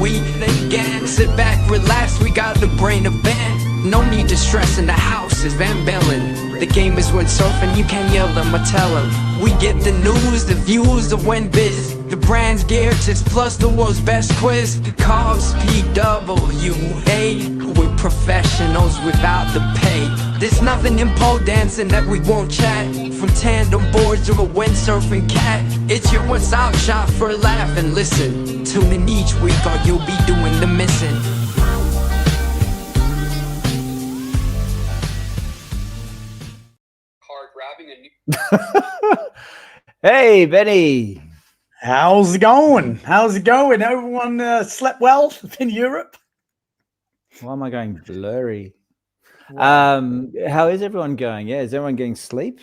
we again. Sit back, relax, we got the brain of band. No need to stress in the house, it's Van Bellen. The game is windsurfing, you can't yell them or tell them. We get the news, the views, the win biz. The brand's gear tips plus the world's best quiz. The Cubs, PWA. We're professionals without the pay. There's nothing in pole dancing that we won't chat. From tandem boards to a windsurfing cat. It's your one-stop shop for a laugh and listen. Tune in each week or you'll be doing the missing. Hey, Benny. How's it going? How's it going? Everyone slept well in Europe? Why am I going blurry? How is everyone going? Yeah, is everyone getting sleep?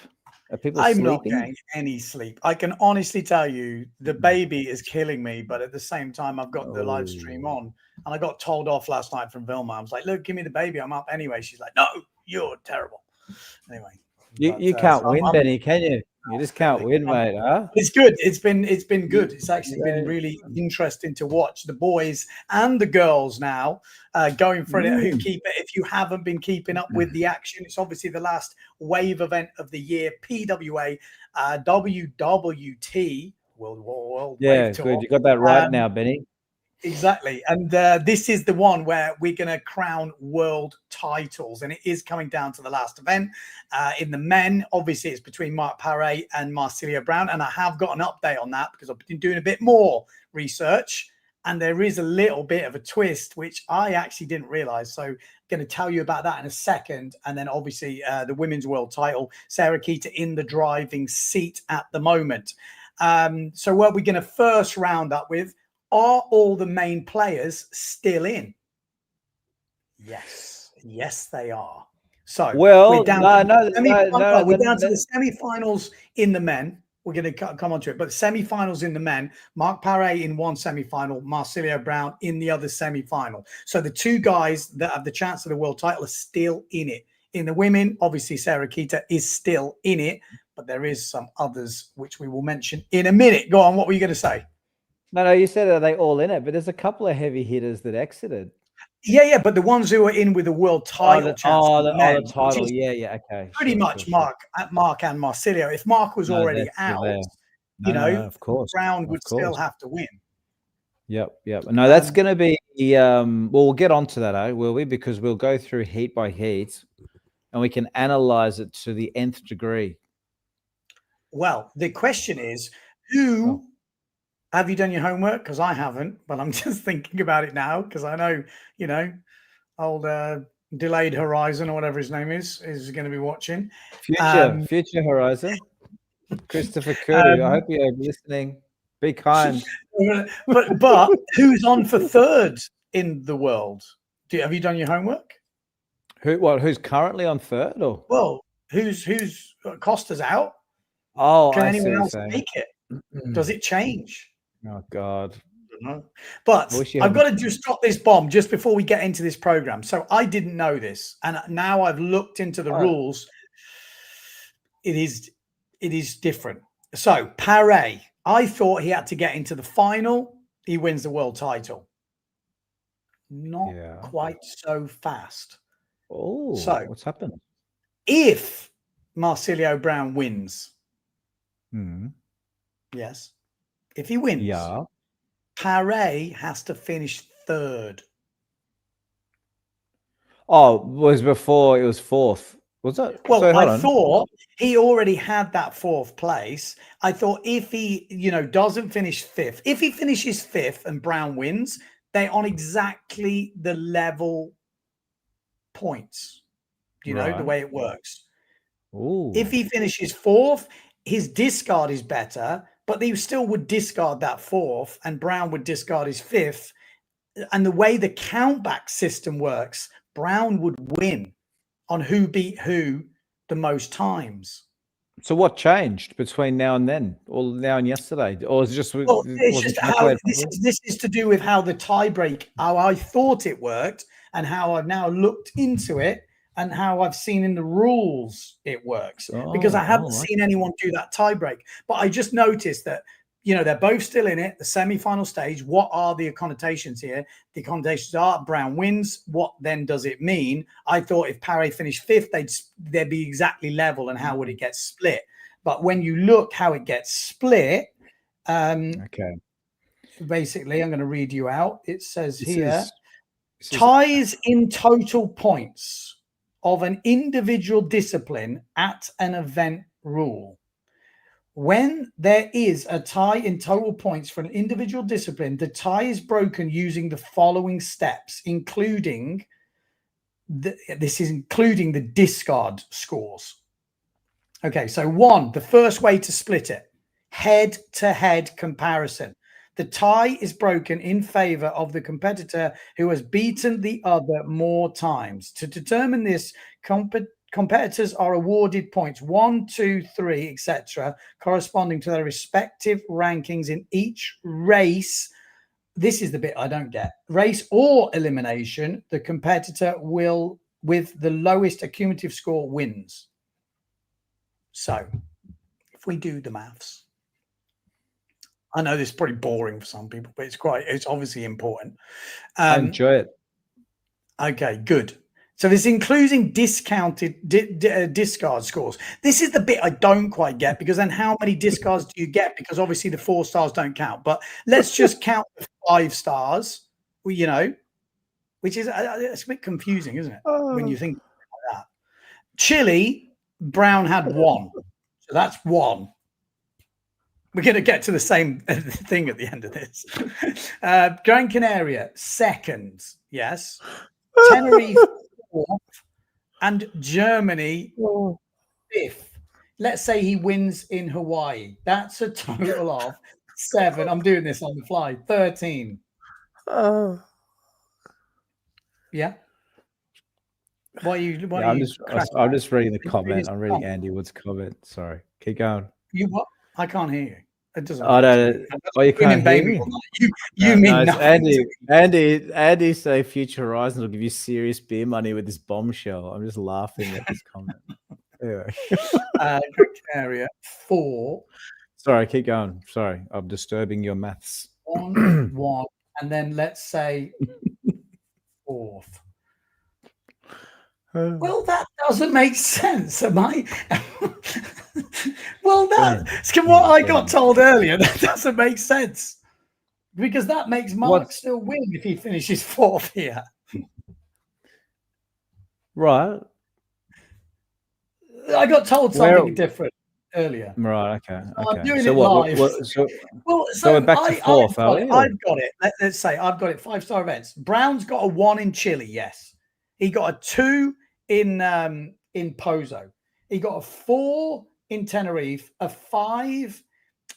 Are people sleeping? I'm not getting any sleep. I can honestly tell you the baby is killing me, but at the same time, I've got the live stream on. And I got told off last night from Vilma. I was like, look, give me the baby. I'm up anyway. She's like, no, you're terrible. Anyway. You can't win, Benny, can you? You just can't win, mate, huh? It's good. It's been good. It's actually been really interesting to watch the boys and the girls now going for it. Who keep it? If you haven't been keeping up with the action, it's obviously the last wave event of the year. PWA, WWT, World Wave Tour. Good. You got that right now, Benny. Exactly. And this is the one where we're going to crown world titles. And it is coming down to the last event. In the men, obviously, it's between Mark Paré and Marsilio Brown. And I have got an update on that because I've been doing a bit more research. And there is a little bit of a twist, which I actually didn't realize. So I'm going to tell you about that in a second. And then, obviously, the women's world title, Sarah Keita in the driving seat at the moment. So what we're going to first round up with, are all the main players still in? Yes, they are. So we're down to the semi-finals in the men. We're going to come on to it, but semi-finals in the men. Mark Paré in one semi-final, Marsilio Brown in the other semi-final. So the two guys that have the chance of the world title are still in it. In the women, obviously Sarah Keita is still in it, but there is some others which we will mention in a minute. Go on, what were you going to say? No, you said are they all in it, but there's a couple of heavy hitters that exited. Yeah, but the ones who are in with the world title the title. Yeah, okay. Pretty much Mark and Marsilio. If Mark was already out, of course, Brown would still have to win. Yep. No, that's going to be. We'll get onto that, will we? Because we'll go through heat by heat, and we can analyze it to the nth degree. Well, the question is, who? Have you done your homework? Because I haven't, but I'm just thinking about it now because I know, old Delayed Horizon or whatever his name is going to be watching. Future Horizon. Christopher Curry, I hope you're listening. Be kind. but who's on for third in the world? Have you done your homework? Who's currently on third? Or who's Costa's out? Oh, can anyone else make it? Does it change? Oh God. But I've got to just drop this bomb just before we get into this program. So I didn't know this, and now I've looked into the rules. It is different. So Paré, I thought he had to get into the final. He wins the world title. Not quite so fast. Oh, so what's happened? If Marsilio Brown wins, yes. If he wins, Paré has to finish third. Oh, was before it was fourth. Was that? Well, I thought he already had that fourth place. I thought if he, doesn't finish fifth, if he finishes fifth and Brown wins, they're on exactly the level points. The way it works. Ooh. If he finishes fourth, his discard is better. But they still would discard that fourth and Brown would discard his fifth. And the way the countback system works, Brown would win on who beat who the most times. So what changed between now and then, or now and yesterday? Or is it just... this is to do with how the tiebreak, how I thought it worked and how I've now looked into it. And how I've seen in the rules it works, because I haven't seen anyone do that tiebreak. But I just noticed that you know, they're both still in it, the semi-final stage. What are the connotations here? The connotations are Brown wins. What then does it mean? I thought if Paré finished 5th, they'd be exactly level, and how would it get split? But when you look how it gets split, Okay. basically, I'm going to read you out. It says This here, is ties in total points of an individual discipline at an event rule. When there is a tie in total points for an individual discipline, the tie is broken using the following steps, including this is including the discard scores. Okay, so 1, the first way to split it, head-to-head comparison. The tie is broken in favor of the competitor who has beaten the other more times. To determine this, competitors are awarded points 1, 2, 3, etc., corresponding to their respective rankings in each race. This is the bit I don't get. Race or elimination, the competitor will, with the lowest accumulative score, wins. So, if we do the maths, I know this is pretty boring for some people, but it's obviously important. I enjoy it. Okay, good. So this including discounted discard scores. This is the bit I don't quite get, because then how many discards do you get? Because obviously the 4 stars don't count. But let's just count the 5 stars, you know, which is it's a bit confusing, isn't it? When you think like that. Chile, Brown had 1. So that's 1. We're going to get to the same thing at the end of this. Gran Canaria, 2nd. Yes. Tenerife, 4th. And Germany, 5th. Let's say he wins in Hawaii. That's a total of 7. I'm doing this on the fly. 13. Yeah. I'm just reading the comment. I'm reading Andy Wood's comment. Sorry. Keep going. You what? I can't hear you. It doesn't. Oh, no. Oh, you can't hear me? You mean nothing. Andy say Future Horizons will give you serious beer money with this bombshell. I'm just laughing at this comment. Anyway. Area 4. Sorry, keep going. Sorry, I'm disturbing your maths. 1, 1, and then let's say 4th. Well, that doesn't make sense. Am I? Well, that's what I got told earlier. That doesn't make sense, because that makes Mark still win if he finishes 4th here. Right. I got told something different earlier. Right. Okay. I'm doing it live. So we're back to 4th. I've got it. Let's say I've got it. 5-star events. Brown's got a 1 in Chile. Yes, he got a 2 in Pozo. He got a 4 in Tenerife, a 5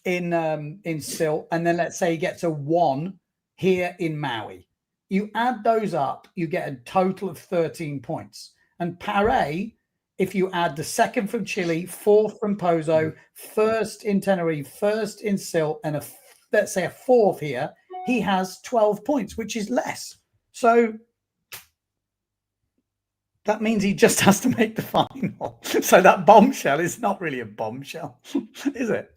in Silt, and then let's say he gets a 1 here in Maui. You add those up, you get a total of 13 points. And Paré, if you add the 2nd from Chile, 4th from Pozo, 1st in Tenerife, 1st in Silt, and let's say a 4th here, he has 12 points, which is less. So that means he just has to make the final. So that bombshell is not really a bombshell, is it?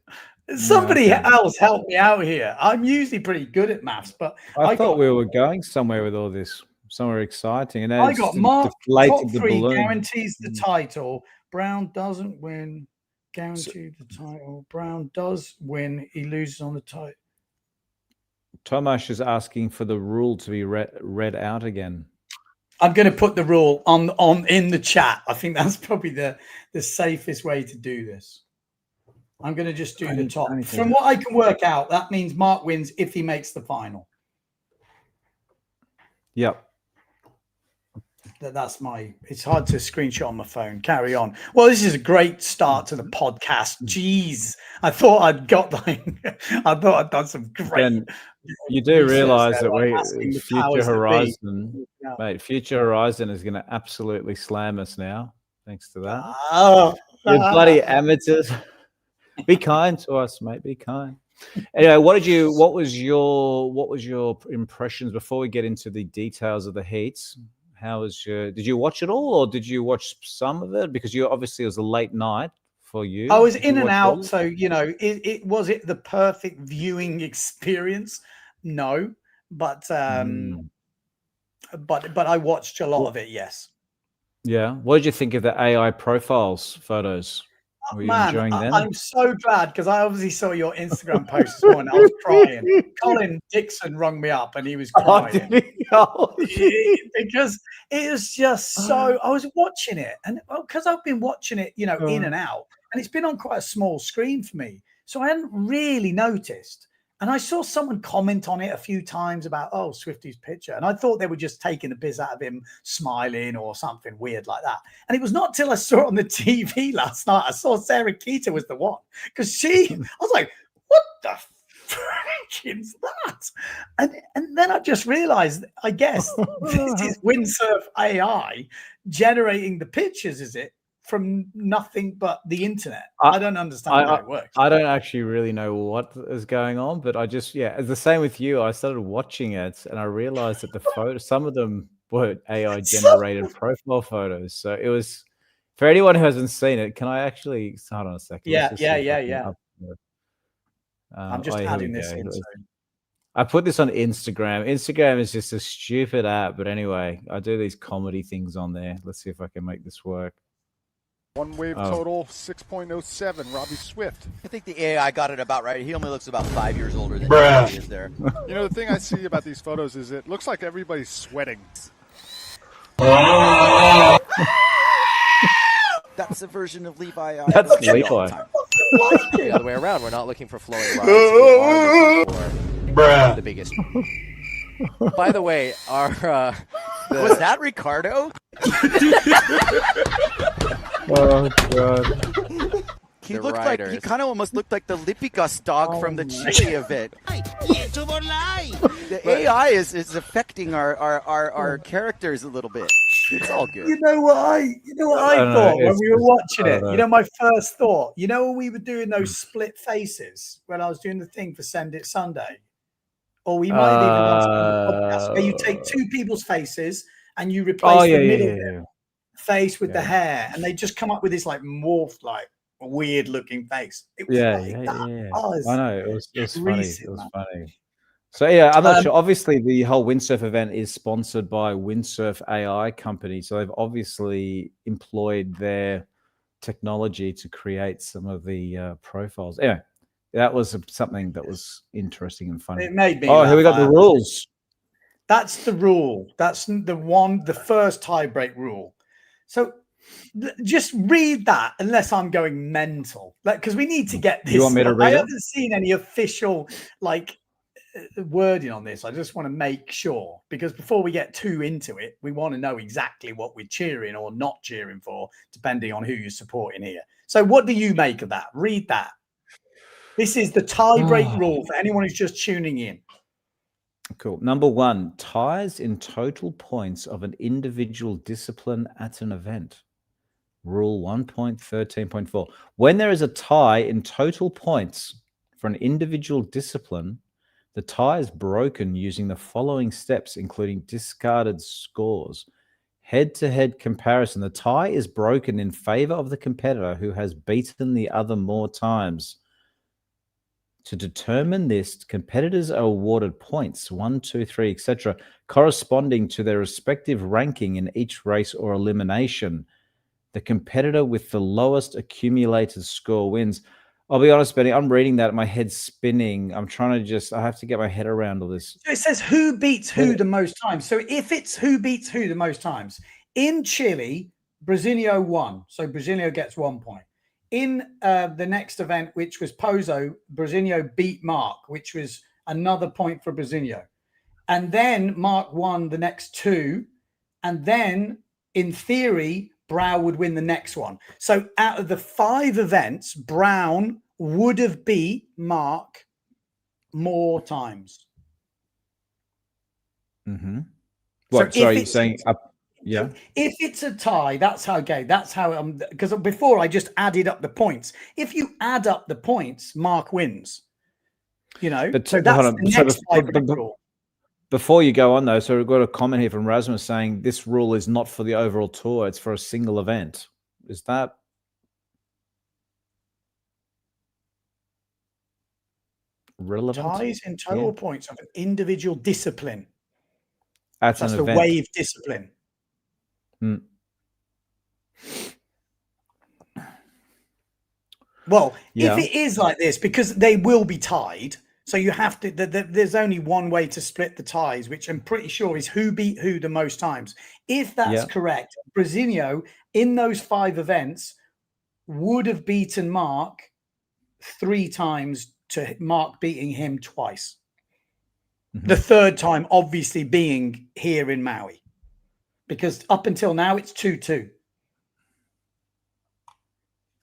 Somebody else help me out here. I'm usually pretty good at maths, but I thought we were going somewhere with all this, somewhere exciting. And I got Mark top 3 balloon. Guarantees the title. Brown doesn't win. Guaranteed the title. Brown does win. He loses on the title. Tomasz is asking for the rule to be read out again. I'm going to put the rule on in the chat. I think that's probably the safest way to do this. I'm going to just do the top. From what I can work out, that means Mark wins if he makes the final. Yep. That's it's hard to screenshot on my phone. Carry on. Well, this is a great start to the podcast. Jeez. I thought I'd done some great. And you do realize that Future Horizon, mate, Future Horizon is going to absolutely slam us now. Thanks to that. Oh, you bloody amateurs. Be kind to us, mate. Be kind. Anyway, what was your impressions before we get into the details of the heats? Did you watch it all, or did you watch some of it? Because it was a late night for you? I was Did you in and watch out, all? so it was it the perfect viewing experience? No, but Mm. but I watched a lot Well, of it. Yes. yeah. What did you think of the AI profiles photos? Were you Man, enjoying them? I'm so glad because I obviously saw your Instagram post this morning. I was crying. Colin Dixon rung me up and he was Oh, did crying. he? Oh, Because it was just so I was watching it and because I've been watching it, in and out, and it's been on quite a small screen for me. So I hadn't really noticed. And I saw someone comment on it a few times about, oh, Swifty's picture. And I thought they were just taking the piss out of him smiling or something weird like that. And it was not till I saw it on the TV last night. I saw Sarah Keeter was the one because I was like, what the freaking's that? And then I just realized, I guess this is Windsurf AI generating the pictures, is it? From nothing but the internet. I don't understand how it works. I don't actually really know what is going on, but I just, it's the same with you. I started watching it and I realized that the photos, some of them were AI generated profile photos. So it was, for anyone who hasn't seen it, can I actually, hold on a second. Yeah. I'm just here we adding this go. in. So. I put this on Instagram. Instagram is just a stupid app, but anyway, I do these comedy things on there. Let's see if I can make this work. One wave total, 6.07, Robbie Swift. I think the AI got it about right. He only looks about 5 years older than he is there. You know, the thing I see about these photos is it looks like everybody's sweating. That's a version of Levi. That's Levi. The other way around. We're not looking for flowing rides. We are looking for the biggest. By the way, was that Ricardo? Oh god. He looked like he kind of almost looked like the Lipigas dog from the Chile event. The AI is affecting our characters a little bit. It's all good. You know what I thought when we were watching it? My first thought, when we were doing those split faces when I was doing the thing for Send It Sunday, or we might have even done some podcast where you take two people's faces and you replace the middle face with the hair, and they just come up with this like morphed, like weird looking face. It was I know it was funny. It was funny. So I'm not sure. Obviously, the whole Windsurf event is sponsored by Windsurf AI company, so they've obviously employed their technology to create some of the profiles. Anyway, that was something that was interesting and funny. It made me. Oh, here we got the rules. That's the rule. That's the first tiebreak rule. So just read that, unless I'm going mental, because we need to get this. You want me to read I it? haven't seen any official wording on this. I just want to make sure, because before we get too into it, we want to know exactly what we're cheering or not cheering for, depending on who you're supporting here. So what do you make of that? Read that. This is the tiebreak rule for anyone who's just tuning in. Cool. Number 1, ties in total points of an individual discipline at an event. Rule 1.13.4. When there is a tie in total points for an individual discipline, the tie is broken using the following steps, including discarded scores. Head-to-head comparison. The tie is broken in favor of the competitor who has beaten the other more times. To determine this, competitors are awarded points, 1, 2, 3, etc., corresponding to their respective ranking in each race or elimination. The competitor with the lowest accumulated score wins. I'll be honest, Benny, I'm reading that, my head's spinning. I'm trying to I have to get my head around all this. So it says who beats who the most times. So if it's who beats who the most times, in Chile, Brasilio won. So Brasilio gets 1 point. In the next event, which was Pozo, Brasilio beat Mark, which was another point for Brasilio. And then Mark won the next 2. And then, in theory, Brown would win the next one. So out of the 5 events, Brown would have beat Mark more times. Mm-hmm. What? So sorry, you're saying yeah. If it's a tie, that's how because before I just added up the points. If you add up the points, Mark wins. But so that's the next rule. Before you go on though, so we've got a comment here from Rasmus saying this rule is not for the overall tour; it's for a single event. Is that? relevant. Ties in total points of an individual discipline. That's the event. wave discipline. Well, if it is like this, because they will be tied, so you have to. There's only one way to split the ties, which I'm pretty sure is who beat who the most times. If that's correct, Brasilio in those 5 events would have beaten Mark 3 times to Mark beating him twice. The third time, obviously, being here in Maui, because up until now it's 2-2.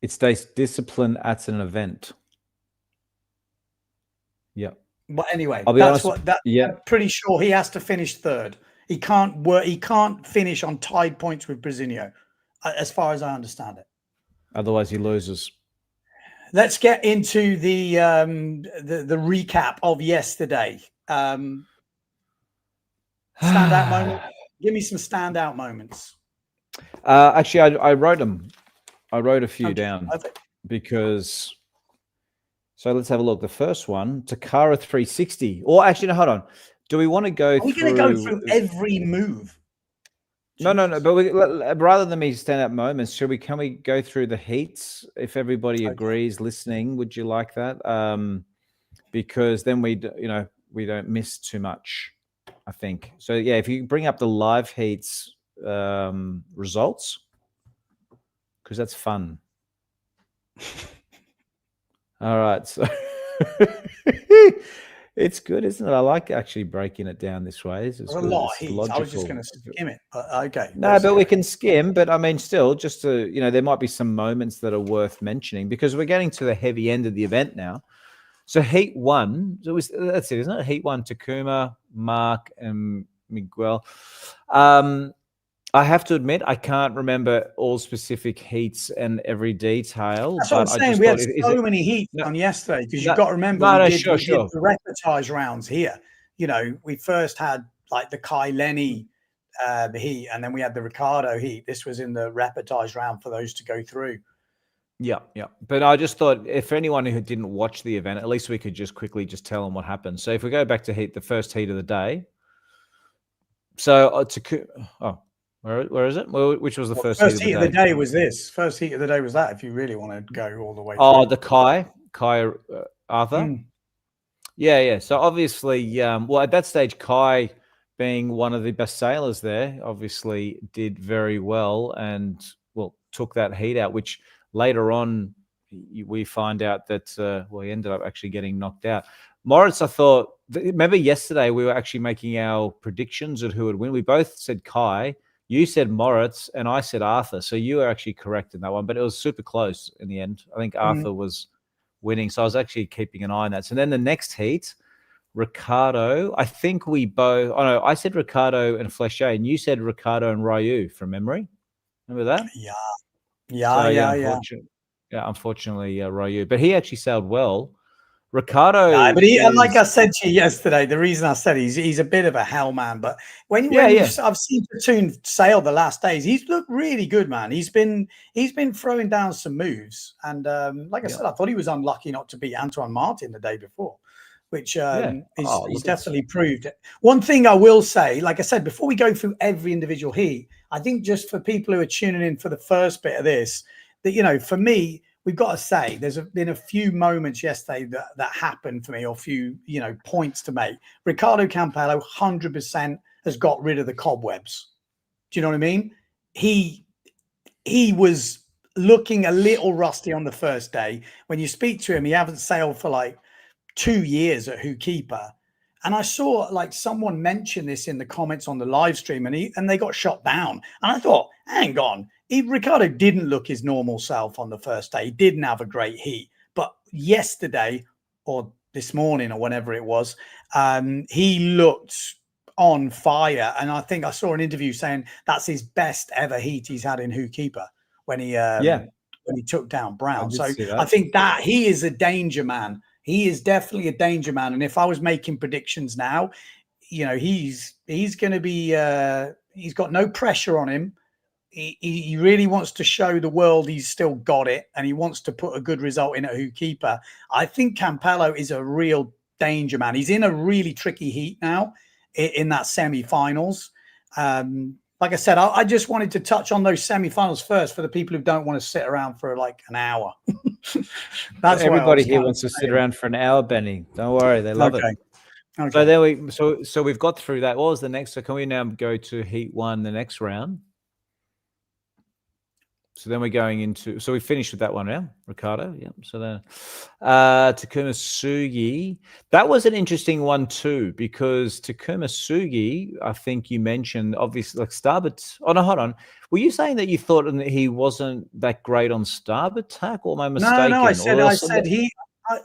It's discipline at an event. Yeah. But anyway, I'll be honest, I'm pretty sure he has to finish third. He can't work. He can't finish on tied points with Brasilio, as far as I understand it. Otherwise, he loses. Let's get into the recap of yesterday. Standout moment. Give me some standout moments. Actually, I wrote them. I wrote a few down because. So let's have a look. The first one, Takara 360. Or actually, no, hold on. Do we want to go through? We're going to go through every move. No. But rather than me stand up moments, can we go through the heats? If everybody agrees, listening, would you like that? Because then we don't miss too much, I think. So yeah, if you bring up the live heats results, because that's fun. All right, so it's good, isn't it? I like actually breaking it down this way. It's a lot of heats. I was just going to skim it. Okay. No, but we can skim. But I mean, still, just to there might be some moments that are worth mentioning because we're getting to the heavy end of the event now. So heat 1, that's it, isn't it? Heat 1, Takuma, Mark, and Miguel. I have to admit, I can't remember all specific heats and every detail. That's what I'm saying. We had so many heats on yesterday because you've got to remember we did the reportage rounds here. We first had like the Kai Lenny heat, and then we had the Ricardo heat. This was in the reportage round for those to go through. Yeah. But I just thought if anyone who didn't watch the event, at least we could just quickly tell them what happened. So if we go back to the first heat of the day. So where is it? Which was the first heat of the day? Was this. First heat of the day was that, if you really want to go all the way through. Oh, the Kai Arthur? Yeah. So obviously, at that stage, Kai, being one of the best sailors there, obviously did very well and, took that heat out, which later on we find out that, he ended up actually getting knocked out. Moritz, I thought, remember yesterday we were actually making our predictions of who would win. We both said Kai. You said Moritz and I said Arthur. So you were actually correct in that one, but it was super close in the end. I think Arthur was winning. So I was actually keeping an eye on that. So then the next heat, Ricardo, I think we both, I said Ricardo and Fleche, and you said Ricardo and Ryu from memory. Remember that? Yeah. Unfortunately, Ryu. But he actually sailed well. Ricardo, but like I said to you yesterday, the reason I said he's a bit of a hell man. But I've seen Platoon sail the last days, he's looked really good, man. He's been throwing down some moves, and like I said, I thought he was unlucky not to beat Antoine Martin the day before, which he's definitely proved it. One thing I will say, like I said, before we go through every individual heat, I think just for people who are tuning in for the first bit of this, that for me, we've got to say there's been a few moments yesterday that happened for me, or a few, points to make. Ricardo Campello 100% has got rid of the cobwebs. Do you know what I mean? He was looking a little rusty on the first day. When you speak to him, he hasn't sailed for like 2 years at Hookeeper. And I saw like someone mention this in the comments on the live stream, and they got shot down. And I thought, hang on. Ricardo didn't look his normal self on the first day. He didn't have a great heat. But yesterday, or this morning, or whenever it was, he looked on fire. And I think I saw an interview saying that's his best ever heat he's had in Hookeeper when he took down Brown. So I think that he is a danger man. He is definitely a danger man. And if I was making predictions now, he's going to be he's got no pressure on him. He really wants to show the world he's still got it, and he wants to put a good result in at Hookeeper. I think Campello is a real danger, man. He's in a really tricky heat now in that semi-finals. Like I said, I just wanted to touch on those semi-finals first for the people who don't want to sit around for like an hour. That's everybody here wants to sit around for an hour, Benny. Don't worry, they love it. Okay. So then so we've got through that. What was the next? So can we now go to Heat 1, the next round? So then we're going into, so we finished with that one, yeah, Ricardo. Yeah. So then Takuma Sugi, that was an interesting one too, because Takuma Sugi, I think you mentioned, obviously, like starboard. Oh no, hold on. Were you saying that you thought that he wasn't that great on starboard tack, or am I mistaken? No,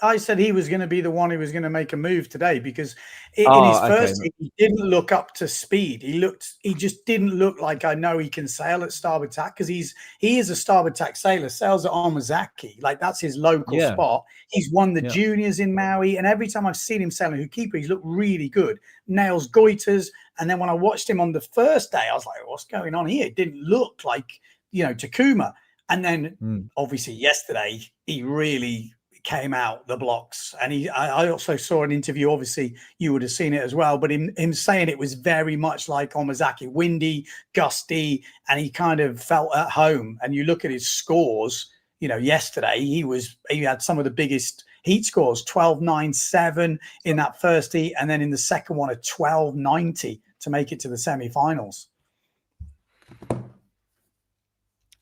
I said he was going to be the one who was going to make a move today, because in his first heat, he didn't look up to speed. He just didn't look like, I know he can sail at starboard tack, because he is a starboard tack sailor, sails at Omazaki. Like, that's his local spot. He's won the juniors in Maui, and every time I've seen him sailing Hukipa, he's looked really good. Nails goiters. And then when I watched him on the first day, I was like, what's going on here? It didn't look like, Takuma. And then obviously yesterday, he really came out the blocks. And I also saw an interview, obviously you would have seen it as well, but him saying it was very much like Omazaki, windy, gusty, and he kind of felt at home. And you look at his scores, yesterday he had some of the biggest heat scores, 12.97 in that first heat, and then in the second one a 12.90 to make it to the semi-finals.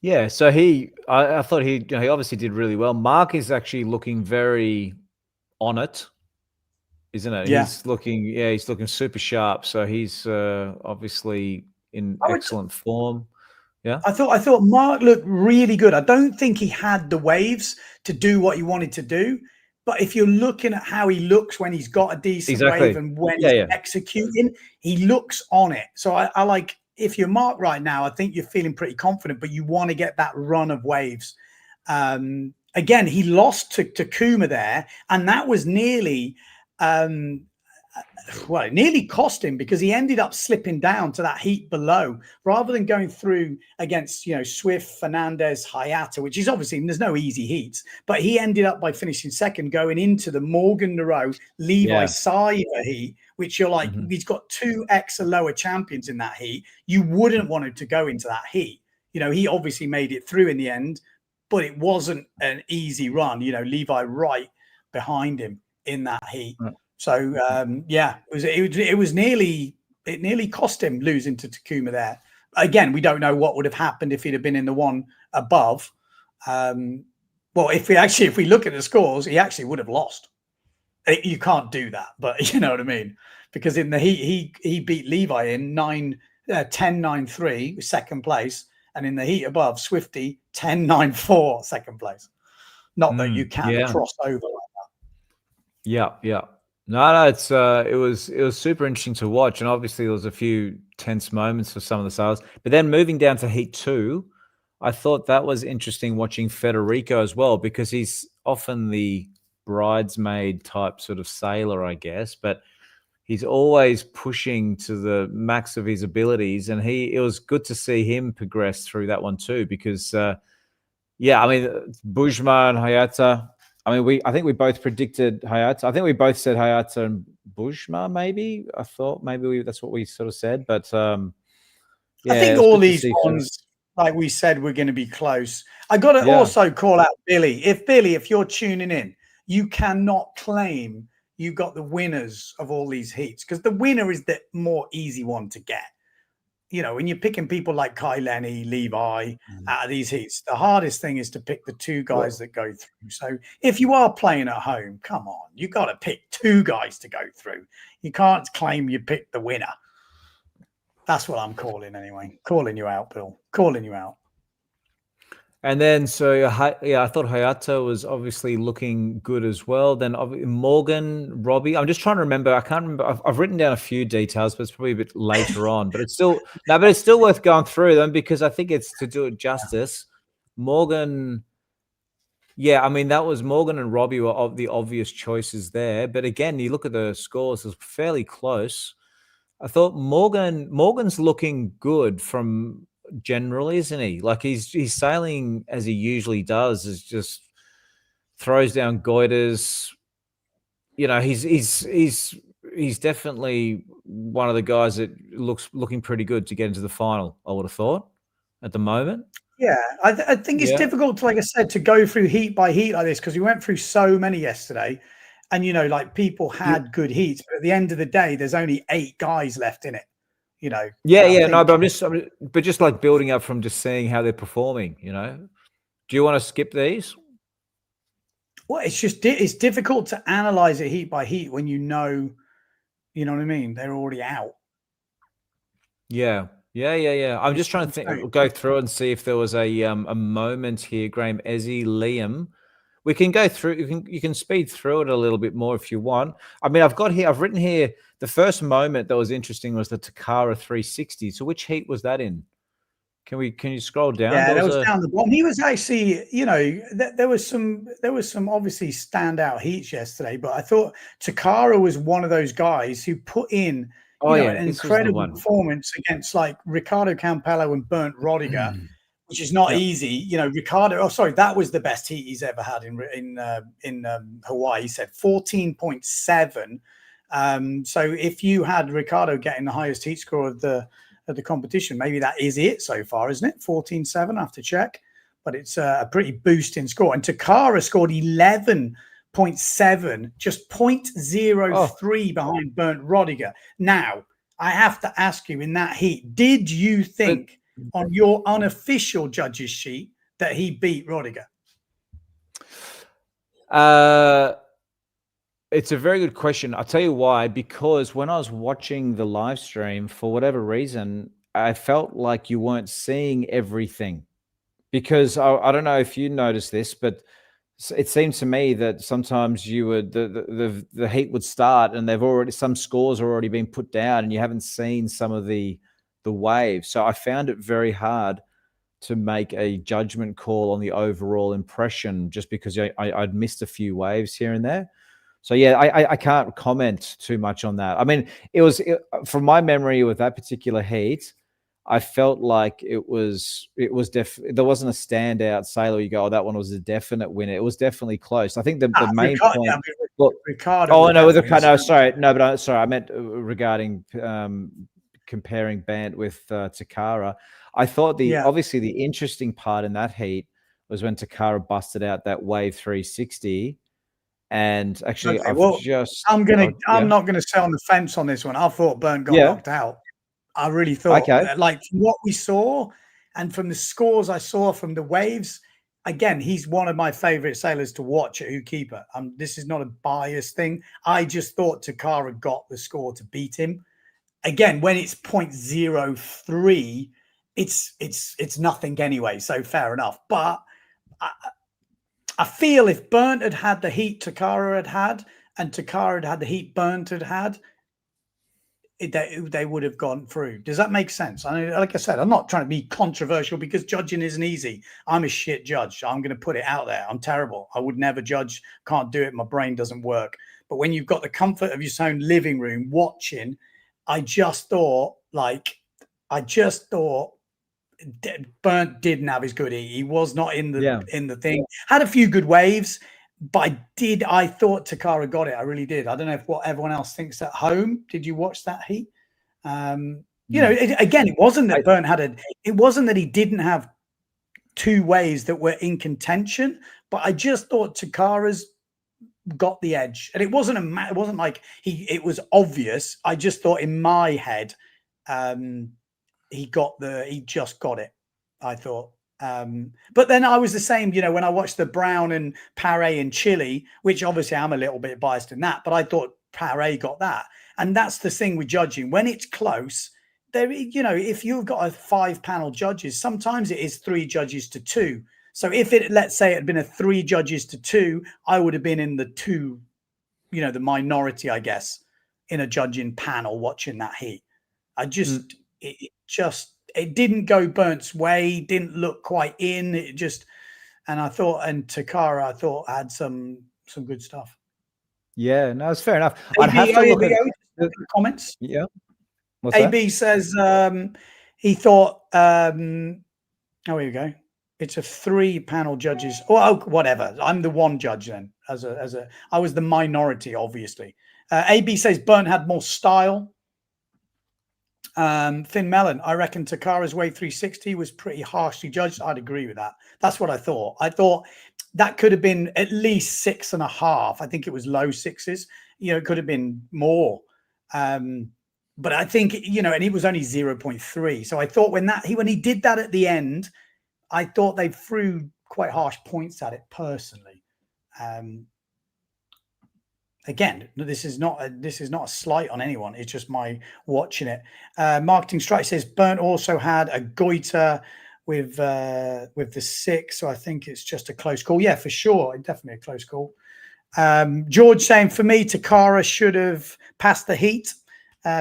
Yeah, so I thought he obviously did really well. Mark is actually looking very on it, isn't it? Yeah. He's looking super sharp. So he's obviously in excellent form. Yeah. I thought Mark looked really good. I don't think he had the waves to do what he wanted to do, but if you're looking at how he looks when he's got a decent wave and when he's executing, he looks on it. So I like, if you're Mark right now, I think you're feeling pretty confident, but you want to get that run of waves. Again, he lost to Takuma there, and that was nearly, it nearly cost him, because he ended up slipping down to that heat below rather than going through against, Swift, Fernandez, Hayata, which is obviously, there's no easy heats, but he ended up by finishing second, going into the Morgan Nareau, Levi Saiva heat, which you're like, he's got 2x lower champions in that heat. You wouldn't want him to go into that heat. He obviously made it through in the end, but it wasn't an easy run. Levi right behind him in that heat. Right. So it nearly cost him losing to Takuma there. Again, we don't know what would have happened if he'd have been in the one above. Well, if we look at the scores, he actually would have lost. You can't do that, but you know what I mean? Because in the heat, he beat Levi in 10.93, second place, and in the heat above, Swifty 10.94, second place. Not that you can cross over like that. Yeah. No, it's it was super interesting to watch, and obviously there was a few tense moments for some of the sailors. But then moving down to Heat 2, I thought that was interesting watching Federico as well, because he's often the bridesmaid type sort of sailor, I guess, but he's always pushing to the max of his abilities, and it was good to see him progress through that one too, because Bujma and Hayata. I think we both predicted Hayata. I think we both said Hayata and Bujma, maybe. I thought maybe that's what we sort of said. But I think all these ones, like we said, we're going to be close. I got to also call out Billy. If you're tuning in, you cannot claim you got the winners of all these heats, because the winner is the more easy one to get. When you're picking people like Kai Lenny, Levi out of these heats, the hardest thing is to pick the two guys that go through. So if you are playing at home, come on, you got to pick two guys to go through. You can't claim you picked the winner. That's what I'm calling anyway. Calling you out, Bill. Calling you out. And then, so I thought Hayata was obviously looking good as well. Then Morgan, Robbie. I'm just trying to remember. I can't remember. I've written down a few details, but it's probably a bit later on. But it's still worth going through them, because I think it's to do it justice. Morgan, that was Morgan and Robbie were the obvious choices there. But again, you look at the scores; it's fairly close. I thought Morgan's looking good from. Generally, isn't he? Like he's sailing as he usually does, is just throws down goiters, he's definitely one of the guys that looking pretty good to get into the final, I would have thought, at the moment. Yeah, I think it's difficult to, like I said, to go through heat by heat like this, because we went through so many yesterday, and like people had good heats, but at the end of the day, there's only 8 guys left in it. No, but but just like building up from just seeing how they're performing. Do you want to skip these? Well, it's difficult to analyze it heat by heat when you know what I mean. They're already out. Yeah. I'm just trying to go through and see if there was a moment here. Graham, Ezzy, Liam. We can go through. You can speed through it a little bit more if you want. I mean, I've written here the first moment that was interesting was the Takara 360. So which heat was that in? Can you scroll down? Yeah, that was down the bottom. He was actually, there was some obviously standout heats yesterday, but I thought Takara was one of those guys who put in an incredible performance against like Ricardo Campello and Bernd Rodiger, which is not easy. Ricardo. Oh, sorry, that was the best heat he's ever had in Hawaii. He said 14.7. So if you had Ricardo getting the highest heat score of the competition, maybe that is it so far, isn't it? 14.7. I have to check, but it's a pretty boost in score. And Takara scored 11.7, just 0.03 behind Bernd Rodiger. Now, I have to ask you, in that heat, did you think on your unofficial judges sheet that he beat Rodiger? It's a very good question. I'll tell you why. Because when I was watching the live stream, for whatever reason, I felt like you weren't seeing everything. Because I don't know if you noticed this, but it seemed to me that sometimes you would the heat would start and some scores are already been put down and you haven't seen some of the waves. So I found it very hard to make a judgment call on the overall impression just because I'd missed a few waves here and there. So yeah, I can't comment too much on that. I mean, from my memory with that particular heat, I felt like it was there wasn't a standout sailor you go, oh, that one was a definite winner. It was definitely close. I think the main point. Ricardo. Oh no, sorry, no, but sorry, I meant regarding comparing Bant with Takara. I thought obviously the interesting part in that heat was when Takara busted out that wave 360. And actually, I'm not going to stay on the fence on this one. I thought Bernd got knocked out. I really thought, like from what we saw and from the scores I saw from the waves, again, he's one of my favorite sailors to watch at Keeper. This is not a biased thing. I just thought Takara got the score to beat him. Again, when it's 0.03, it's nothing anyway. So fair enough. But I feel if Bernd had the heat Takara had and Takara had the heat Bernd had, they would have gone through. Does that make sense? I mean, like I said, I'm not trying to be controversial because judging isn't easy. I'm a shit judge. I'm going to put it out there. I'm terrible. I would never judge. Can't do it. My brain doesn't work. But when you've got the comfort of your own living room watching, I just thought Bernd didn't have his good heat. He was not in the thing. Had a few good waves, but I thought Takara got it. I really did. I don't know what everyone else thinks at home. Did you watch that heat? Again, it wasn't that Bernd it wasn't that he didn't have 2 waves that were in contention, but I just thought Takara's got the edge. And it wasn't like it was obvious. I just thought in my head, he just got it, I thought. But then I was the same, when I watched the Brown and Paré in Chile, which obviously I'm a little bit biased in that, but I thought Paré got that. And that's the thing with judging. When it's close, there, if you've got a 5-panel judges, sometimes it is 3 judges to 2. So if let's say it had been a 3 judges to 2, I would have been in the 2, the minority, I guess, in a judging panel watching that heat. It didn't go Bern's way, didn't look quite in. And Takara, I thought had some good stuff. Yeah, no, it's fair enough. I'd have to look at the comments. Yeah. AB says he thought, here we go. It's a 3-panel judges. Oh, whatever. I'm the one judge then. I was the minority, obviously. AB says Burnt had more style. Thin Melon, I reckon Takara's wave 360 was pretty harshly judged. I'd agree with that. That's what I thought. I thought that could have been at least 6.5. I think it was low 6s. You know, it could have been more. But I think, you know, and it was only 0.3. So I thought when he did that at the end, I thought they threw quite harsh points at it personally. Again, this is not a slight on anyone. It's just my watching it. Marketing Strike says Burnt also had a goiter with the 6, so I think it's just a close call. Yeah, for sure, definitely a close call. George saying for me, Takara should have passed the heat.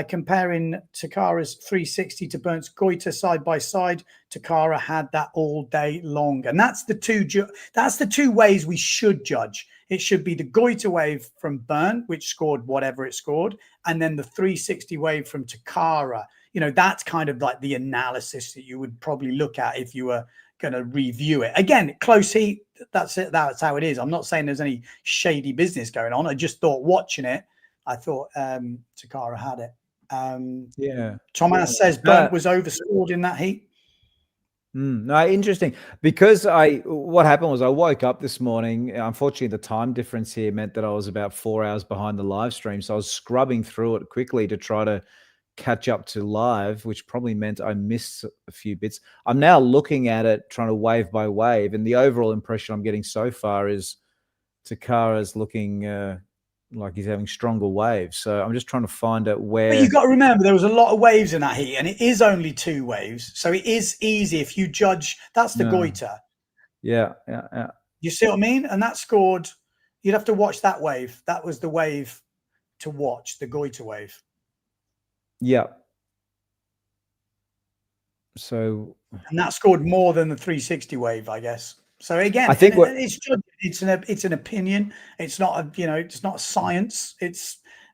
Comparing Takara's 360 to Burnt's goiter side by side, Takara had that all day long, and that's the two ways we should judge. It should be the goiter wave from Burnt, which scored whatever it scored, and then the 360 wave from Takara. You know, that's kind of like the analysis that you would probably look at if you were going to review it. Again, close heat. That's it. That's how it is. I'm not saying there's any shady business going on. I just thought watching it, I thought Takara had it. Yeah. Thomas says Burnt was overscored in that heat. No, interesting. Because what happened was I woke up this morning. Unfortunately, the time difference here meant that I was about 4 hours behind the live stream. So I was scrubbing through it quickly to try to catch up to live, which probably meant I missed a few bits. I'm now looking at it, trying to wave by wave. And the overall impression I'm getting so far is Takara's looking like he's having stronger waves. So I'm just trying to find out where. But you've got to remember there was a lot of waves in that heat, and it is only 2 waves. So it is easy if you judge. That's the goiter. Yeah. You see what I mean? And that scored. You'd have to watch that wave. That was the wave to watch, the goiter wave. Yeah. So. And that scored more than the 360 wave, I guess. So again, I think it's an opinion. It's not it's not science.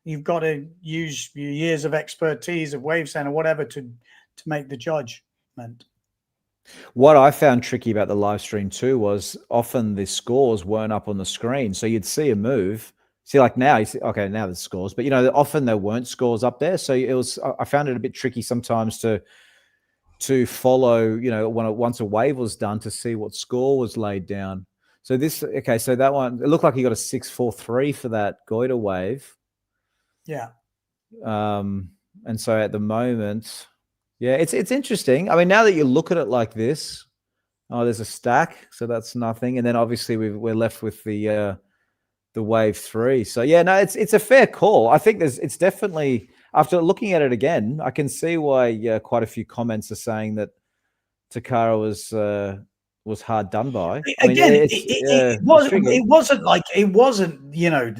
You've got to use your years of expertise of wavecenter or whatever to make the judgment. What I found tricky about the live stream too was often the scores weren't up on the screen, so you'd see a move. See, like now, you see, okay, now there's scores, but often there weren't scores up there. So I found it a bit tricky sometimes to follow, once a wave was done to see what score was laid down. So so that one, it looked like he got a 6.43 for that goiter wave. Yeah. And so at the moment, yeah, it's interesting. I mean, now that you look at it like this, there's a stack, so that's nothing. And then obviously we're left with the wave 3. So yeah, no, it's a fair call. I think it's definitely, after looking at it again, I can see why quite a few comments are saying that Takara was hard done by. Again, it wasn't.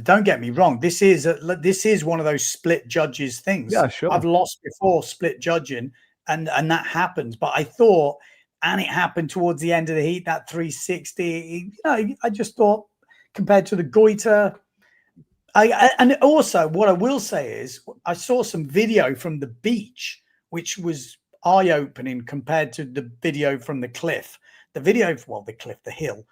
Don't get me wrong. This is one of those split judges things. Yeah, sure. I've lost before split judging, and that happens. But I thought, and it happened towards the end of the heat, that 360. I just thought compared to the goiter. And also, what I will say is, I saw some video from the beach, which was eye-opening compared to the video from the cliff. The hill.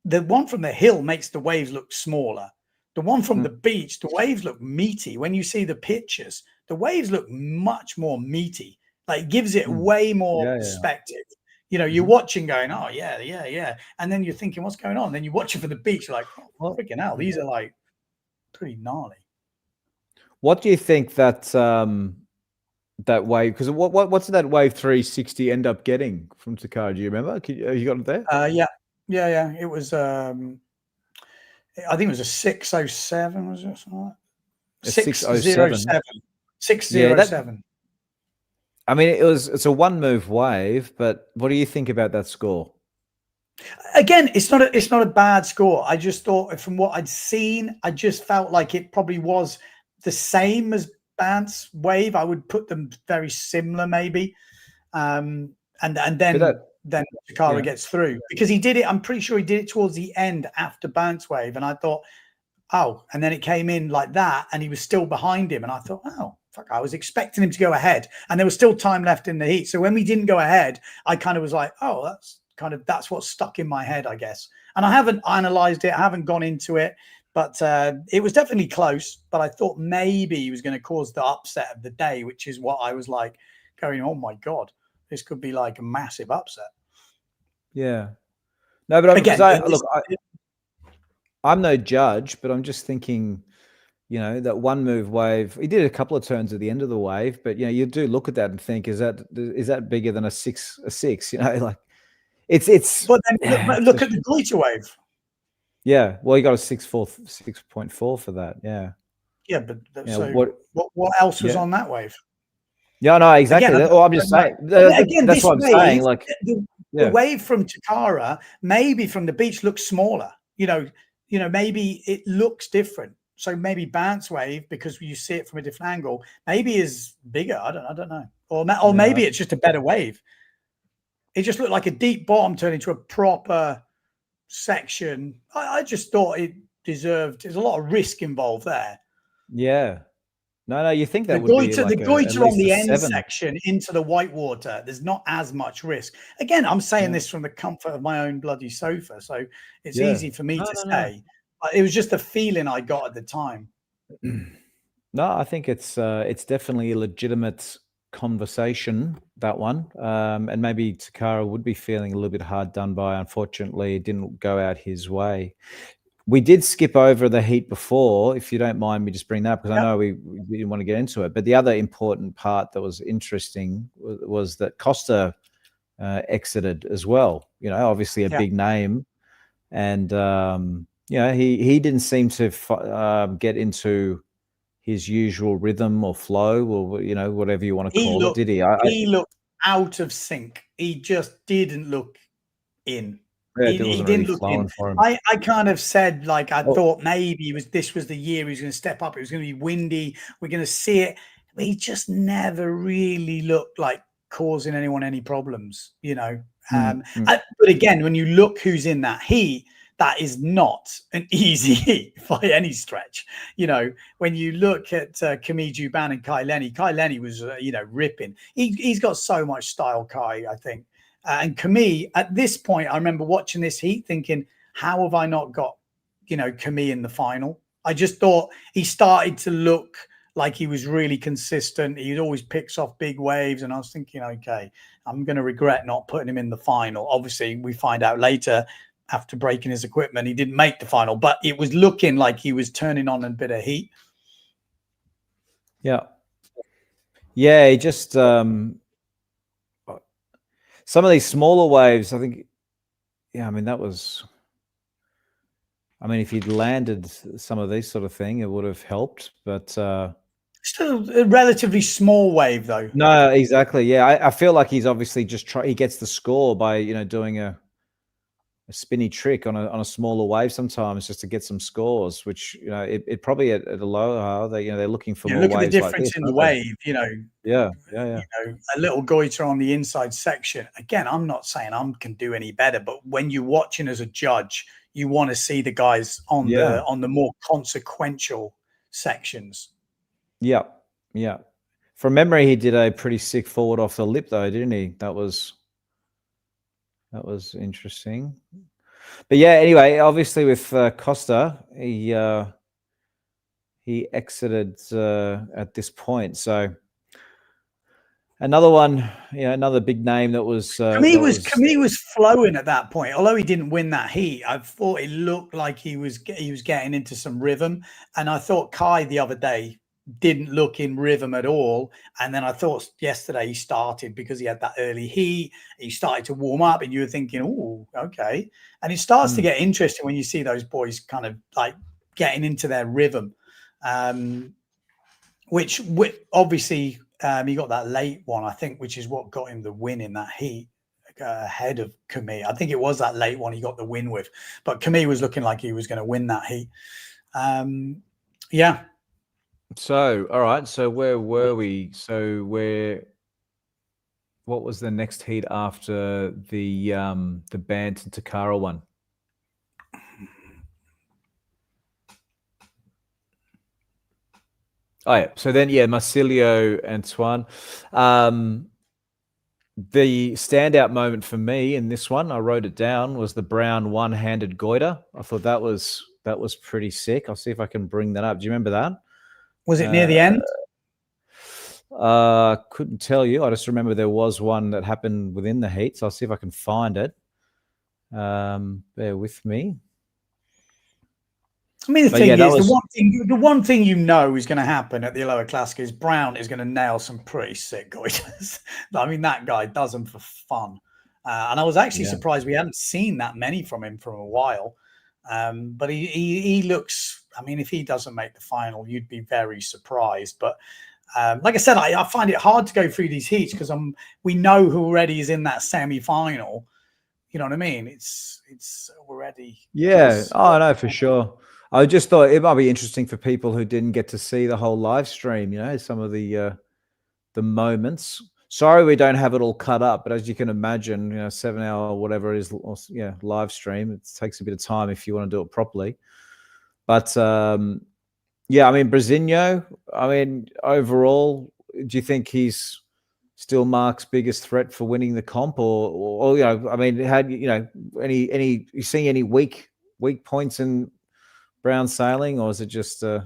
The one from the hill makes the waves look smaller. The one from the beach, the waves look meaty. When you see the pictures, the waves look much more meaty. Like, it gives it way more perspective. You're watching going, oh, yeah. And then you're thinking, what's going on? And then you watch it from the beach, you're like, oh, freaking hell, these are like pretty gnarly. What do you think that wave? Because what's that wave 360 end up getting from Takara? Do you remember? You got it there? Yeah. It was. I think it was a 607. Was it something like that? 607. 607. I mean, it's a one move wave, but what do you think about that score? Again, it's not a bad score. I just thought, from what I'd seen, I just felt like it probably was the same as Bant's wave. I would put them very similar, maybe. And then Takara gets through, because he did it. I'm pretty sure he did it towards the end after Bant's wave, and I thought, oh, and then it came in like that, and he was still behind him, and I thought, oh, fuck, I was expecting him to go ahead, and there was still time left in the heat. So when we didn't go ahead, I kind of was like, oh, that's kind of, that's what's stuck in my head, I guess. And I haven't analyzed it. I haven't gone into it, but it was definitely close. But I thought maybe he was going to cause the upset of the day, which is what I was like going, oh my God, this could be like a massive upset. Yeah. No, but again, I'm no judge, but I'm just thinking, that one move wave, he did a couple of turns at the end of the wave, but you do look at that and think, is that bigger than a six? Like it's. But then look at the goiter wave. Yeah, well, you got a 6.4 for that. Yeah. Yeah, but so what else was on that wave? Yeah, no, exactly. Again, I'm just saying. Again, that's what I'm saying. Like the wave from Takara, maybe from the beach, looks smaller. Maybe it looks different. So maybe bounce wave, because you see it from a different angle, maybe is bigger. I don't know. Or maybe it's just a better wave. It just looked like a deep bottom turned into a proper section. I just thought it deserved. There's a lot of risk involved there. Yeah. No, you think that the would goiter, be like the goiter on the end 7. section into the white water. There's not as much risk. Again, I'm saying this from the comfort of my own bloody sofa, so it's easy for me to say. It was just the feeling I got at the time. No, I think it's definitely a legitimate conversation, that one. And maybe Takara would be feeling a little bit hard done by. Unfortunately, it didn't go out his way. We did skip over the heat before, if you don't mind me just bring that up, because I know we didn't want to get into it. But the other important part that was interesting was that Costa exited as well. Obviously a big name, and he didn't seem to get into his usual rhythm or flow, or whatever you want to call it. Did he? He looked out of sync. He just didn't look in. Yeah, he didn't look in. For him. I kind of said, like, I thought maybe this was the year he was going to step up. It was going to be windy. We're going to see it. But he just never really looked like causing anyone any problems, But again, when you look who's in that heat, that is not an easy heat by any stretch. When you look at Camille Juban and Kai Lenny was, ripping. He's got so much style, Kai, I think. And Camille, at this point, I remember watching this heat thinking, how have I not got, Camille in the final? I just thought he started to look like he was really consistent. He always picks off big waves. And I was thinking, okay, I'm going to regret not putting him in the final. Obviously, we find out later, after breaking his equipment, he didn't make the final. But it was looking like he was turning on a bit of heat. Yeah. Yeah, he just... some of these smaller waves, I think, that was, if he'd landed some of these sort of thing, it would have helped, but... Still a relatively small wave, though. No, exactly. Yeah, I feel like he's obviously just he gets the score by, doing a spinny trick on a smaller wave sometimes just to get some scores, which, it probably at Aloha, they're looking for more waves. Look at the difference in the wave, Yeah. A little goiter on the inside section. Again, I'm not saying I can do any better, but when you're watching as a judge, you want to see the guys on the more consequential sections. Yeah. From memory, he did a pretty sick forward off the lip, though, didn't he? That was interesting. But yeah, anyway, obviously with Costa, he exited at this point. So another one, another big name that was... Camille was flowing at that point. Although he didn't win that heat, I thought it looked like he was getting into some rhythm. And I thought Kai the other day didn't look in rhythm at all. And then I thought yesterday he started, because he had that early heat. He started to warm up, and you were thinking, oh, okay. And it starts to get interesting when you see those boys kind of like getting into their rhythm, which obviously he got that late one, I think, which is what got him the win in that heat ahead of Camille. I think it was that late one he got the win with, but Camille was looking like he was going to win that heat. Yeah. So, all right. So where were we? So what was the next heat after the band to Takara one? Oh yeah. So then, Marsilio, Antoine. The standout moment for me in this one, I wrote it down, was the Brown one-handed goiter. I thought that was pretty sick. I'll see if I can bring that up. Do you remember that? Was it near the end? Couldn't tell you. I just remember there was one that happened within the heat, so I'll see if I can find it. Bear with me. I mean, the thing is, the one thing you know is going to happen at the Aloha Classic is Brown is going to nail some pretty sick goiters. I mean, that guy does them for fun. And I was actually surprised we hadn't seen that many from him for a while. But he looks, I mean, if he doesn't make the final, you'd be very surprised. But like I said, I find it hard to go through these heats because we know who already is in that semi-final. You know what I mean? It's already. Yeah. Oh, no, for sure. I just thought it might be interesting for people who didn't get to see the whole live stream, you know, some of the moments. Sorry, we don't have it all cut up, but as you can imagine, you know, 7 hour, whatever it is, live stream, it takes a bit of time if you want to do it properly. But yeah, I mean, Brazinho, I mean, overall, do you think he's still Mark's biggest threat for winning the comp, or you know, I mean, had you know any you see any weak points in Brown sailing, or is it just I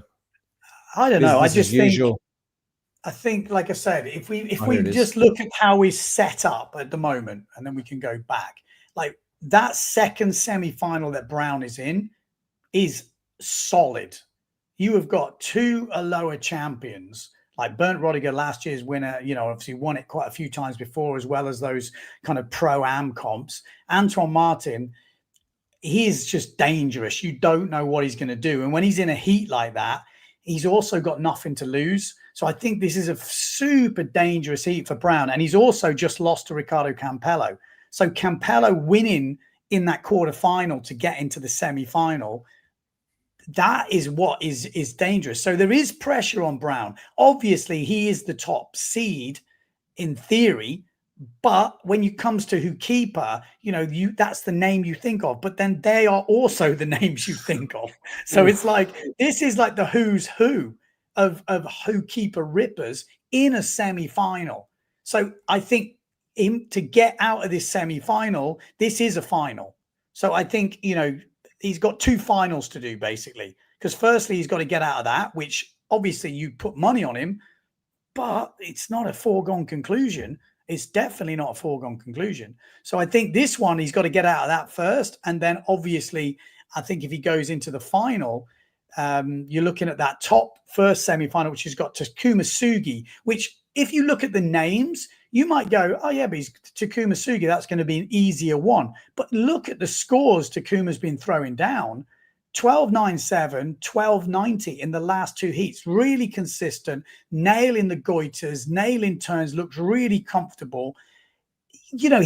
don't know. I just usual? I think, like I said, if we just look at how we're set up at the moment, and then we can go back, like that second semi-final that Brown is in is solid. You have got two Aloha champions, like Bernd Rodiger, last year's winner, you know, obviously won it quite a few times before, as well as those kind of pro-am comps. Antoine Martin, he is just dangerous. You don't know what he's going to do. And when he's in a heat like that, he's also got nothing to lose. So I think this is a super dangerous heat for Brown. And he's also just lost to Ricardo Campello. So Campello winning in that quarterfinal to get into the semi-final, that is what is dangerous. So there is pressure on Brown. Obviously, he is the top seed in theory. But when it comes to who keeper, you know, that's the name you think of, but then they are also the names you think of. So it's like, this is like the who's who of who keeper rippers in a semi-final. So I think to get out of this semi-final, this is a final. So I think, you know, he's got two finals to do basically, because firstly, he's got to get out of that, which obviously you put money on him, but it's not a foregone conclusion. It's definitely not a foregone conclusion. So I think this one, he's got to get out of that first. And then obviously, I think if he goes into the final, you're looking at that top first semi-final, which has got Takuma Sugi, which if you look at the names, you might go, oh yeah, but he's Takuma Sugi, that's going to be an easier one. But look at the scores Takuma's been throwing down. 12.97, 12.90 in the last two heats. Really consistent, nailing the goiters, nailing turns, looks really comfortable. You know,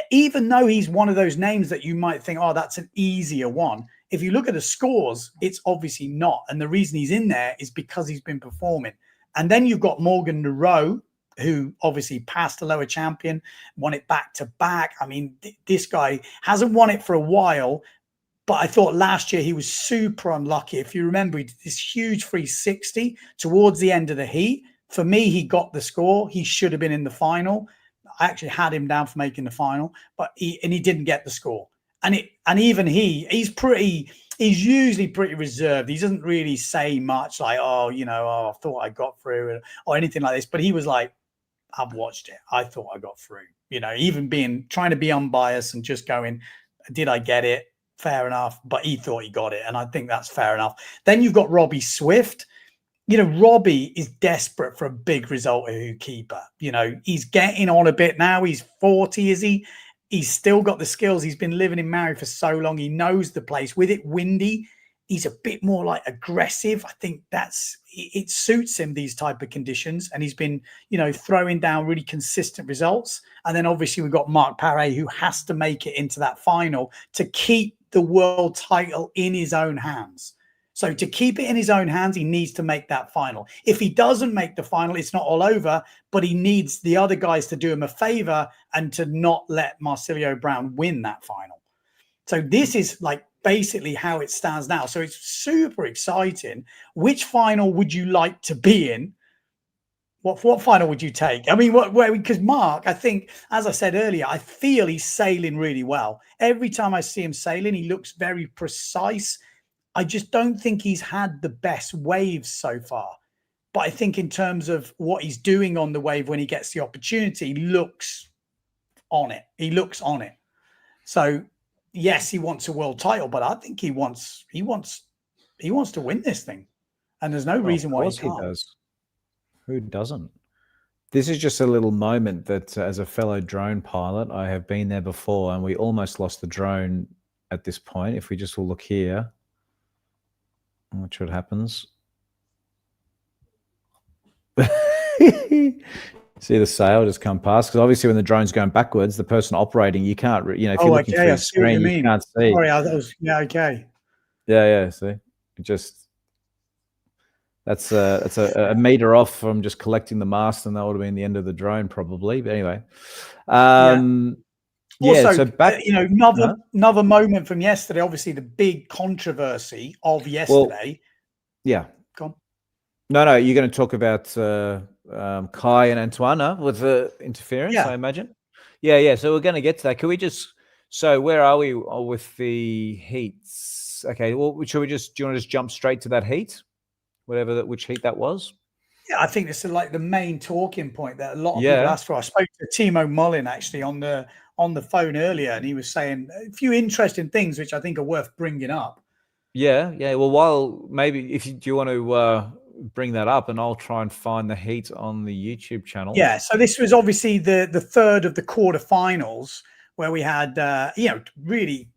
even though he's one of those names that you might think, oh, that's an easier one. If you look at the scores, it's obviously not. And the reason he's in there is because he's been performing. And then you've got Morgan Nareau, who obviously passed the lower champion, won it back to back. I mean, this guy hasn't won it for a while, but I thought last year he was super unlucky. If you remember, he did this huge 360 towards the end of the heat. For me, he got the score. He should have been in the final. I actually had him down for making the final, but he didn't get the score. And even he's usually pretty reserved. He doesn't really say much like, oh, you know, oh, I thought I got through or anything like this. But he was like, I've watched it. I thought I got through. You know, even trying to be unbiased and just going, did I get it? Fair enough. But he thought he got it. And I think that's fair enough. Then you've got Robbie Swift. You know, Robbie is desperate for a big result at keeper. You know, he's getting on a bit now. He's 40, is he? He's still got the skills. He's been living in Maui for so long. He knows the place. With it windy, he's a bit more like aggressive. I think it suits him, these type of conditions. And he's been, you know, throwing down really consistent results. And then obviously we've got Mark Paré, who has to make it into that final to keep the world title in his own hands. So to keep it in his own hands, he needs to make that final. If he doesn't make the final, it's not all over, but he needs the other guys to do him a favor and to not let Marsilio Brown win that final. So this is like basically how it stands now. So it's super exciting. Which final would you like to be in? What final would you take? I mean, because Mark, I think, as I said earlier, I feel he's sailing really well. Every time I see him sailing, he looks very precise. I just don't think he's had the best waves so far. But I think in terms of what he's doing on the wave when he gets the opportunity, he looks on it. He looks on it. So yes, he wants a world title, but I think he wants to win this thing. And there's no reason why he can't. He does. Who doesn't? This is just a little moment that as a fellow drone pilot, I have been there before, and we almost lost the drone at this point. If we just will look here, watch what happens. See the sail just come past, because obviously when the drone's going backwards, the person operating, you can't, if you're looking through the screen, you can't see. Sorry, okay. Yeah. See, it just. That's a meter off from just collecting the mast, and that would have been the end of the drone probably. But anyway, Also, so back, another moment from yesterday. Obviously, the big controversy of yesterday. Yeah. Go on. No, you're going to talk about Kai and Antoine with the interference, I imagine. Yeah. So we're going to get to that. Can we just? So where are we with the heats? Okay. Well, do you want to just jump straight to that heat? Which heat that was? Yeah, I think this is like the main talking point that a lot of people ask for. I spoke to Timo Mullin actually on the phone earlier, and he was saying a few interesting things which I think are worth bringing up. Yeah. Well, maybe do you want to bring that up, and I'll try and find the heat on the YouTube channel. Yeah. So this was obviously the third of the quarterfinals where we had really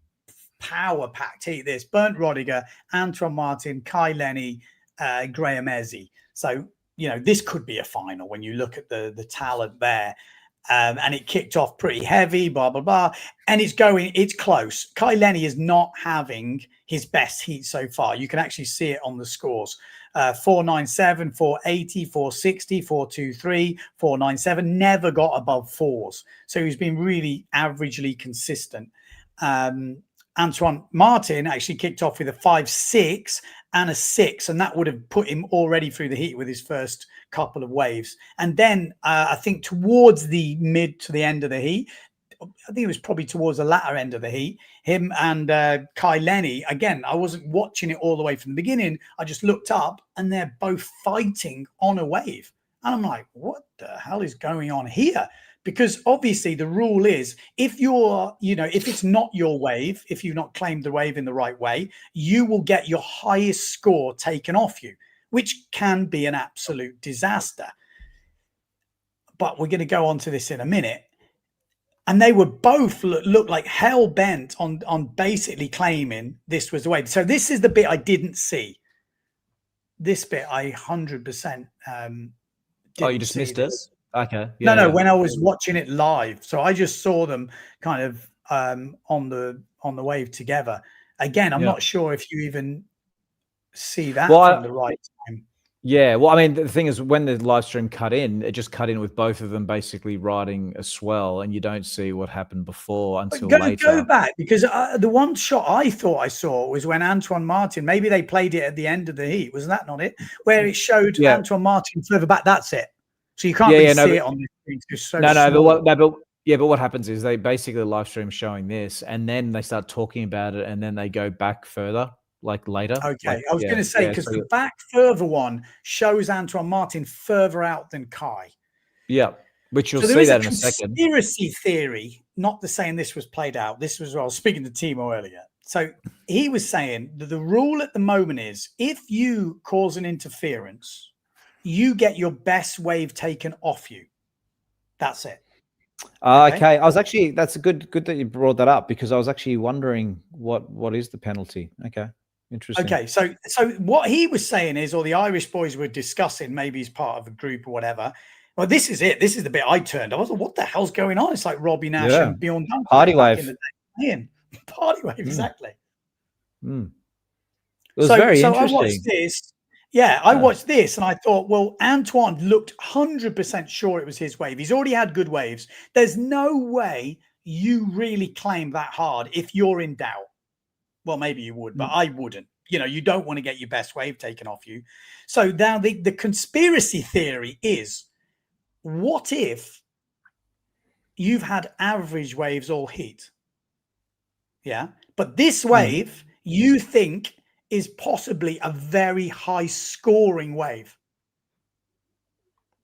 power packed heat. This Bernd Rodiger, Antoine Martin, Kai Lenny, Graham Ezzy. So this could be a final when you look at the talent there. And it kicked off pretty heavy, blah blah blah, and it's close. Kai Lenny is not having his best heat so far. You can actually see it on the scores: 497, 480, 460, 423, 497. Never got above fours, so he's been really averagely consistent. Antoine Martin actually kicked off with a 5.6 and a 6, and that would have put him already through the heat with his first couple of waves. And then I think towards the mid to the end of the heat, I think it was probably towards the latter end of the heat, him and Kai Lenny, again, I wasn't watching it all the way from the beginning. I just looked up and they're both fighting on a wave. And I'm like, what the hell is going on here? Because obviously the rule is if if it's not your wave, if you've not claimed the wave in the right way, you will get your highest score taken off you, which can be an absolute disaster. But we're going to go on to this in a minute. And they were both look like hell bent on basically claiming this was the wave. So this is the bit I didn't see. This bit I 100% you just missed it? Okay. No, when I was watching it live. So I just saw them kind of on the wave together. Again, I'm not sure if you even see that from the right time. Yeah, well, I mean, the thing is, when the live stream cut in, it just cut in with both of them basically riding a swell, and you don't see what happened before until later. Go back, because the one shot I thought I saw was when Antoine Martin, maybe they played it at the end of the heat. Was that not it? Where it showed Antoine Martin further back. That's it. So you can't see it on this screen. It's so but what happens is they basically live stream showing this, and then they start talking about it, and then they go back further, like later. Okay, I was going to say, because the back further one shows Antoine Martin further out than Kai. Yeah, which you'll see that in a second. Conspiracy theory, not the saying this was played out. This was what I was speaking to Timo earlier. So he was saying that the rule at the moment is if you cause an interference, you get your best wave taken off you. That's it. Okay. I was actually, that's good that you brought that up, because I was actually wondering what is the penalty. Okay. Interesting. Okay. So what he was saying is, or the Irish boys were discussing, maybe he's part of a group or whatever. Well, this is it. This is the bit I turned. I was like, what the hell's going on? It's like Robbie Nash and Bjorn Duncan. Party wave. Party wave, exactly. It was very interesting. I watched this. Yeah, I watched this and I thought, well, Antoine looked 100% sure it was his wave. He's already had good waves. There's no way you really claim that hard if you're in doubt. Well, maybe you would, but I wouldn't. You don't want to get your best wave taken off you. So now the conspiracy theory is what if you've had average waves all heat? Yeah. But this wave you think is possibly a very high scoring wave.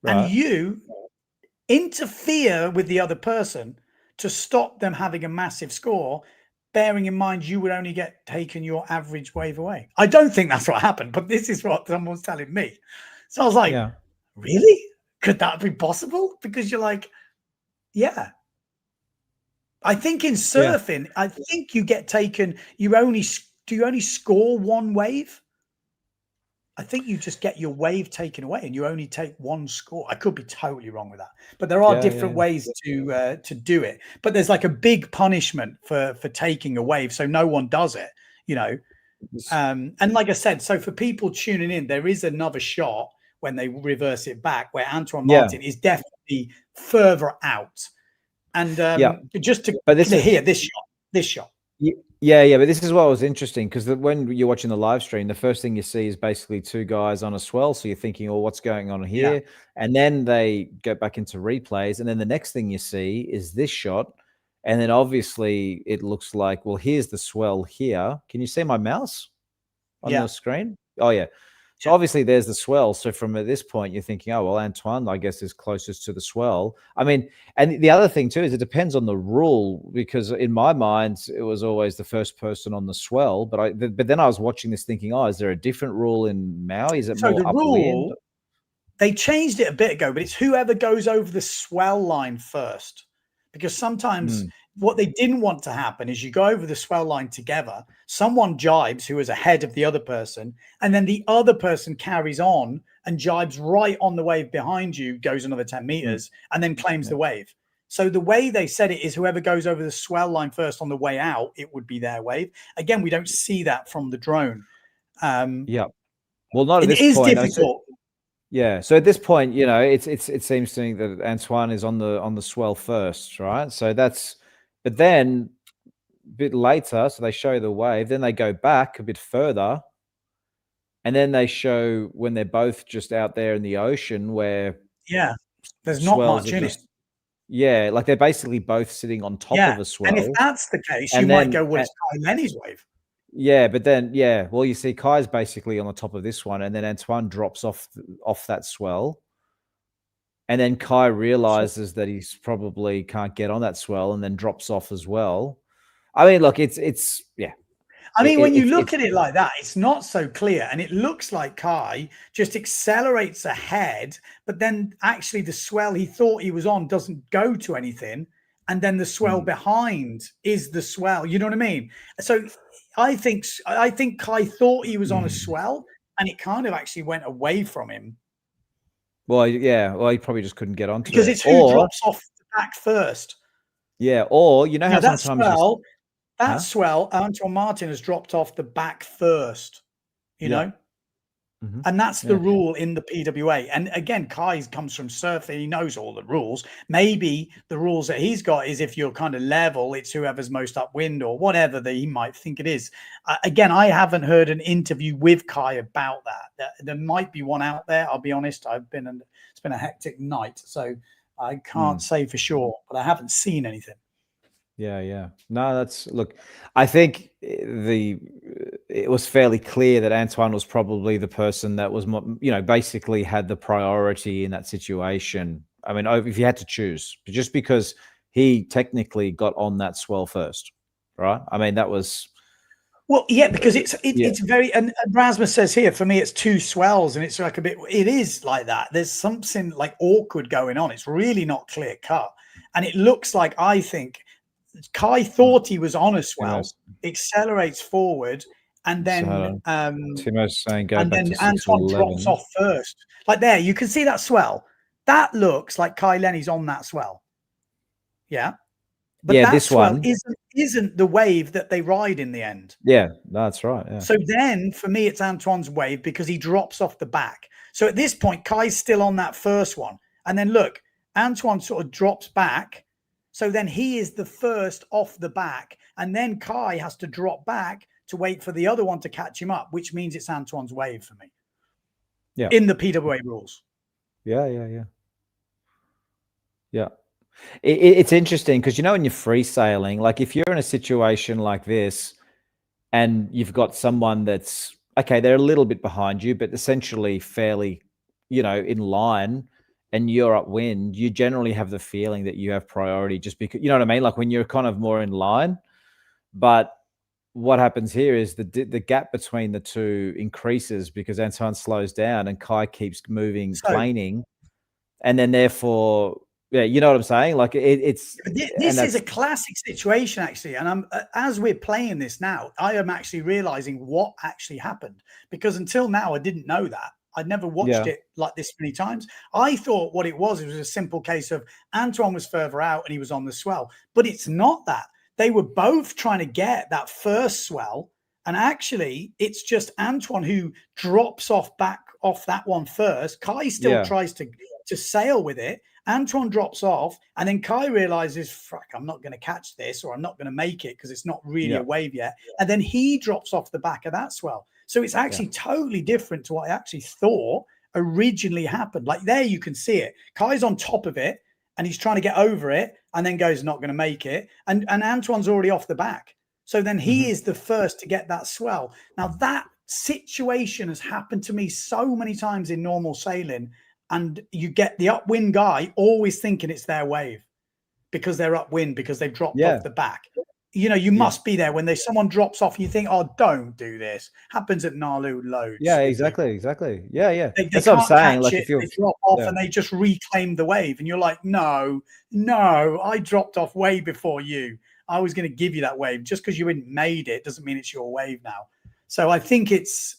Right. And you interfere with the other person to stop them having a massive score, bearing in mind you would only get taken your average wave away. I don't think that's what happened, but this is what someone's telling me. So I was like, really? Could that be possible? Because you're like, yeah. I think in surfing, I think you get taken, you only score one wave? I think you just get your wave taken away and you only take one score. I could be totally wrong with that, but there are different ways to do it. But there's like a big punishment for taking a wave, so no one does it, you know. And like I said, so for people tuning in, there is another shot when they reverse it back where Antoine Martin is definitely further out. And just to hear this shot. Yeah, but this is what was interesting, because when you're watching the live stream, the first thing you see is basically two guys on a swell. So you're thinking, oh, what's going on here? And then they go back into replays. And then the next thing you see is this shot. And then obviously it looks like, well, here's the swell here. Can you see my mouse on the screen? Oh, yeah. So obviously there's the swell. So from at this point, you're thinking, oh, well, Antoine, I guess, is closest to the swell. I mean, and the other thing too is it depends on the rule, because in my mind, it was always the first person on the swell. But then I was watching this thinking, oh, is there a different rule in Maui? Is it more the rule, upwind? They changed it a bit ago, but it's whoever goes over the swell line first. Because sometimes what they didn't want to happen is you go over the swell line together, someone jibes who is ahead of the other person, and then the other person carries on and jibes right on the wave behind you, goes another 10 meters, and then claims the wave. So the way they said it is whoever goes over the swell line first on the way out, it would be their wave. Again, we don't see that from the drone. Well, not at this point. It is difficult. Yeah. So at this point, you know, it seems to me that Antoine is on the swell first, right? So but then a bit later, so they show the wave, then they go back a bit further, and then they show when they're both just out there in the ocean where there's not much in it. Yeah, like they're basically both sitting on top of a swell. And if that's the case, you might go, well, it's Kai Lenny's wave. Yeah, but then well, you see Kai's basically on the top of this one, and then Antoine drops off that swell, and then Kai realizes that he's probably can't get on that swell, and then drops off as well. I mean, look, it's I mean, when you look at it like that, it's not so clear, and it looks like Kai just accelerates ahead, but then actually the swell he thought he was on doesn't go to anything, and then the swell behind is the swell. You know what I mean? So I think Kai thought he was on a swell, and it kind of actually went away from him. Well, well, he probably just couldn't get onto because it's who drops off the back first. Yeah, or you know how sometimes that swell, Antoine Martin has dropped off the back first. You know. And that's the rule in the PWA. And again, Kai comes from surfing. He knows all the rules. Maybe the rules that he's got is if you're kind of level, it's whoever's most upwind or whatever that he might think it is. Again, I haven't heard an interview with Kai about that. There might be one out there. I'll be honest. It's been a hectic night, so I can't say for sure, but I haven't seen anything. Yeah. No, look, I think it was fairly clear that Antoine was probably the person that was, basically had the priority in that situation. I mean, if you had to choose, just because he technically got on that swell first, right? I mean, that was. Well, yeah, because it's very, and Rasmus says here, for me, it's two swells, and it's like it is like that. There's something like awkward going on. It's really not clear cut. And it looks like, I think, Kai thought he was on a swell, accelerates forward, and then Timo's saying go back to Antoine drops off first. Like there, you can see that swell. That looks like Kai Lenny's on that swell. Yeah. But that this swell one isn't the wave that they ride in the end. Yeah, that's right. Yeah. So then for me, it's Antoine's wave because he drops off the back. So at this point, Kai's still on that first one. And then look, Antoine sort of drops back. So then he is the first off the back, and then Kai has to drop back to wait for the other one to catch him up, which means it's Antoine's wave for me. Yeah. In the PWA rules. Yeah. Yeah. It's interesting because, when you're free sailing, like if you're in a situation like this and you've got someone that's, okay, they're a little bit behind you, but essentially fairly, in line, and you're upwind, you generally have the feeling that you have priority just because, you know what I mean? Like when you're kind of more in line. But what happens here is the gap between the two increases because Antoine slows down and Kai keeps moving, planing. And then therefore, yeah, you know what I'm saying? Like it's this is a classic situation actually, and I'm as we're playing this now, I am actually realizing what actually happened, because until now I didn't know that. I'd never watched it like this many times. I thought what it was a simple case of Antoine was further out and he was on the swell, but it's not that. They were both trying to get that first swell, and actually it's just Antoine who drops back off that one first. Kai still tries to sail with it. Antoine drops off, and then Kai realizes, fuck, I'm not going to catch this, or I'm not going to make it because it's not really a wave yet. And then he drops off the back of that swell. So it's actually totally different to what I actually thought originally happened. Like there, you can see it. Kai's on top of it, and he's trying to get over it, and then goes, not going to make it. And Antoine's already off the back. So then he is the first to get that swell. Now that situation has happened to me so many times in normal sailing. And you get the upwind guy always thinking it's their wave because they're upwind, because they've dropped off the back. You must be there when someone drops off and you think, oh, don't do this. Happens at Nalu loads. Yeah, exactly. Yeah. That's what I'm saying. Like if they drop off and they just reclaim the wave, and you're like, no, I dropped off way before you. I was going to give you that wave. Just because you hadn't made it doesn't mean it's your wave now. So I think it's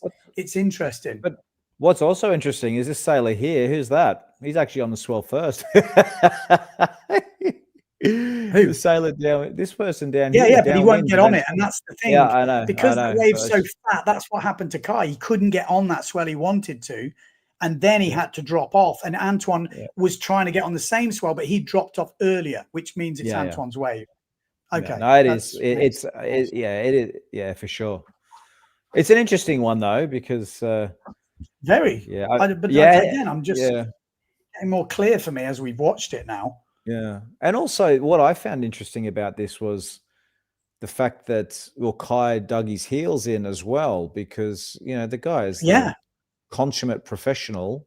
interesting. But what's also interesting is this sailor here. Who's that? He's actually on the swell first. Who? The sailor down. This person down here. Yeah, but he won't get on it, and that's the thing. Yeah, I know. Because the wave's so flat, that's what happened to Kai. He couldn't get on that swell he wanted to, and then he had to drop off. And Antoine was trying to get on the same swell, but he dropped off earlier, which means it's Antoine's wave. Okay. No, it is. It is. Yeah, for sure. It's an interesting one though, because very. Yeah. Again, I'm just getting more clear for me as we've watched it now. Yeah. And also what I found interesting about this was the fact that Kai dug his heels in as well, because the guy is the consummate professional,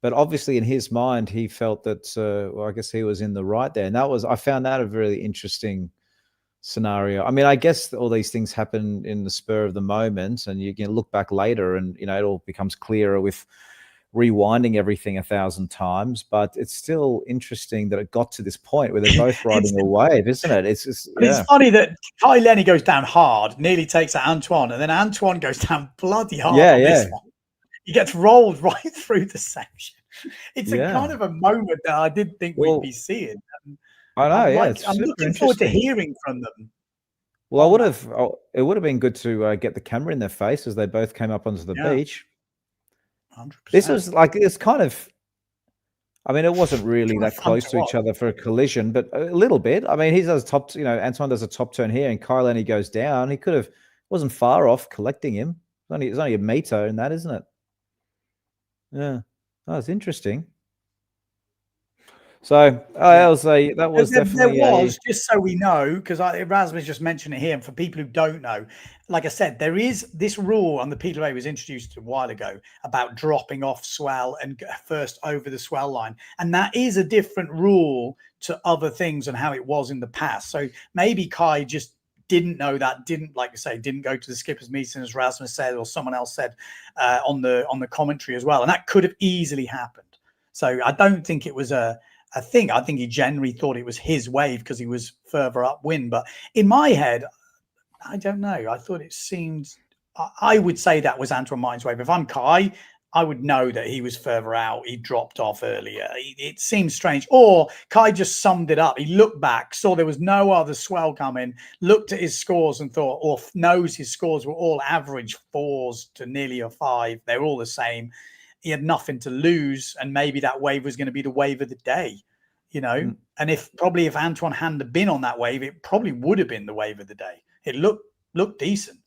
but obviously in his mind he felt that I guess he was in the right there. And I found that a really interesting scenario. I mean, I guess all these things happen in the spur of the moment, and you can look back later and it all becomes clearer with rewinding everything 1,000 times, but it's still interesting that it got to this point where they're both riding a wave, isn't it? It's just it's funny that Kai Lenny goes down hard, nearly takes out Antoine, and then Antoine goes down bloody hard on this one. He gets rolled right through the section. It's a kind of a moment that I didn't think we'd be seeing. I know, I'm looking forward to hearing from them. Well, it would have been good to get the camera in their face as they both came up onto the beach. 100%. This was like, it's kind of, I mean, it wasn't really that close to each other for a collision, but a little bit. I mean, he does Antoine does a top turn here, and Kai Lenny goes down. He wasn't far off collecting him. It's only a meter in that, isn't it? Yeah, that was interesting. So that was definitely just so we know, because Erasmus just mentioned it here, and for people who don't know, like I said, there is this rule on the PWA was introduced a while ago about dropping off swell and first over the swell line, and that is a different rule to other things and how it was in the past. So maybe Kai just didn't know that, didn't go to the skippers meeting, as Rasmus said, or someone else said on the commentary as well, and that could have easily happened. So I don't think it was a thing. I think he generally thought it was his wave because he was further upwind. But in my head, I don't know. I thought it seemed, I would say that was Antoine Martin's wave. If I'm Kai, I would know that he was further out. He dropped off earlier. It seems strange. Or Kai just summed it up. He looked back, saw there was no other swell coming, looked at his scores and thought, or knows his scores were all average 4s to nearly a 5. They're all the same. He had nothing to lose, and maybe that wave was going to be the wave of the day, And if Antoine hadn't been on that wave, it probably would have been the wave of the day. It looked decent.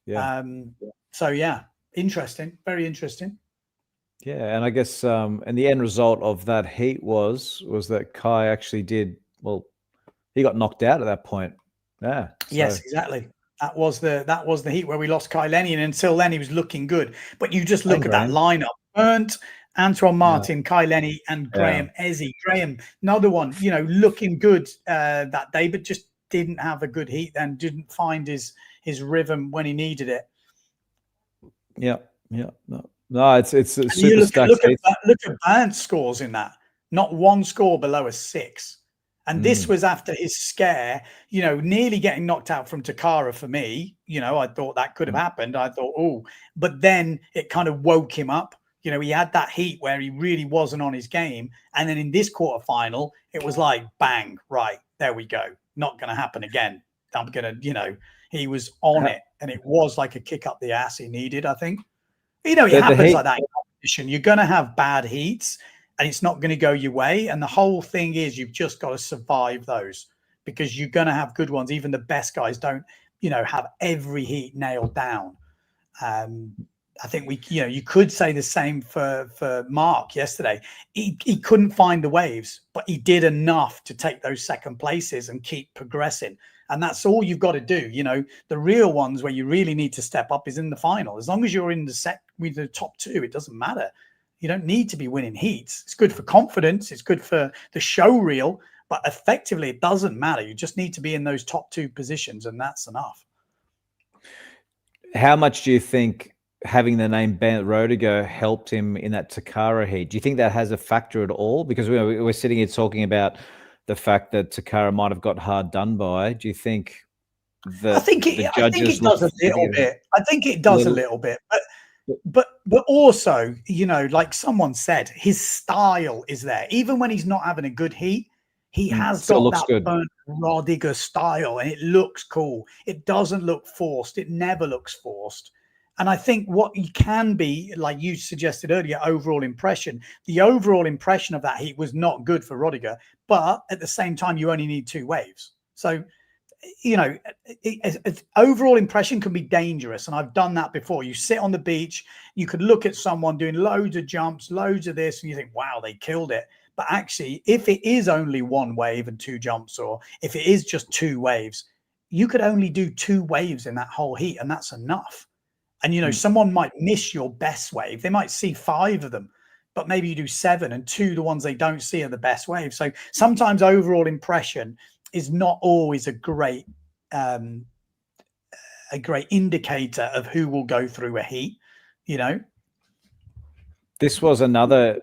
Yeah. So yeah, interesting, very interesting. Yeah, and I guess and the end result of that heat was that Kai actually did well. He got knocked out at that point. Yeah. Yes, exactly. That was the heat where we lost Kai Lenny, and until then he was looking good. But you just look at that lineup: Burnt, Antoine Martin, Kai Lenny, and Graham Ezzy. Graham, another one, you know, looking good that day, but just didn't have a good heat and didn't find his rhythm when he needed it. Yeah. No, it's super look at Burnt's scores in that. Not one score below a 6. And this was after his scare, you know, nearly getting knocked out from Takara for me. You know, I thought that could have happened. I thought, oh, but then it kind of woke him up. You know, he had that heat where he really wasn't on his game. And then in this quarterfinal, it was like, bang, right, there we go. Not going to happen again. I'm going to, you know, he was on it. And it was like a kick up the ass he needed, I think. You know, it happens like that in competition. You're going to have bad heats. And it's not going to go your way. And the whole thing is you've just got to survive those because you're going to have good ones. Even the best guys don't, you know, have every heat nailed down. I think you could say the same for Mark yesterday. He couldn't find the waves, but he did enough to take those second places and keep progressing. And that's all you've got to do. You know, the real ones where you really need to step up is in the final. As long as you're in the set with the top 2, it doesn't matter. You don't need to be winning heats. It's good for confidence. It's good for the show reel, but effectively it doesn't matter. You just need to be in those top 2 positions, and that's enough. How much do you think having the name Bent Rodiger helped him in that Takara heat? Do you think that has a factor at all? Because we're sitting here talking about the fact that Takara might have got hard done by. Do you think that I think it does a little bit. I think it does a little bit. But also, you know, like someone said, his style is there. Even when he's not having a good heat, he has got that Burnt Rodiger style, and it looks cool. It doesn't look forced. It never looks forced. And I think what he can be, like you suggested earlier, overall impression. The overall impression of that heat was not good for Rodiger, but at the same time, you only need 2 waves. So, you know, overall impression can be dangerous. And I've done that before. You sit on the beach, you could look at someone doing loads of jumps, loads of this, and you think, wow, they killed it. But actually, if it is only 1 wave and 2 jumps, or if it is just 2 waves, you could only do 2 waves in that whole heat, and that's enough. And, you know, someone might miss your best wave. They might see 5 of them, but maybe you do 7, and 2, the ones they don't see, are the best waves. So sometimes overall impression is not always a great indicator of who will go through a heat, you know. This was another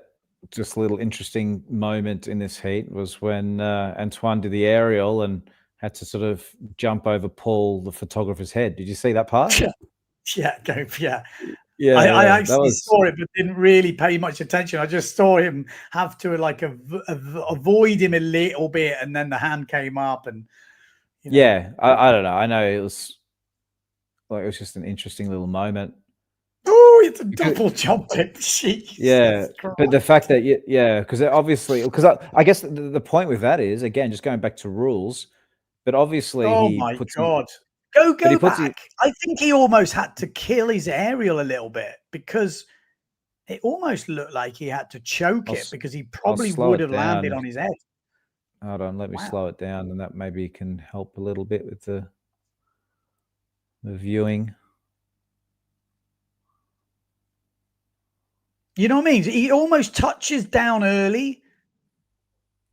just little interesting moment in this heat was when Antoine did the aerial and had to sort of jump over Paul, the photographer's head. Did you see that part? Yeah. I actually saw it, but didn't really pay much attention. I just saw him have to like avoid him a little bit, and then the hand came up, and you know. Yeah, I don't know. I know it was just an interesting little moment. Oh, it's a double jump tip. Jesus Christ. But the fact that because obviously, because I guess the point with that is, again, just going back to rules. But obviously, oh my God. Go back. I think he almost had to kill his aerial a little bit because it almost looked like he had to choke it because he probably would have landed on his head. Hold on, let me slow it down, and that maybe can help a little bit with the viewing. You know what I mean? He almost touches down early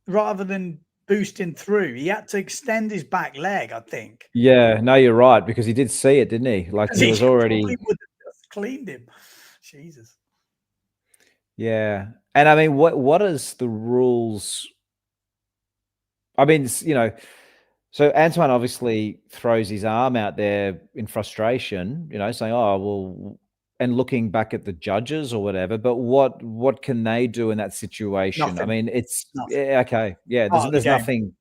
rather than boosting through. He had to extend his back leg, I think. Yeah, no, you're right, because he did see it, didn't he? Like he was already would have just cleaned him. Jesus. Yeah. And I mean, what is the rules? I mean, you know, so Antoine obviously throws his arm out there in frustration, you know, saying, oh, well, and looking back at the judges or whatever, but what can they do in that situation? Nothing. I mean, it's okay. Yeah, there's nothing.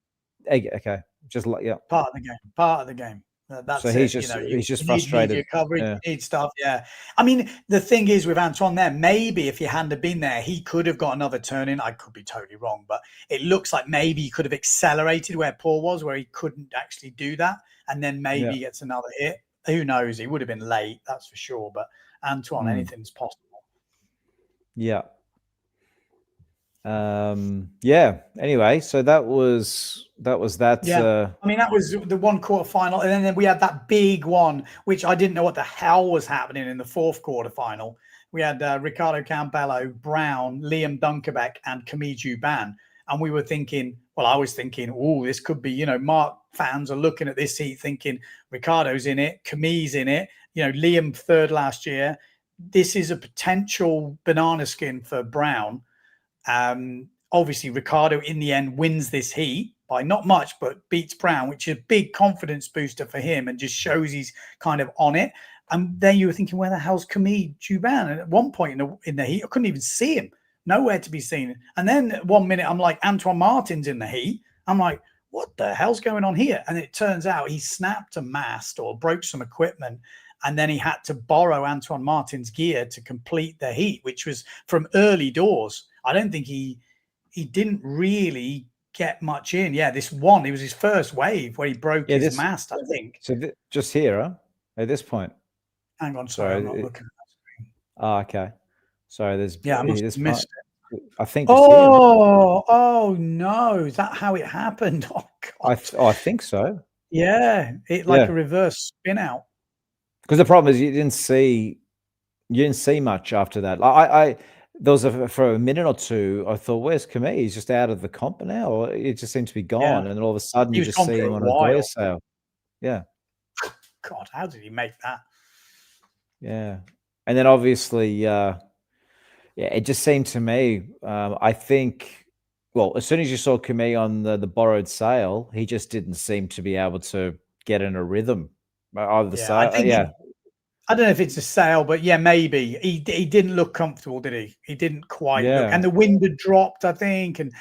Okay. Just like, yeah. Part of the game. That's so he's just, he's just frustrated. Media coverage, you need stuff. Yeah. I mean, the thing is with Antoine there, maybe if he hadn't have been there, he could have got another turn in. I could be totally wrong, but it looks like maybe he could have accelerated where Paul was, where he couldn't actually do that. And then maybe he gets another hit. Who knows? He would have been late, that's for sure. But Antoine, anything's possible. Yeah. Yeah. Anyway, so that was that. Yeah. I mean, that was the one quarterfinal, and then we had that big one, which I didn't know what the hell was happening in the fourth quarterfinal. We had Ricardo Campello, Brown, Liam Dunkerbeck, and Camille Juban, and we were thinking. Well, I was thinking, oh, this could be. You know, Mark fans are looking at this heat, thinking Ricardo's in it, Camille's in it. You know, Liam third last year. This is a potential banana skin for Brown. Obviously, Ricardo in the end wins this heat by not much, but beats Brown, which is a big confidence booster for him and just shows he's kind of on it. And then you were thinking, where the hell's Camille Juban? And at one point in the heat, I couldn't even see him, nowhere to be seen. And then 1 minute, I'm like, Antoine Martin's in the heat. I'm like, what the hell's going on here? And it turns out he snapped a mast or broke some equipment. And then he had to borrow Antoine Martin's gear to complete the heat, which was from early doors. I don't think he didn't really get much in. Yeah, this one, it was his first wave where he broke his mast, I think. So just here, huh? At this point. Hang on, sorry, I'm not looking at that screen. Oh, okay. Sorry, there's I must have missed it. I think. Oh no, is that how it happened? Oh God. I think so. Yeah, it like a reverse spin out. Because the problem is you didn't see much after that. I there was for a minute or two, I thought, where's Camille? He's just out of the comp now, or it just seems to be gone. Yeah. And then all of a sudden you just see him on a gear sale. Yeah. God, how did he make that? Yeah. And then obviously, it just seemed to me, I think, well, as soon as you saw Camille on the borrowed sail, he just didn't seem to be able to get in a rhythm. Either the sail, I don't know if it's a sail, but yeah, maybe he didn't look comfortable, did he? He didn't quite look, and the wind had dropped, I think, and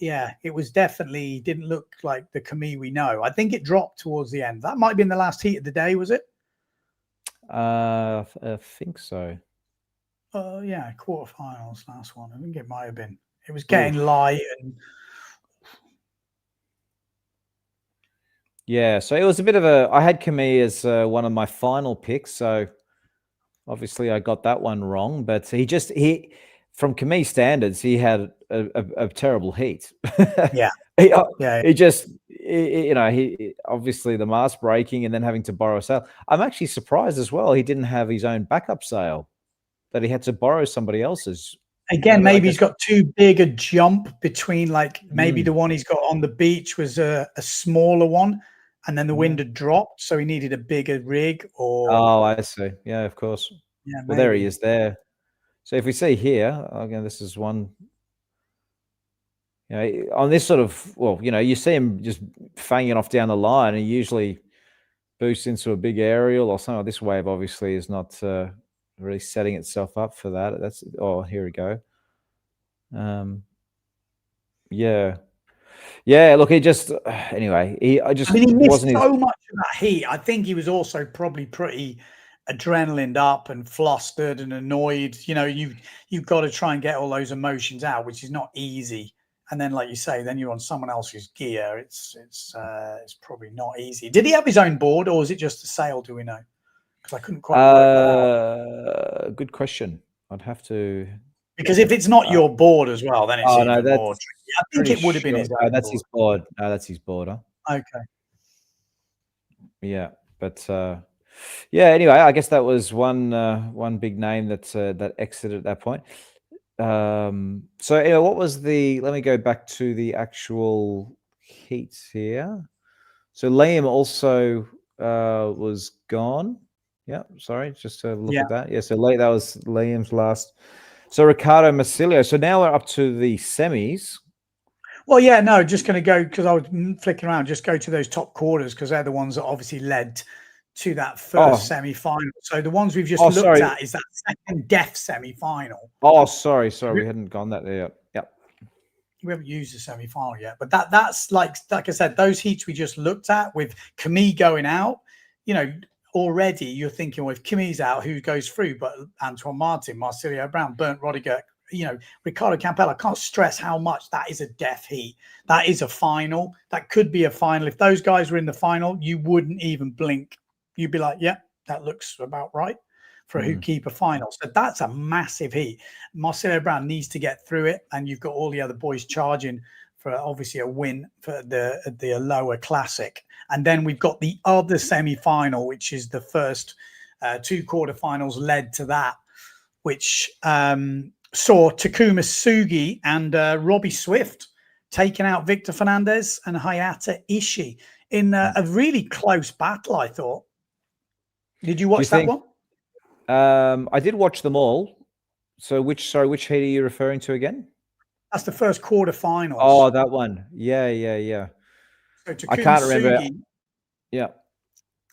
it was definitely didn't look like the Camille we know. I think it dropped towards the end. That might have been the last heat of the day, was it? I think so. Yeah, quarterfinals, last one. I think it might have been. It was getting light and. Yeah, so it was a bit of a. I had Camille as one of my final picks, so obviously I got that one wrong. But he from Camille standards, he had a terrible heat. Yeah, he just he obviously the mast breaking and then having to borrow a sail. I'm actually surprised as well. He didn't have his own backup sail; that he had to borrow somebody else's. Again, maybe he's got too big a jump between, like maybe the one he's got on the beach was a smaller one. And then the wind had dropped, so he needed a bigger rig. Or I see. Yeah, of course. Yeah, well, there he is there. So if we see here, again, this is one. You know, on this sort of, well, you see him just fanging off down the line, and he usually boosts into a big aerial or something. This wave obviously is not really setting itself up for that. That's here we go. Yeah, look, he just anyway. He missed so much of that heat. I think he was also probably pretty adrenalined up and flustered and annoyed. You know, you've got to try and get all those emotions out, which is not easy. And then, like you say, then you're on someone else's gear. It's probably not easy. Did he have his own board, or was it just a sail? Do we know? Because I couldn't quite work that out. Good question. I'd have to. Because if it's not your board as well, then it's even more tricky. I think it would have been his own that's board. his board. No, that's his board. Huh? Okay. Yeah, but anyway, I guess that was one big name that exited at that point. So what was let me go back to the actual heats here. So Liam also was gone. Yeah, sorry, just to look at that. Yeah, so that was Liam's last. So Ricardo Marsilio. So now we're up to the semis. Well, yeah, no, just going to go because I was flicking around. Just go to those top quarters because they're the ones that obviously led to that first semi-final. So the ones we've just looked at is that second deaf semi-final. Oh, sorry, we hadn't gone that there yet. Yep. We haven't used the semi-final yet, but that's like I said, those heats we just looked at with Camille going out, already you're thinking, well, if Camille's out, who goes through? But Antoine Martin, Marsilio Brown, Bernd Rodiger, Ricardo Campello. I can't stress how much that is a death heat. That is a final. That could be a final. If those guys were in the final, you wouldn't even blink. You'd be like, yeah, that looks about right. for a hoop keeper final. So that's a massive heat. Marcelo Brown needs to get through it, and you've got all the other boys charging for obviously a win for the Aloha Classic. And then we've got the other semi-final, which is the first 2 quarterfinals led to that, which saw Takuma Sugi and Robbie Swift taking out Victor Fernandez and Hayata Ishii in a really close battle, I thought. Did you watch that one? I did watch them all. So which heat are you referring to again? That's the first quarterfinals. Oh, that one. Yeah. So I can't remember. Sugi, yeah.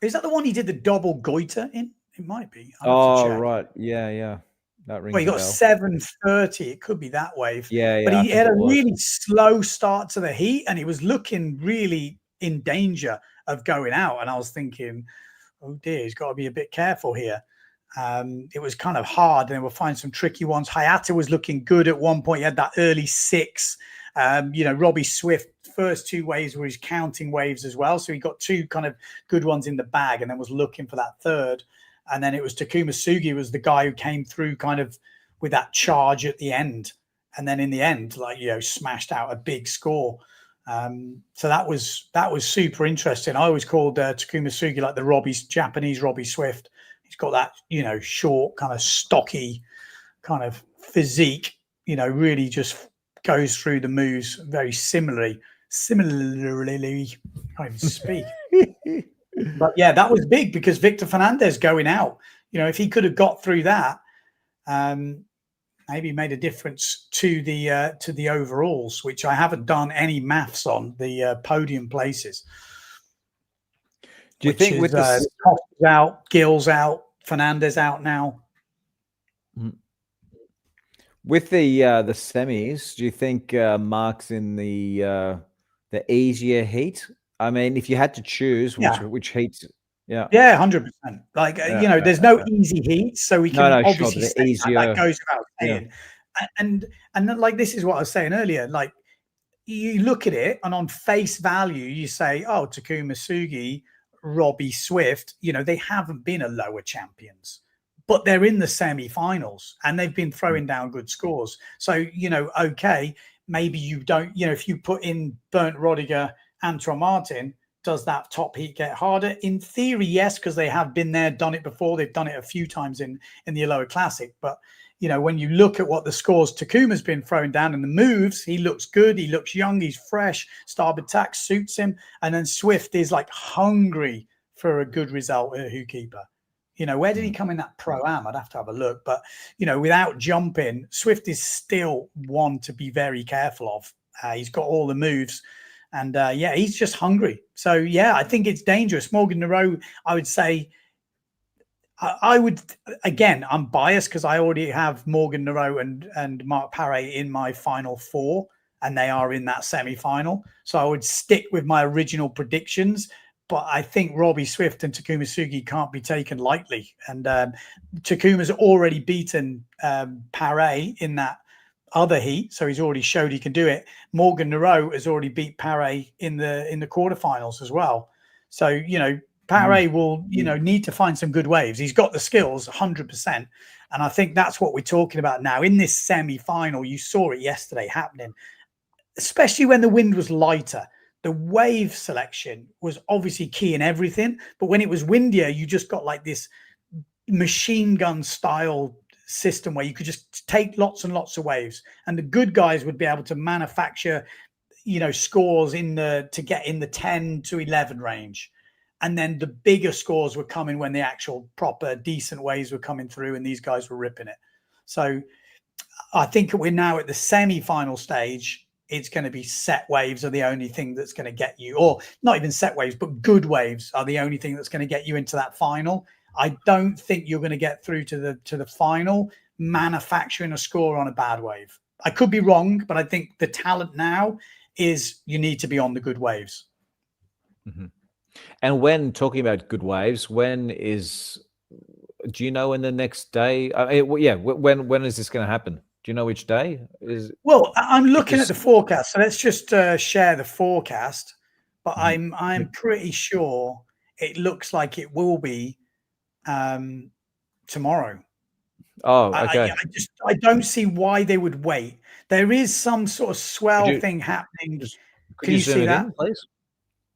Is that the one he did the double goiter in? It might be. Oh, right. Yeah. That rings well, he got a bell. 730. It could be that wave. Yeah. But he had a really slow start to the heat, and he was looking really in danger of going out. And I was thinking, oh dear, he's got to be a bit careful here. It was kind of hard, and we'll find some tricky ones. Hayata was looking good at one point. He had that early 6. Robbie Swift, first 2 waves were his counting waves as well. So he got 2 kind of good ones in the bag, and then was looking for that third. And then it was Takuma Sugi was the guy who came through kind of with that charge at the end. And then in the end, smashed out a big score. So that was super interesting. I always called Takuma Sugi like the Japanese Robbie Swift. He's got that, short, kind of stocky kind of physique, really just goes through the moves very similarly. I can't even speak. But yeah, that was big because Victor Fernandez going out, if he could have got through that, maybe made a difference to the overalls, which I haven't done any maths on the podium places. Do you think with Costa's out, Gill's out, Fernandez out now? With the semis, do you think Mark's in the easier heat? I mean, if you had to choose which heats, yeah, 100%. There's no easy heats, so we can obviously say easier. That goes without saying. And then, this is what I was saying earlier. Like, you look at it, and on face value, you say, "Oh, Takuma Sugi, Robbie Swift, they haven't been Aloha champions, but they're in the semi-finals, and they've been throwing down good scores. So, okay, maybe you don't. If you put in Bernd Rodiger, Antoine Martin, does that top heat get harder? In theory, yes, because they have been there, done it before. They've done it a few times in the Aloha Classic. But, when you look at what the scores Takuma's been throwing down and the moves, he looks good. He looks young. He's fresh. Starboard tack suits him. And then Swift is hungry for a good result at Hoopkeeper. Where did he come in that Pro-Am? I'd have to have a look. But, without jumping, Swift is still one to be very careful of. He's got all the moves. And he's just hungry. So I think it's dangerous. Morgan Nareau, I would say, I'm biased because I already have Morgan Nareau and Mark Paré in my final 4, and they are in that semi-final. So I would stick with my original predictions. But I think Robbie Swift and Takuma Sugi can't be taken lightly. And Takuma's already beaten Paré in that other heat, so he's already showed he can do it. Morgan Nareau has already beat Paré in the quarterfinals as well. So Paré will need to find some good waves. He's got the skills 100%, and I think that's what we're talking about now in this semi-final. You saw it yesterday happening, especially when the wind was lighter. The wave selection was obviously key in everything, but when it was windier, you just got this machine gun style system where you could just take lots and lots of waves, and the good guys would be able to manufacture scores to get in the 10 to 11 range, and then the bigger scores were coming when the actual proper decent waves were coming through, and these guys were ripping it. So I think we're now at the semi-final stage. It's going to be set waves are the only thing that's going to get you, or not even set waves, but good waves are the only thing that's going to get you into that final. I don't think you're going to get through to the final manufacturing a score on a bad wave. I could be wrong, but I think the talent now is you need to be on the good waves. Mm-hmm. And when talking about good waves, do you know when the next day? When is this going to happen? Do you know which day is? Well, I'm looking at the forecast, so let's just share the forecast. But I'm pretty sure it looks like it will be tomorrow. Oh, okay. I don't see why they would wait. There is some sort of swell thing happening. Can you see that, please?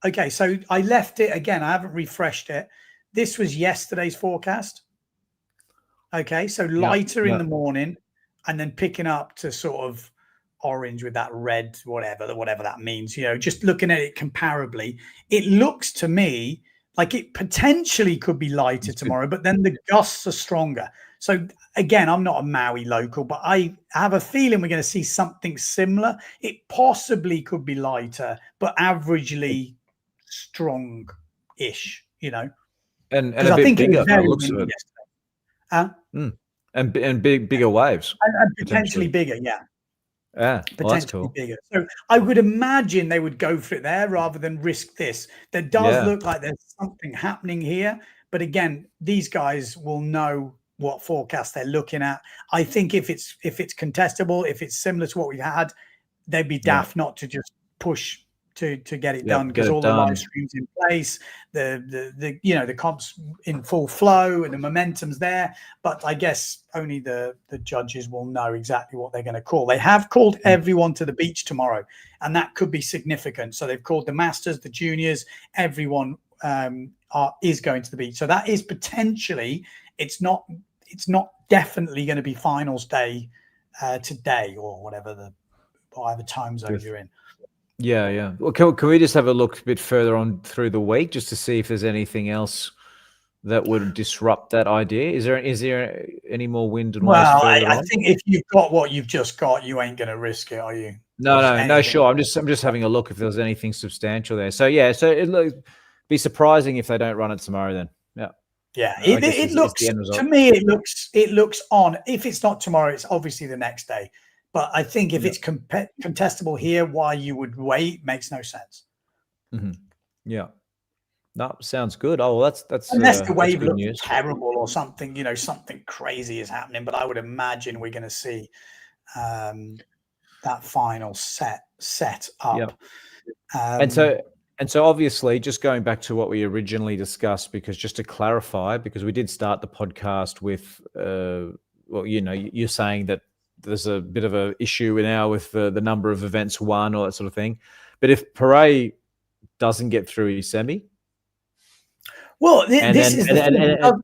Okay, so I left it again. I haven't refreshed it. This was yesterday's forecast. Okay, so lighter in the morning, and then picking up to sort of orange with that red, whatever that means. You know, just looking at it comparably, it looks to me like it potentially could be lighter tomorrow, but then the gusts are stronger. So again, I'm not a Maui local, but I have a feeling we're going to see something similar. It possibly could be lighter, but averagely strong-ish, you know. And a bit bigger by the looks of it. And bigger waves. And potentially bigger, yeah. Yeah, well, that's cool. Bigger. So I would imagine they would go for it there rather than risk this. There does look like there's something happening here. But again, these guys will know what forecast they're looking at. I think if it's contestable, if it's similar to what we've had, they'd be daft not to just push to get it done, because all the live streams in place, the you know, the comps in full flow and the momentum's there. But I guess only the judges will know exactly what they're going to call. They have called everyone to the beach tomorrow, and that could be significant. So they've called the masters, the juniors, everyone is going to the beach. So that is potentially, it's not definitely going to be finals day today, or whatever time zone you're in. Yeah. Well, can we just have a look a bit further on through the week just to see if there's anything else that would disrupt that idea? Is there any more wind and waves? Well, I think if you've got what you've just got, you ain't going to risk it, are you? No, sure. I'm just having a look if there's anything substantial there. So yeah, so it'd be surprising if they don't run it tomorrow then. Yeah, it looks to me. It looks on. If it's not tomorrow, it's obviously the next day. But I think if it's contestable here, why you would wait makes no sense. Yeah, no, sounds good. Oh, well, that's unless the wave looks terrible or something, you know, something crazy is happening. But I would imagine we're going to see that final set up. And so obviously, just going back to what we originally discussed, because just to clarify, because we did start the podcast with, well, you know, you're saying that there's a bit of an issue now with the number of events won, or that sort of thing. But if Pare doesn't get through his semi, well, Brazilio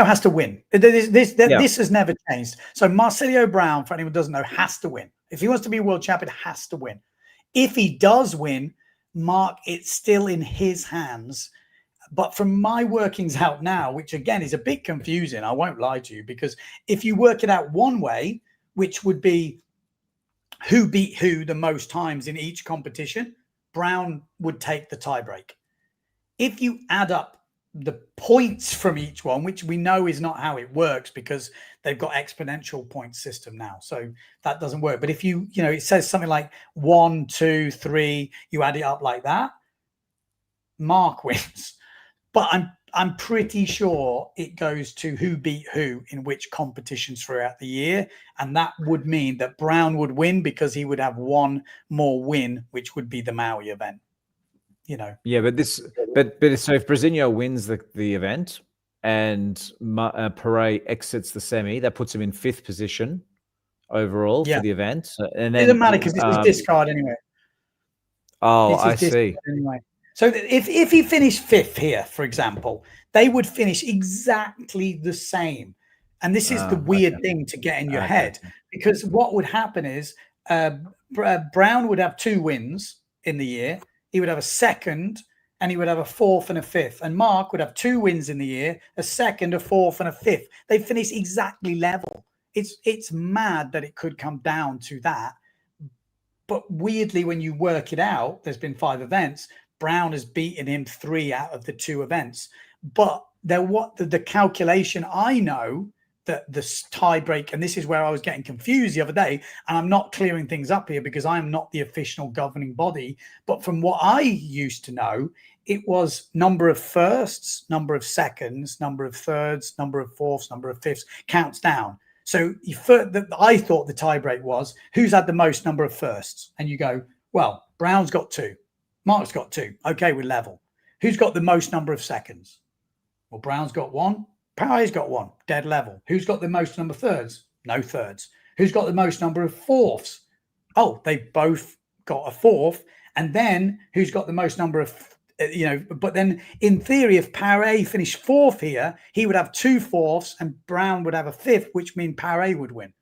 has to win. This has never changed. So Marcelo Brown, for anyone who doesn't know, has to win. If he wants to be world champion, has to win. If he does win, Mark, it's still in his hands. But from my workings out now, which again is a bit confusing, I won't lie to you, because if you work it out one way, which would be who beat who the most times in each competition, Brown would take the tiebreak. If you add up the points from each one, which we know is not how it works because they've got exponential point system now, so that doesn't work. But if you know, it says something like 1, 2, 3, you add it up like that, Mark wins. But I'm pretty sure it goes to who beat who in which competitions throughout the year, and that would mean that Brown would win because he would have one more win, which would be the Maui event. You know. Yeah, but so if Brazilio wins the event and Pare exits the semi, that puts him in 5th position overall for the event. And then it doesn't matter because this is discard anyway. Oh, I see. Anyway. So if he finished 5th here, for example, they would finish exactly the same. And this is the weird thing to get in your head, because what would happen is Brown would have 2 wins in the year. He would have a 2nd, and he would have a 4th and a 5th. And Mark would have 2 wins in the year, a 2nd, a 4th, and a 5th. They finish exactly level. It's mad that it could come down to that. But weirdly, when you work it out, there's been 5 events. Brown has beaten him 3 out of the 2 events. But the calculation, I know that the tie break, and this is where I was getting confused the other day, and I'm not clearing things up here because I'm not the official governing body. But from what I used to know, it was number of firsts, number of seconds, number of thirds, number of fourths, number of fifths, counts down. So I thought the tie break was who's had the most number of firsts. And you go, well, Brown's got 2. Mark's got 2. Okay, we're level. Who's got the most number of seconds? Well, Brown's got 1. Paraguay's got one, dead level. Who's got the most number of thirds? No thirds. Who's got the most number of fourths? Oh, they both got a fourth. And then who's got the most number of, but then in theory, if Paraguay finished fourth here, he would have 2 fourths and Brown would have a fifth, which means Paraguay would win.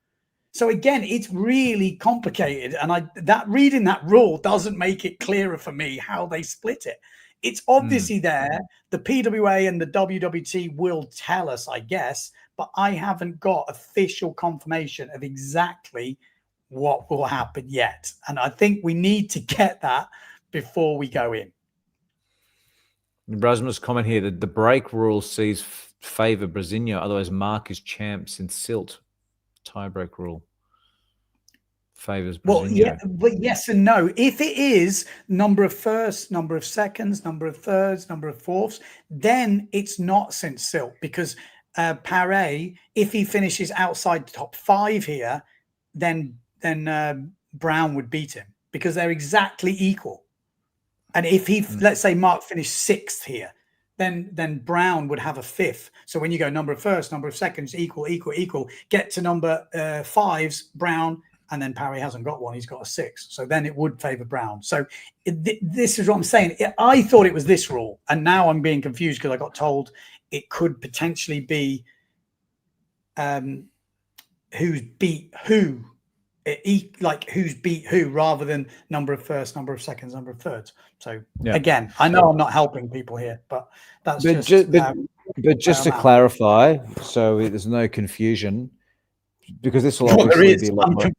So again, it's really complicated. And reading that rule doesn't make it clearer for me how they split it. It's obviously there. The PWA and the WWT will tell us, I guess, but I haven't got official confirmation of exactly what will happen yet. And I think we need to get that before we go in. Rasmus' comment here that the break rule sees favor Brasinho, otherwise Mark is champ since Silt. Tie-break rule favors Brasinho. Well, yeah, but yes and no. If it is number of firsts, number of seconds, number of thirds, number of fourths, then it's not since Silt, because Paraguay, if he finishes outside the top 5 here, then Brown would beat him because they're exactly equal. And if he, let's say Mark finished 6th here, then Brown would have a 5th. So when you go number of firsts, number of seconds, equal, get to number 5s, Brown, and then Parry hasn't got one. He's got a 6. So then it would favor Brown. So this is what I'm saying. I thought it was this rule. And now I'm being confused because I got told it could potentially be who's beat who. Who's beat who rather than number of firsts, number of seconds, number of thirds. So again, I know I'm not helping people here, but that's just to clarify, so there's no confusion, because this will obviously be a lot more.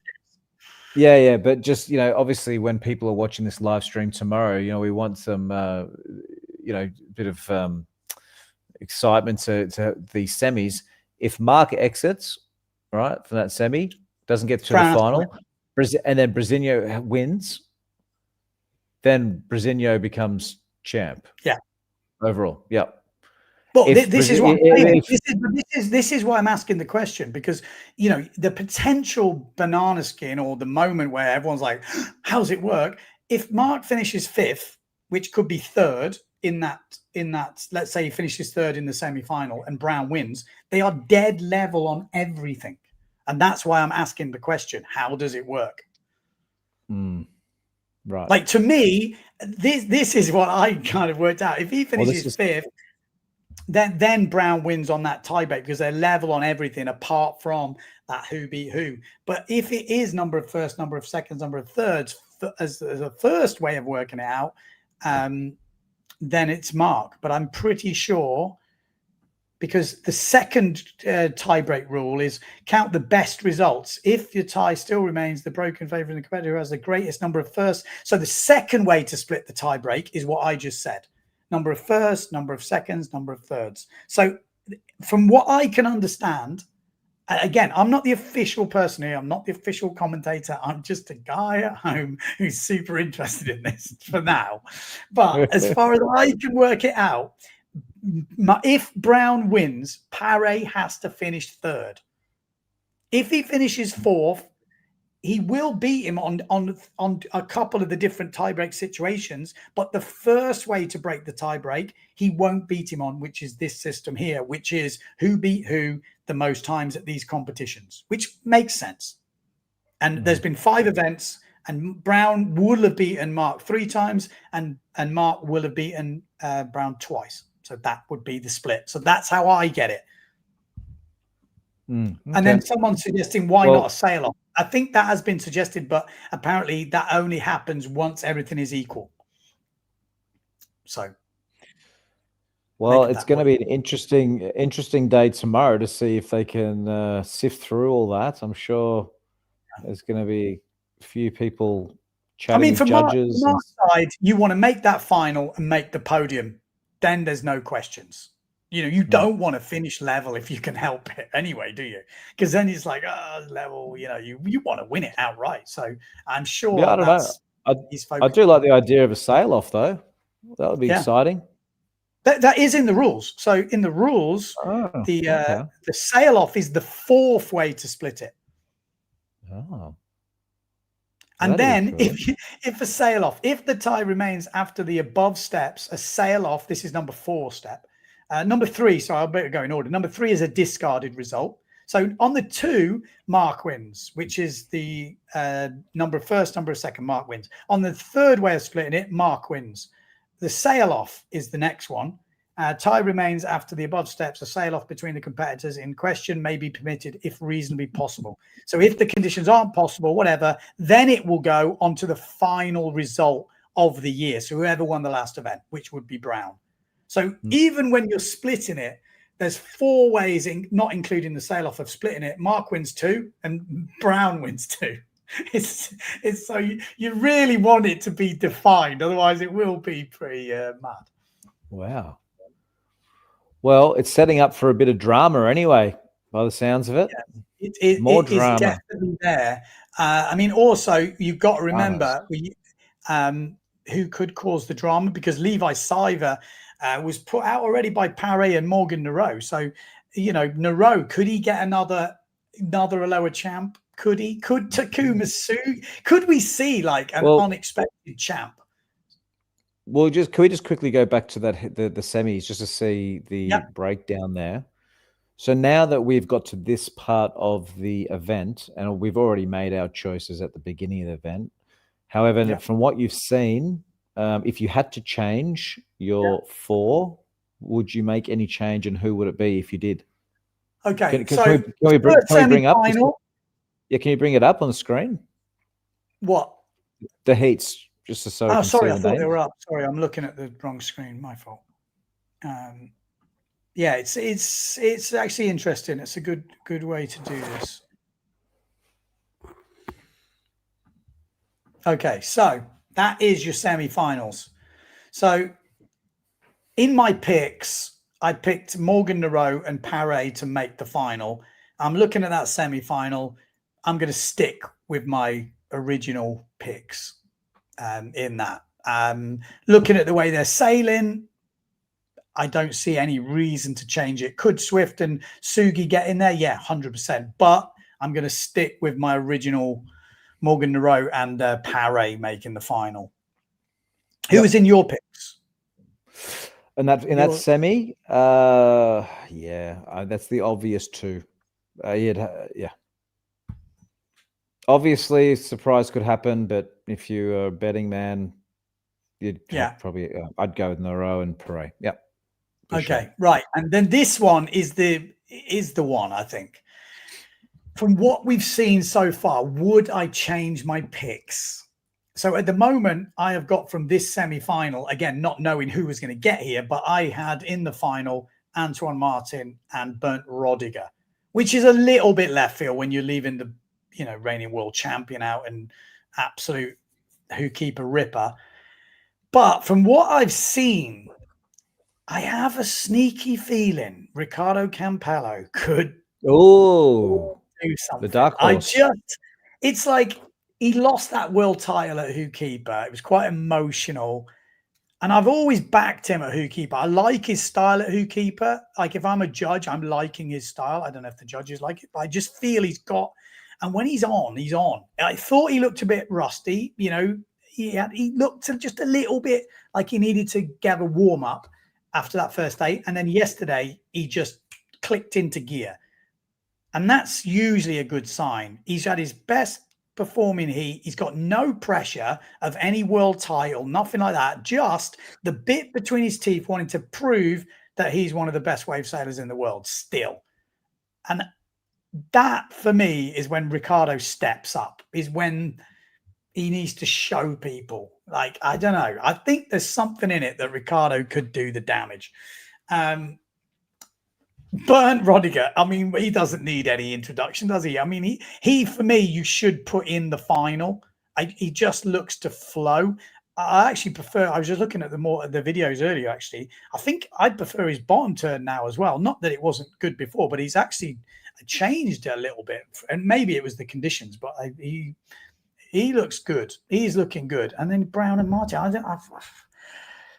Yeah, but just obviously when people are watching this live stream tomorrow, we want some bit of excitement to the semis. If Mark exits right from that semi, doesn't get to the final, and then Brasinho wins, then Brasinho becomes champ. Yeah. Overall. Yeah. Well, this is what I'm saying. This is why I'm asking the question, because the potential banana skin, or the moment where everyone's like, how does it work? If Mark finishes 5th, which could be 3rd in that, let's say he finishes 3rd in the semi-final and Brown wins, they are dead level on everything. And that's why I'm asking the question, how does it work? Right. Like, to me, this is what I kind of worked out. If he finishes 5th, then Brown wins on that tiebreak because they're level on everything apart from that who beat who. But if it is number of firsts, number of seconds, number of thirds, as a first way of working it out, then it's Mark. But I'm pretty sure, because the second tiebreak rule is count the best results. If your tie still remains the broken favorite in the competitor who has the greatest number of firsts. So the second way to split the tiebreak is what I just said. Number of firsts, number of seconds, number of thirds. So from what I can understand, again, I'm not the official person here. I'm not the official commentator. I'm just a guy at home who's super interested in this for now. But as far as I can work it out, if Brown wins, Paré has to finish 3rd. If he finishes 4th, he will beat him on a couple of the different tiebreak situations. But the first way to break the tiebreak, he won't beat him on, which is this system here, which is who beat who the most times at these competitions, which makes sense. And there's been 5 events, and Brown will have beaten Mark 3 times, and Mark will have beaten Brown twice. So that would be the split. So that's how I get it. Okay. And then someone's suggesting, why not a sail-off? I think that has been suggested, but apparently that only happens once everything is equal. So, well, it's going to be an interesting day tomorrow to see if they can sift through all that. I'm sure there's going to be a few people chatting with judges. From our side, you want to make that final and make the podium. Then there's no questions. You don't want to finish level if you can help it anyway, do you? Because then it's like, level, you want to win it outright. So I'm sure. Yeah, I don't know. I do like the idea of a sail-off, though. That would be exciting. That is in the rules. So in the rules, the sail-off is the 4th way to split it. Oh. And then if a sail-off, if the tie remains after the above steps, a sail-off, this is number 4 step, Number 3, so I better go in order. Number 3 is a discarded result. So on the 2, Mark wins, which is the first number of second, Mark wins. On the 3rd way of splitting it, Mark wins. The sail-off is the next one. Tie remains after the above steps. A sail-off between the competitors in question may be permitted if reasonably possible. So if the conditions aren't possible, whatever, then it will go on to the final result of the year. So whoever won the last event, which would be Brown. So even when you're splitting it, there's 4 ways, not including the sail-off, of splitting it. Mark wins 2 and Brown wins 2. It's so you really want it to be defined, otherwise it will be pretty mad. Wow. Well, it's setting up for a bit of drama anyway, by the sounds of it. Yeah, More it drama. is definitely there. I mean, also you've got to remember who could cause the drama, because Levi Siver was put out already by Paré and Morgan Nareau. So, you know, Nareau, could he get another Aloha champ? Could he? Could Takuma Sue? Could we see like an unexpected champ? Well, can we just quickly go back to that the semis just to see the breakdown there? So now that we've got to this part of the event, and we've already made our choices at the beginning of the event. However, from what you've seen, if you had to change your 4, would you make any change, and who would it be if you did? Okay, can we bring up? Yeah, can you bring it up on the screen? What? The heats, just so. Oh, sorry, I thought they were up. Sorry, I'm looking at the wrong screen. My fault. Yeah, it's actually interesting. It's a good way to do this. Okay, so that is your semi-finals. So in my picks, I picked Morgan Nareau and Paré to make the final. I'm looking at that semi-final. I'm going to stick with my original picks in that. Looking at the way they're sailing, I don't see any reason to change it. Could Swift and Sugi get in there? Yeah, 100%. But I'm going to stick with my original Morgan Nareau and Paré making the final. Who was in your picks? And that in that semi, that's the obvious 2. Yeah. Obviously, surprise could happen, but if you're a betting man, you'd probably I'd go with Nareau and Paré. Yeah. Okay, right. And then this one is the one, I think. From what we've seen so far, would I change my picks? So at the moment, I have got from this semi-final, again, not knowing who was going to get here, but I had in the final Antoine Martin and Bernd Rodiger, which is a little bit left field when you're leaving the reigning world champion out and absolute who keeper ripper. But from what I've seen, I have a sneaky feeling Ricardo Campello could do something. The dark horse. It's like he lost that world title at Who Keeper. It was quite emotional. And I've always backed him at Who Keeper. I like his style at Who Keeper. Like if I'm a judge, I'm liking his style. I don't know if the judges like it, but I just feel he's got, and when he's on, he's on. I thought he looked a bit rusty. You know, he looked just a little bit like he needed to get a warm up after that first 8. And then yesterday, he just clicked into gear. And that's usually a good sign. He's had his best performing heat. He's got no pressure of any world title, nothing like that. Just the bit between his teeth wanting to prove that he's one of the best wave sailors in the world still. And that, for me, is when Ricardo steps up, is when he needs to show people. Like, I don't know. I think there's something in it that Ricardo could do the damage. Bernd Rodiger, I mean, he doesn't need any introduction, does he? I mean, he for me, you should put in the final. He just looks to flow. I actually prefer, I was just looking at the videos earlier, actually. I think I'd prefer his bottom turn now as well. Not that it wasn't good before, but he's actually changed a little bit. And maybe it was the conditions, but he looks good. He's looking good. And then Brown and Martin.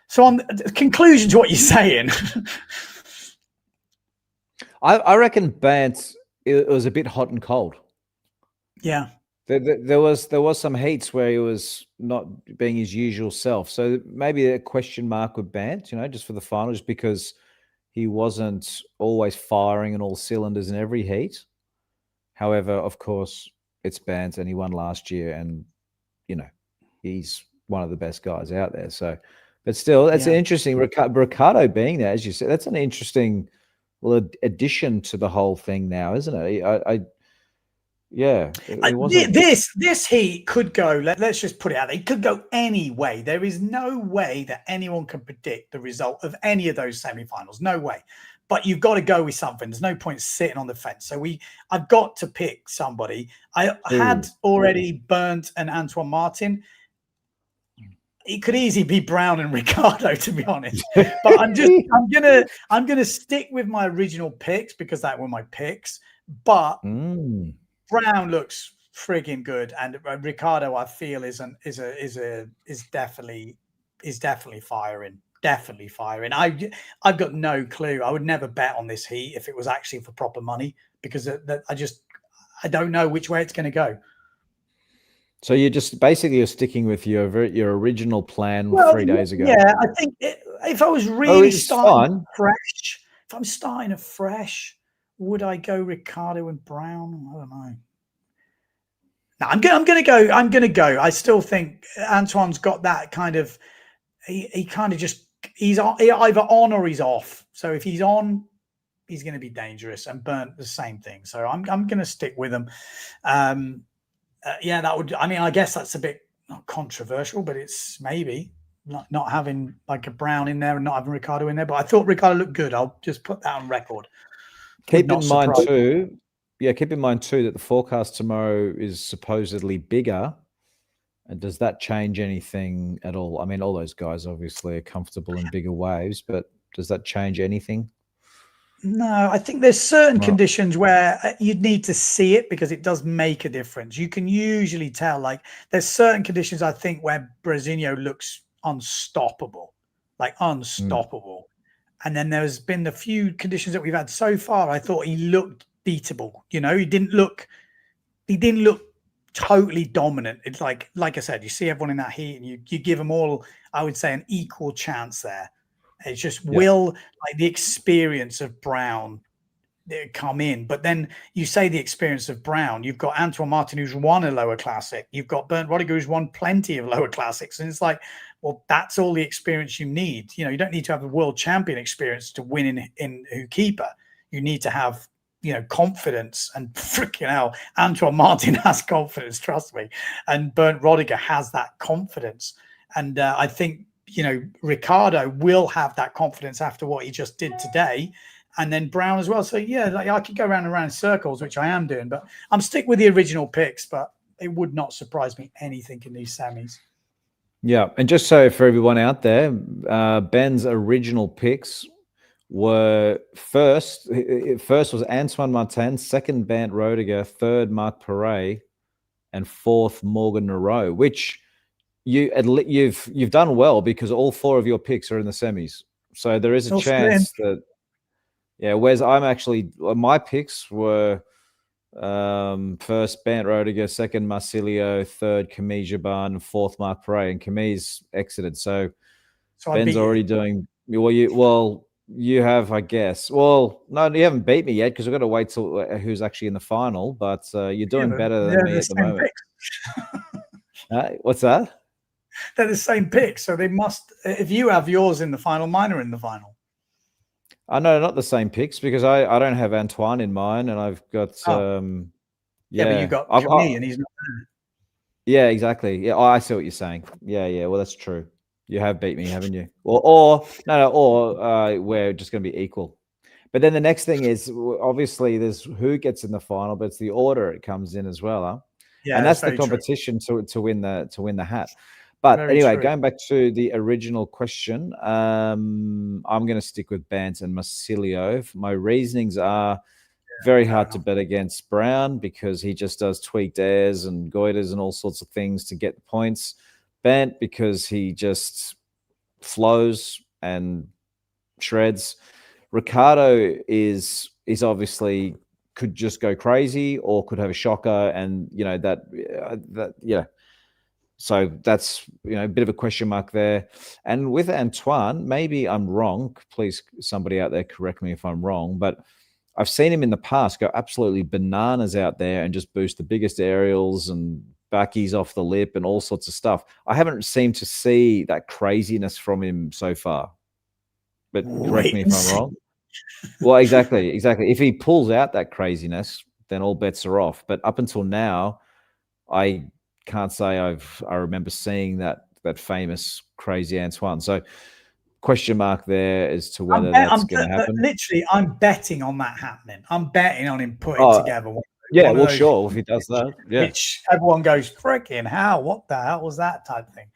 So on the conclusion to what you're saying. I reckon Bant, it was a bit hot and cold. Yeah. There was some heats where he was not being his usual self. So maybe a question mark with Bant, just for the final, just because he wasn't always firing on all cylinders in every heat. However, of course, it's Bans, and he won last year, and he's one of the best guys out there. So, but still, that's interesting. Ricardo being there, as you said, that's an interesting addition to the whole thing now, isn't it? This heat could go. Let's just put it out there. It could go any way. There is no way that anyone can predict the result of any of those semifinals. No way. But you've got to go with something. There's no point sitting on the fence. So I've got to pick somebody. I had already Bernd and Antoine Martin. It could easily be Brown and Ricardo, to be honest. But I'm gonna stick with my original picks because that were my picks. But Brown looks frigging good, and Ricardo, I feel, is definitely firing. Definitely firing. I've got no clue. I would never bet on this heat if it was actually for proper money, because I don't know which way it's going to go. So you're sticking with your original plan 3 days ago. Yeah, I think if I was really starting fresh, if I'm starting afresh, would I go Ricardo and Brown? I don't know. No, I'm gonna go. I still think Antoine's got that kind of. He kind of he's either on or he's off. So if he's on, he's going to be dangerous. And Bernd, the same thing. So I'm going to stick with him. That would. I mean, I guess that's a bit not controversial, but it's maybe not having like a Brown in there and not having Ricardo in there. But I thought Ricardo looked good. I'll just put that on record. Keep in mind too that the forecast tomorrow is supposedly bigger. And does that change anything at all? I mean, all those guys obviously are comfortable in bigger waves, but does that change anything? No, I think there's certain conditions where you'd need to see it because it does make a difference. You can usually tell, like there's certain conditions I think where Brasinho looks unstoppable. And then there's been the few conditions that we've had so far. I thought he looked beatable. He didn't look totally dominant. It's like I said, you see everyone in that heat and you give them all, I would say, an equal chance there. It's just will like the experience of Brown come in. But then you say the experience of Brown, you've got Antoine Martin who's won a lower classic, you've got Bernd Rodiger who's won plenty of lower classics, and it's like, well, that's all the experience you need. You don't need to have a world champion experience to win in Keeper. You need to have confidence, and freaking hell, Antoine Martin has confidence, trust me, and Bernd Rodiger has that confidence, and I think Ricardo will have that confidence after what he just did today, and then Brown as well. So I could go round and round in circles, which I am doing, but I'm stick with the original picks. But it would not surprise me anything in these semis. Yeah, and just so for everyone out there, Ben's original picks were first was Antoine Martin, second Bernd Rodiger, third Marc Perret, and fourth Morgan Nareau, which you've done well because all four of your picks are in the semis. So there is a chance that whereas my picks were first Bernd Rodiger, second Marsilio, third Camille Jabin, and fourth Marc Perret, and Camille's exited. So Ben's already doing you have, I guess. Well, no, you haven't beat me yet because we've got to wait till who's actually in the final. But you're doing better than me at the moment. What's that? They're the same picks, so they must. If you have yours in the final, mine are in the final. I know, not the same picks because I don't have Antoine in mine, and I've got but you got me, and he's not there. Yeah, exactly. Yeah, I see what you're saying. Yeah. Well, that's true. You have beat me, haven't you? Or we're just going to be equal. But then the next thing is obviously there's who gets in the final, but it's the order it comes in as well, huh? Yeah, and that's the competition to win the hat. But anyway, going back to the original question, I'm going to stick with Bans and Marsilio. My reasonings are very hard to bet against Brown because he just does tweaked airs and goiters and all sorts of things to get the points. Bant because he just flows and shreds. Ricardo is obviously could just go crazy or could have a shocker, and So that's, a bit of a question mark there. And with Antoine, maybe I'm wrong. Please, somebody out there correct me if I'm wrong, but I've seen him in the past go absolutely bananas out there and just boost the biggest aerials and backies off the lip and all sorts of stuff. I haven't seemed to see that craziness from him so far. But correct me if I'm wrong. Well, exactly. If he pulls out that craziness, then all bets are off. But up until now, I can't say I remember seeing that famous crazy Antoine. So question mark there as to whether that's going to happen. Literally, I'm betting on that happening. I'm betting on him putting together. Yeah, well, sure, if he does that, yeah. Which everyone goes, freaking hell, what the hell was that type thing?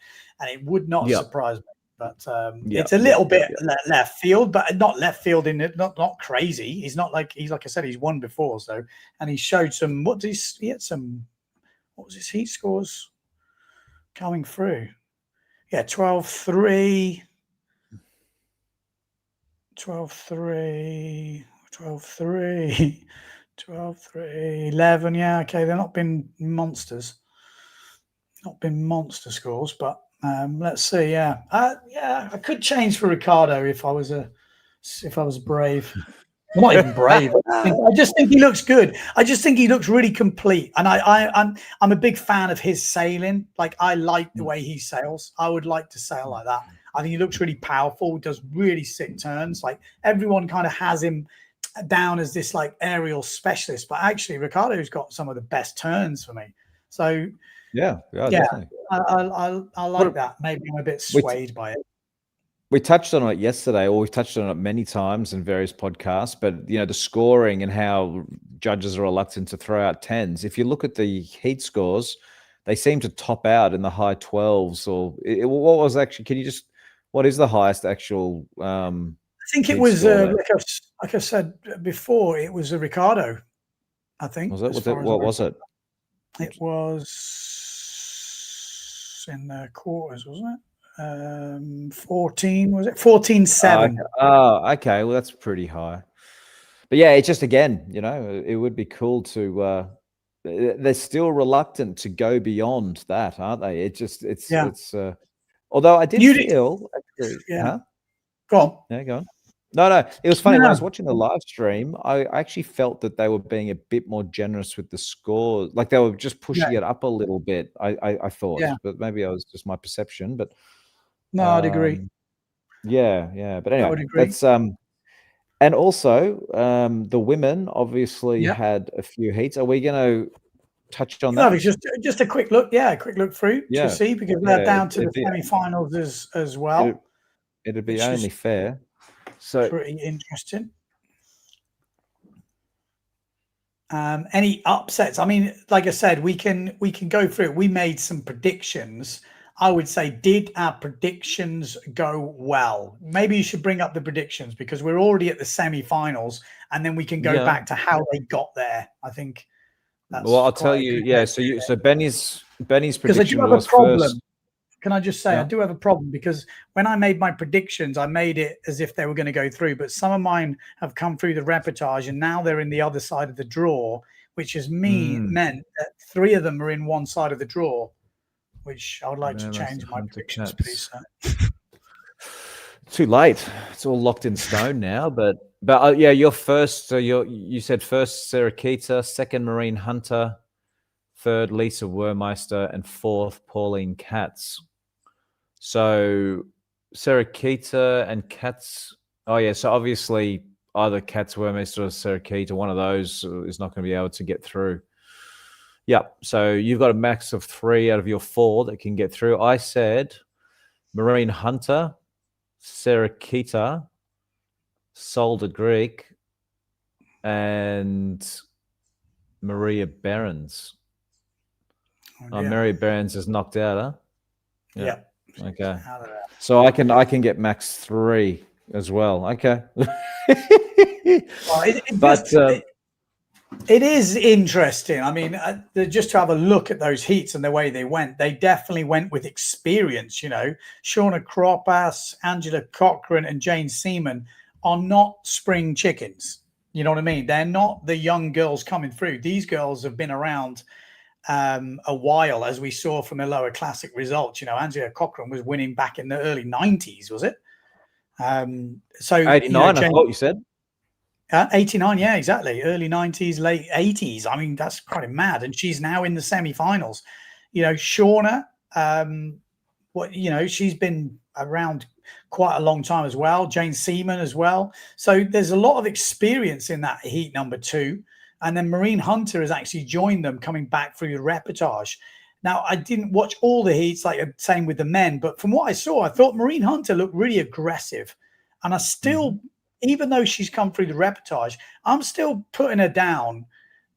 And it would not surprise me. But it's a little bit left field, but not left field in it, not crazy. He's like I said, he's won before, so, and he showed some. What was his heat scores coming through? Yeah, 12-3, 12-3, 12-3, 12-3, 11. Yeah, okay, they're not been monsters. Not been monster scores, but let's see. I could change for Ricardo if I was brave. I'm not even brave. I just think he looks good. I just think he looks really complete, and I'm a big fan of his sailing. Like, I like the way he sails. I would like to sail like that. I think he looks really powerful. Does really sick turns. Like, everyone kind of has him down as this like aerial specialist, but actually Ricardo's got some of the best turns for me. So. Yeah, definitely. I like that. Maybe I'm a bit swayed by it. We touched on it yesterday, or we've touched on it many times in various podcasts, but the scoring and how judges are reluctant to throw out 10s. If you look at the heat scores, they seem to top out in the high 12s. Or what was actually? What is the highest actual? I think it was like I said before, it was a Ricardo. I think. Was it? What was it? It was in the quarters, wasn't it? 14, was it? 14-7. Okay. Well, that's pretty high. But yeah, it's just, again, it would be cool to. They're still reluctant to go beyond that, aren't they? It's. Although I did feel actually. Yeah. Huh? Go on. Yeah, go on. No. It was funny when I was watching the live stream. I actually felt that they were being a bit more generous with the score. Like, they were just pushing it up a little bit. I thought, but maybe it was just my perception. But no, I'd agree. Yeah. But anyway, that's and also the women obviously had a few heats. Are we going to touch on that? No, just a quick look. Yeah, a quick look through to see, because they're down to the semi-finals as well. It'd be only fair. So pretty interesting. Any upsets? I mean, like I said, we can go through it. We made some predictions. I would say, did our predictions go well? Maybe you should bring up the predictions, because we're already at the semi-finals, and then we can go back to how they got there. I think. That's I'll tell you. Yeah. So Benny's prediction was first. Can I just say, I do have a problem, because when I made my predictions, I made it as if they were going to go through, but some of mine have come through the reportage, and now they're in the other side of the draw, which has meant that 3 of them are in one side of the draw, which I would like to change my predictions, please. Too late. It's all locked in stone now. But you're first. So you said first Sarakita, second Marine Hunter, third Lisa Wermeister, and fourth Pauline Katz. So Sarakita and Katz. Oh yeah. So obviously either Katz, Wermeister, or Sarakita, one of those is not going to be able to get through. Yeah. So you've got a max of 3 out of your 4 that can get through. I said Marine Hunter, Sarakita, Solder Greek, and Maria Behrens. Maria Behrens is knocked out, huh? Yeah. Okay. So I can get max 3 as well. Okay. It is interesting. I mean, just to have a look at those heats and the way they went, they definitely went with experience. Shauna Kroppas, Angela Cochran, and Jane Seaman are not spring chickens. You know what I mean? They're not the young girls coming through. These girls have been around a while, as we saw from the lower classic results. You know, Angela Cochran was winning back in the early 90s, was it? So 89, you know, I thought you said. 89, yeah, exactly. Early 90s, late 80s. I mean, that's kind of mad. And she's now in the semi-finals. You know, Shauna, she's been around quite a long time as well. Jane Seaman as well. So there's a lot of experience in that heat number 2. And then Maureen Hunter has actually joined them coming back through the reportage. Now, I didn't watch all the heats, like same with the men, but from what I saw, I thought Maureen Hunter looked really aggressive. And I still, even though she's come through the reportage, I'm still putting her down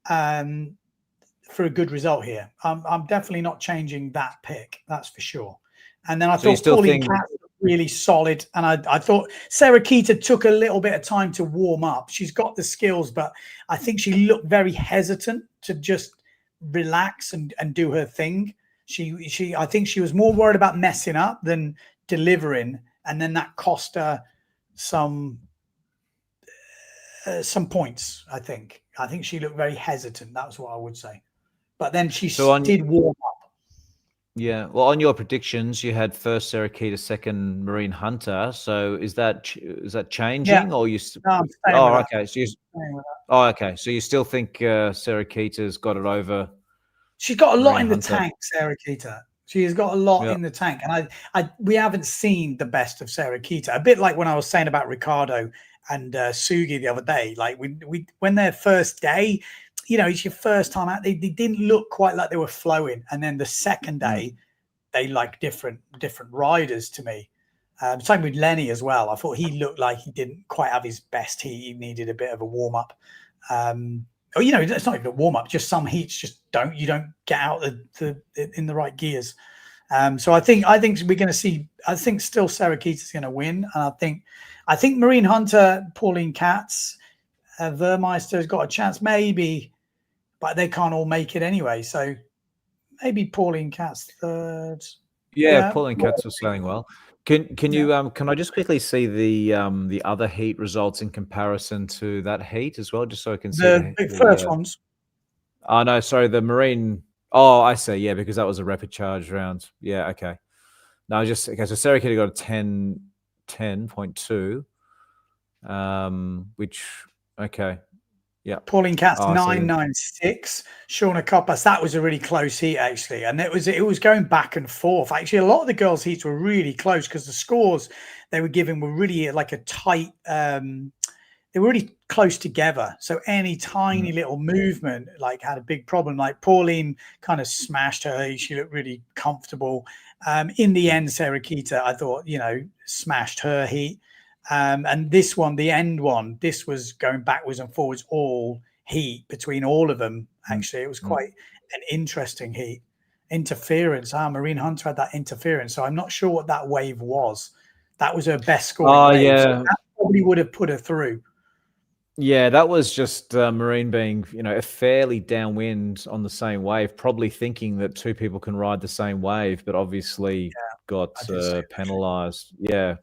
for a good result here. I'm definitely not changing that pick, that's for sure. And then I thought Pauline Katz looked really solid. And I thought Sarah Keita took a little bit of time to warm up. She's got the skills, but I think she looked very hesitant to just relax and do her thing. I think she was more worried about messing up than delivering. And then that cost her some points, I think. I think she looked very hesitant. That's what I would say. But then she did warm up. Yeah. Well, on your predictions, you had first Sarah Keita, second Maureen Hunter. So is that changing, or you? No, I'm staying with okay. that. Okay. So you still think Sarah Keita's got it over? She's got a lot Maureen in the Hunter. tank, Sarah Keita. She has got a lot in the tank, and we haven't seen the best of Sarah Keita. A bit like when I was saying about Ricardo and Sugi the other day. Like when their first day, you know, it's your first time out. They didn't look quite like they were flowing, and then the second day, they like different riders to me. Same with Lenny as well. I thought he looked like he didn't quite have his best heat. He needed a bit of a warm up. Or, you know, it's not even a warm up. Just some heats you don't get out in the right gears. So I think we're going to see. I think still Sarah Keita's going to win, and I think Maureen Hunter, Pauline Katz, Vermeister's got a chance maybe, but they can't all make it anyway. So maybe Pauline Katz third. Yeah, Pauline Katz was sailing well. Can you can I just quickly see the other heat results in comparison to that heat as well, just so I can see the first ones? Oh no, sorry, the Marine. Oh, I see. Yeah, because that was a rapid charge round. Yeah, okay. No, so Sarah Keita got a 10.2, which okay. Yeah. Pauline Katz 996. Shauna Coppas, that was a really close heat actually, and it was going back and forth. Actually, a lot of the girls' heats were really close because the scores they were giving were really like a tight. They were really close together. So any tiny little movement like had a big problem. Like Pauline kind of smashed her. She looked really comfortable. In the end, Sarah Keita, I thought, you know, smashed her heat. And this one, the end one, this was going backwards and forwards all heat between all of them. Actually, it was quite an interesting heat. Interference. Maureen Hunter had that interference. So I'm not sure what that wave was. That was her best scoring wave. Yeah. So that probably would have put her through. Yeah, that was just Marine being, you know, a fairly downwind on the same wave, probably thinking that two people can ride the same wave, but obviously got penalized. Yeah.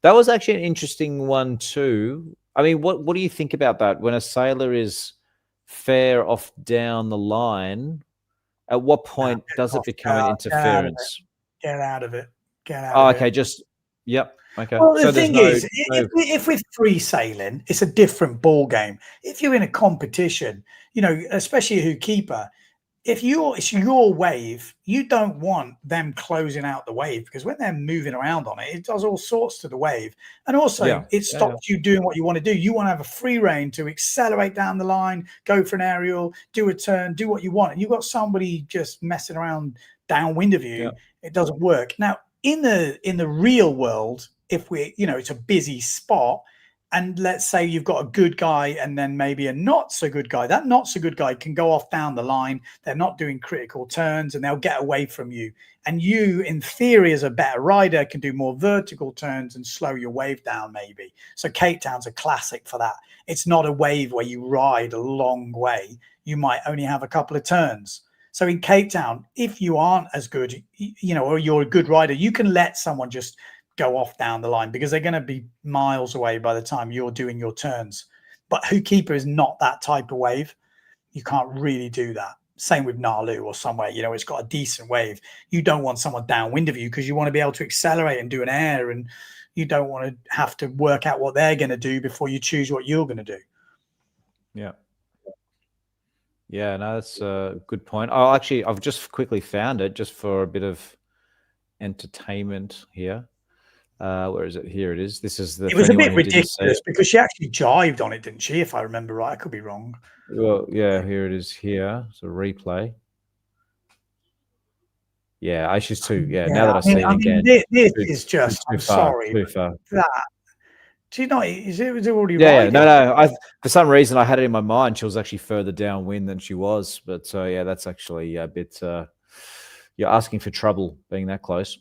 That was actually an interesting one too. I mean, what do you think about that? When a sailor is fair off down the line, at what point does it become an interference? Get out of it. Okay, yep. Okay. Well, the thing is, if we're free sailing, it's a different ball game. If you're in a competition, you know, especially a hook keeper, if it's your wave, you don't want them closing out the wave, because when they're moving around on it, it does all sorts to the wave. And also it stops you doing what you want to do. You want to have a free rein to accelerate down the line, go for an aerial, do a turn, do what you want. And you've got somebody just messing around downwind of you. It doesn't work. Now, in the real world, if it's a busy spot, and let's say you've got a good guy and then maybe a not so good guy, that not so good guy can go off down the line. They're not doing critical turns and they'll get away from you. And you, in theory, as a better rider, can do more vertical turns and slow your wave down maybe. So Cape Town's a classic for that. It's not a wave where you ride a long way. You might only have a couple of turns. So in Cape Town, if you aren't as good, or you're a good rider, you can let someone just go off down the line because they're going to be miles away by the time you're doing your turns. But hook keeper is not that type of wave. You can't really do that. Same with Nalu or somewhere, you know, it's got a decent wave. You don't want someone downwind of you because you want to be able to accelerate and do an air, and you don't want to have to work out what they're going to do before you choose what you're going to do. Yeah. Yeah, no, that's a good point. Oh, actually, I've just quickly found it just for a bit of entertainment here. Where is it? Here it is. This is the. It was a bit ridiculous because she actually jived on it, didn't she? If I remember right, I could be wrong. Well, yeah, here it is. Here, it's a replay. Yeah, I should too. Yeah, now that I see it again, this is just. I'm sorry, too far. That. Do you know? Is it already? Yeah, no. For some reason, I had it in my mind she was actually further downwind than she was. But yeah, that's actually a bit. You're asking for trouble being that close.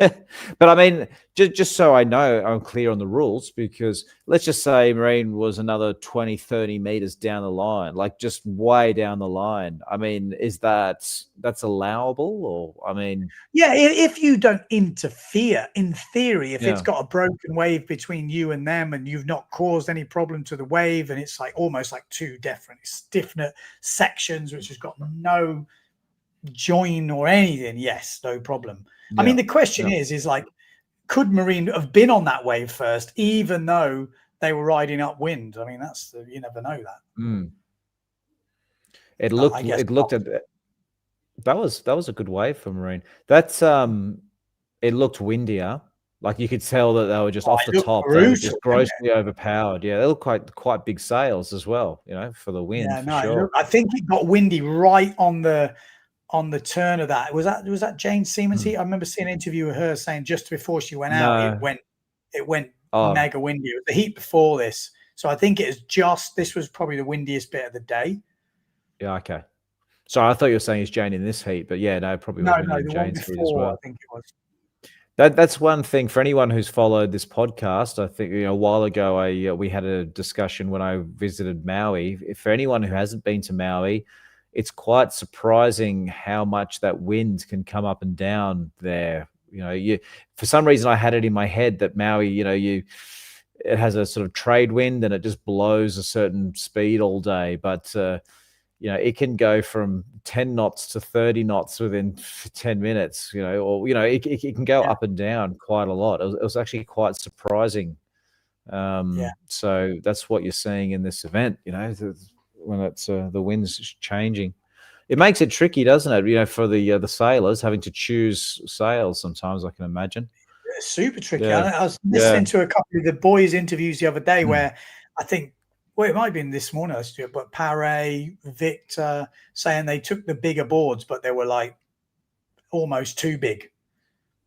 But I mean, just so I know, I'm clear on the rules, because let's just say Marine was another 20, 30 meters down the line, like just way down the line. I mean, that's allowable? Or, I mean... Yeah, if you don't interfere, in theory, if it's got a broken wave between you and them and you've not caused any problem to the wave, and it's like almost like two different sections, which has got no join or anything, yes, no problem. I mean, the question is like, could Marine have been on that wave first, even though they were riding upwind? I mean, that's you never know that. It looked at that was a good wave for Marine. That's it looked windier. Like you could tell that they were just off the top. They were just grossly overpowered. Yeah, they look quite big sails as well, you know, for the wind. Yeah, no, sure. I think it got windy right on the turn of that. Was that Jane Siemens heat? I remember seeing an interview with her saying just before she went out, it went mega windy. It was the heat before this. So I think it is this was probably the windiest bit of the day. Yeah, okay. So I thought you were saying it's Jane in this heat, but yeah, no, probably no, the one before, as well. I think it was. That's one thing for anyone who's followed this podcast. I think, you know, a while ago, we had a discussion when I visited Maui. For anyone who hasn't been to Maui, it's quite surprising how much that wind can come up and down there. You know, for some reason I had it in my head that Maui, you know, it has a sort of trade wind and it just blows a certain speed all day. But you know, it can go from 10 knots to 30 knots within 10 minutes. You know, or you know, it can go up and down quite a lot. It was actually quite surprising. So that's what you're seeing in this event. You know, when it's the wind's changing, it makes it tricky, doesn't it? You know, for the sailors having to choose sails sometimes, I can imagine. It's super tricky. Yeah. I was listening to a couple of the boys' interviews the other day where I think, well, it might have been this morning, but Paré, Victor saying they took the bigger boards, but they were like almost too big.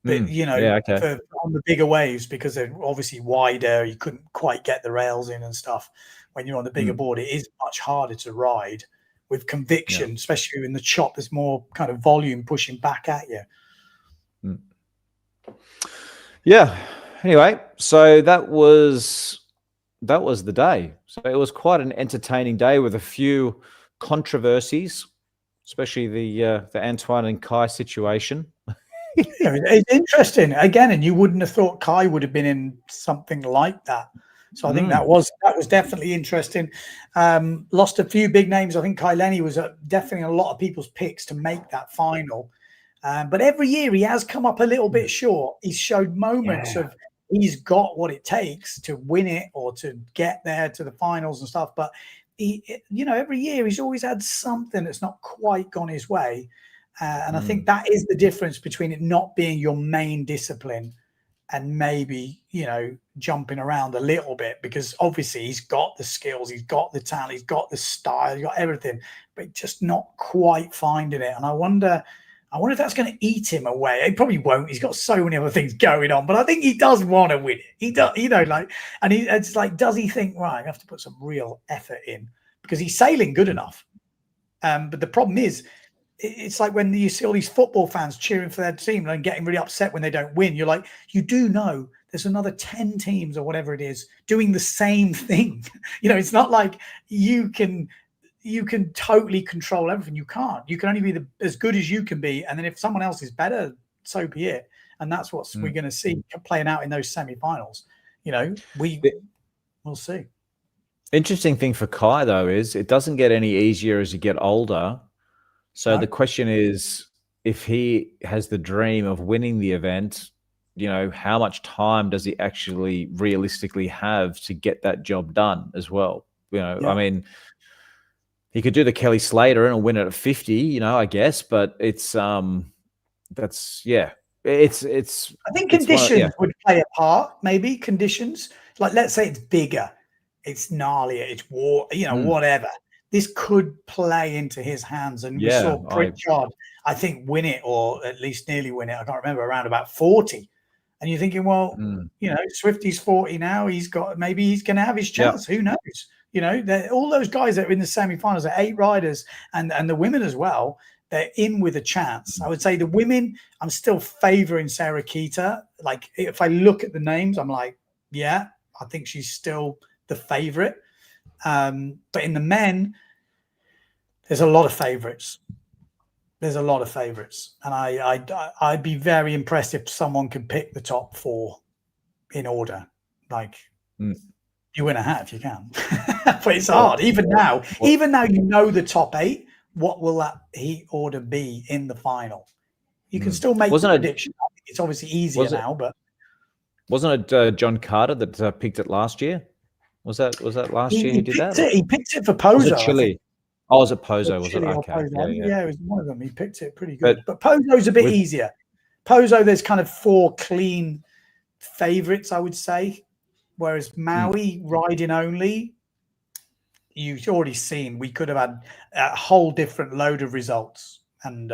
But you know, on the bigger waves, because they're obviously wider, you couldn't quite get the rails in and stuff. When you're on the bigger board, it is much harder to ride with conviction, especially in the chop. There's more kind of volume pushing back at you. Yeah. Anyway, so that was the day. So it was quite an entertaining day with a few controversies, especially the Antoine and Kai situation. Yeah, it's interesting again, and you wouldn't have thought Kai would have been in something like that. So I think that was definitely interesting. Lost a few big names. I think Kai Lenny was definitely a lot of people's picks to make that final. But every year he has come up a little bit short. He's showed moments of he's got what it takes to win it or to get there to the finals and stuff. But you know, every year he's always had something that's not quite gone his way. And I think that is the difference between it not being your main discipline and maybe, you know, jumping around a little bit, because obviously he's got the skills, he's got the talent, he's got the style, he's got everything, but just not quite finding it. And I wonder if that's going to eat him away. It probably won't. He's got so many other things going on, but I think he does want to win it. He does, you know, like, and it's like, does he think, right, I have to put some real effort in because he's sailing good enough. But the problem is, it's like when you see all these football fans cheering for their team and getting really upset when they don't win. You're like, you do know there's another 10 teams or whatever it is doing the same thing. You know, it's not like you can totally control everything. You can't. You can only be as good as you can be. And then if someone else is better, so be it. And that's what we're going to see playing out in those semifinals. You know, we'll see. Interesting thing for Kai, though, is it doesn't get any easier as you get older. So the question is, if he has the dream of winning the event, you know, how much time does he actually realistically have to get that job done as well? You know, I mean, he could do the Kelly Slater and win it at 50, you know, I guess, but it's that's it's I think conditions would play a part, maybe conditions. Like, let's say it's bigger, it's gnarlier, it's war, you know, whatever. This could play into his hands. And we saw Pritchard, I think, win it, or at least nearly win it. I can't remember, around about 40. And you're thinking, well, you know, Swifty's 40 now. Maybe he's going to have his chance. Who knows? You know, all those guys that are in the semifinals are 8 riders, and the women as well. They're in with a chance. I would say the women, I'm still favoring Sarah Keita. Like, if I look at the names, I'm like, yeah, I think she's still the favorite. But in the men, there's a lot of favorites. There's a lot of favorites. And I'd be very impressed if someone could pick the top 4 in order. Like, you win a hat if you can. But it's hard. Even now, you know the top 8. What will that heat order be in the final? You can still make a prediction. I think it's obviously easier now, but wasn't it John Carter that picked it last year? Was that last year he did that? He picked it for Pozo. Chile. Oh, was it Pozo? Was it? Okay. Yeah, it was one of them. He picked it pretty good. But Pozo's a bit easier. Pozo, there's kind of 4 clean favorites, I would say. Whereas Maui, riding only, you've already seen we could have had a whole different load of results, and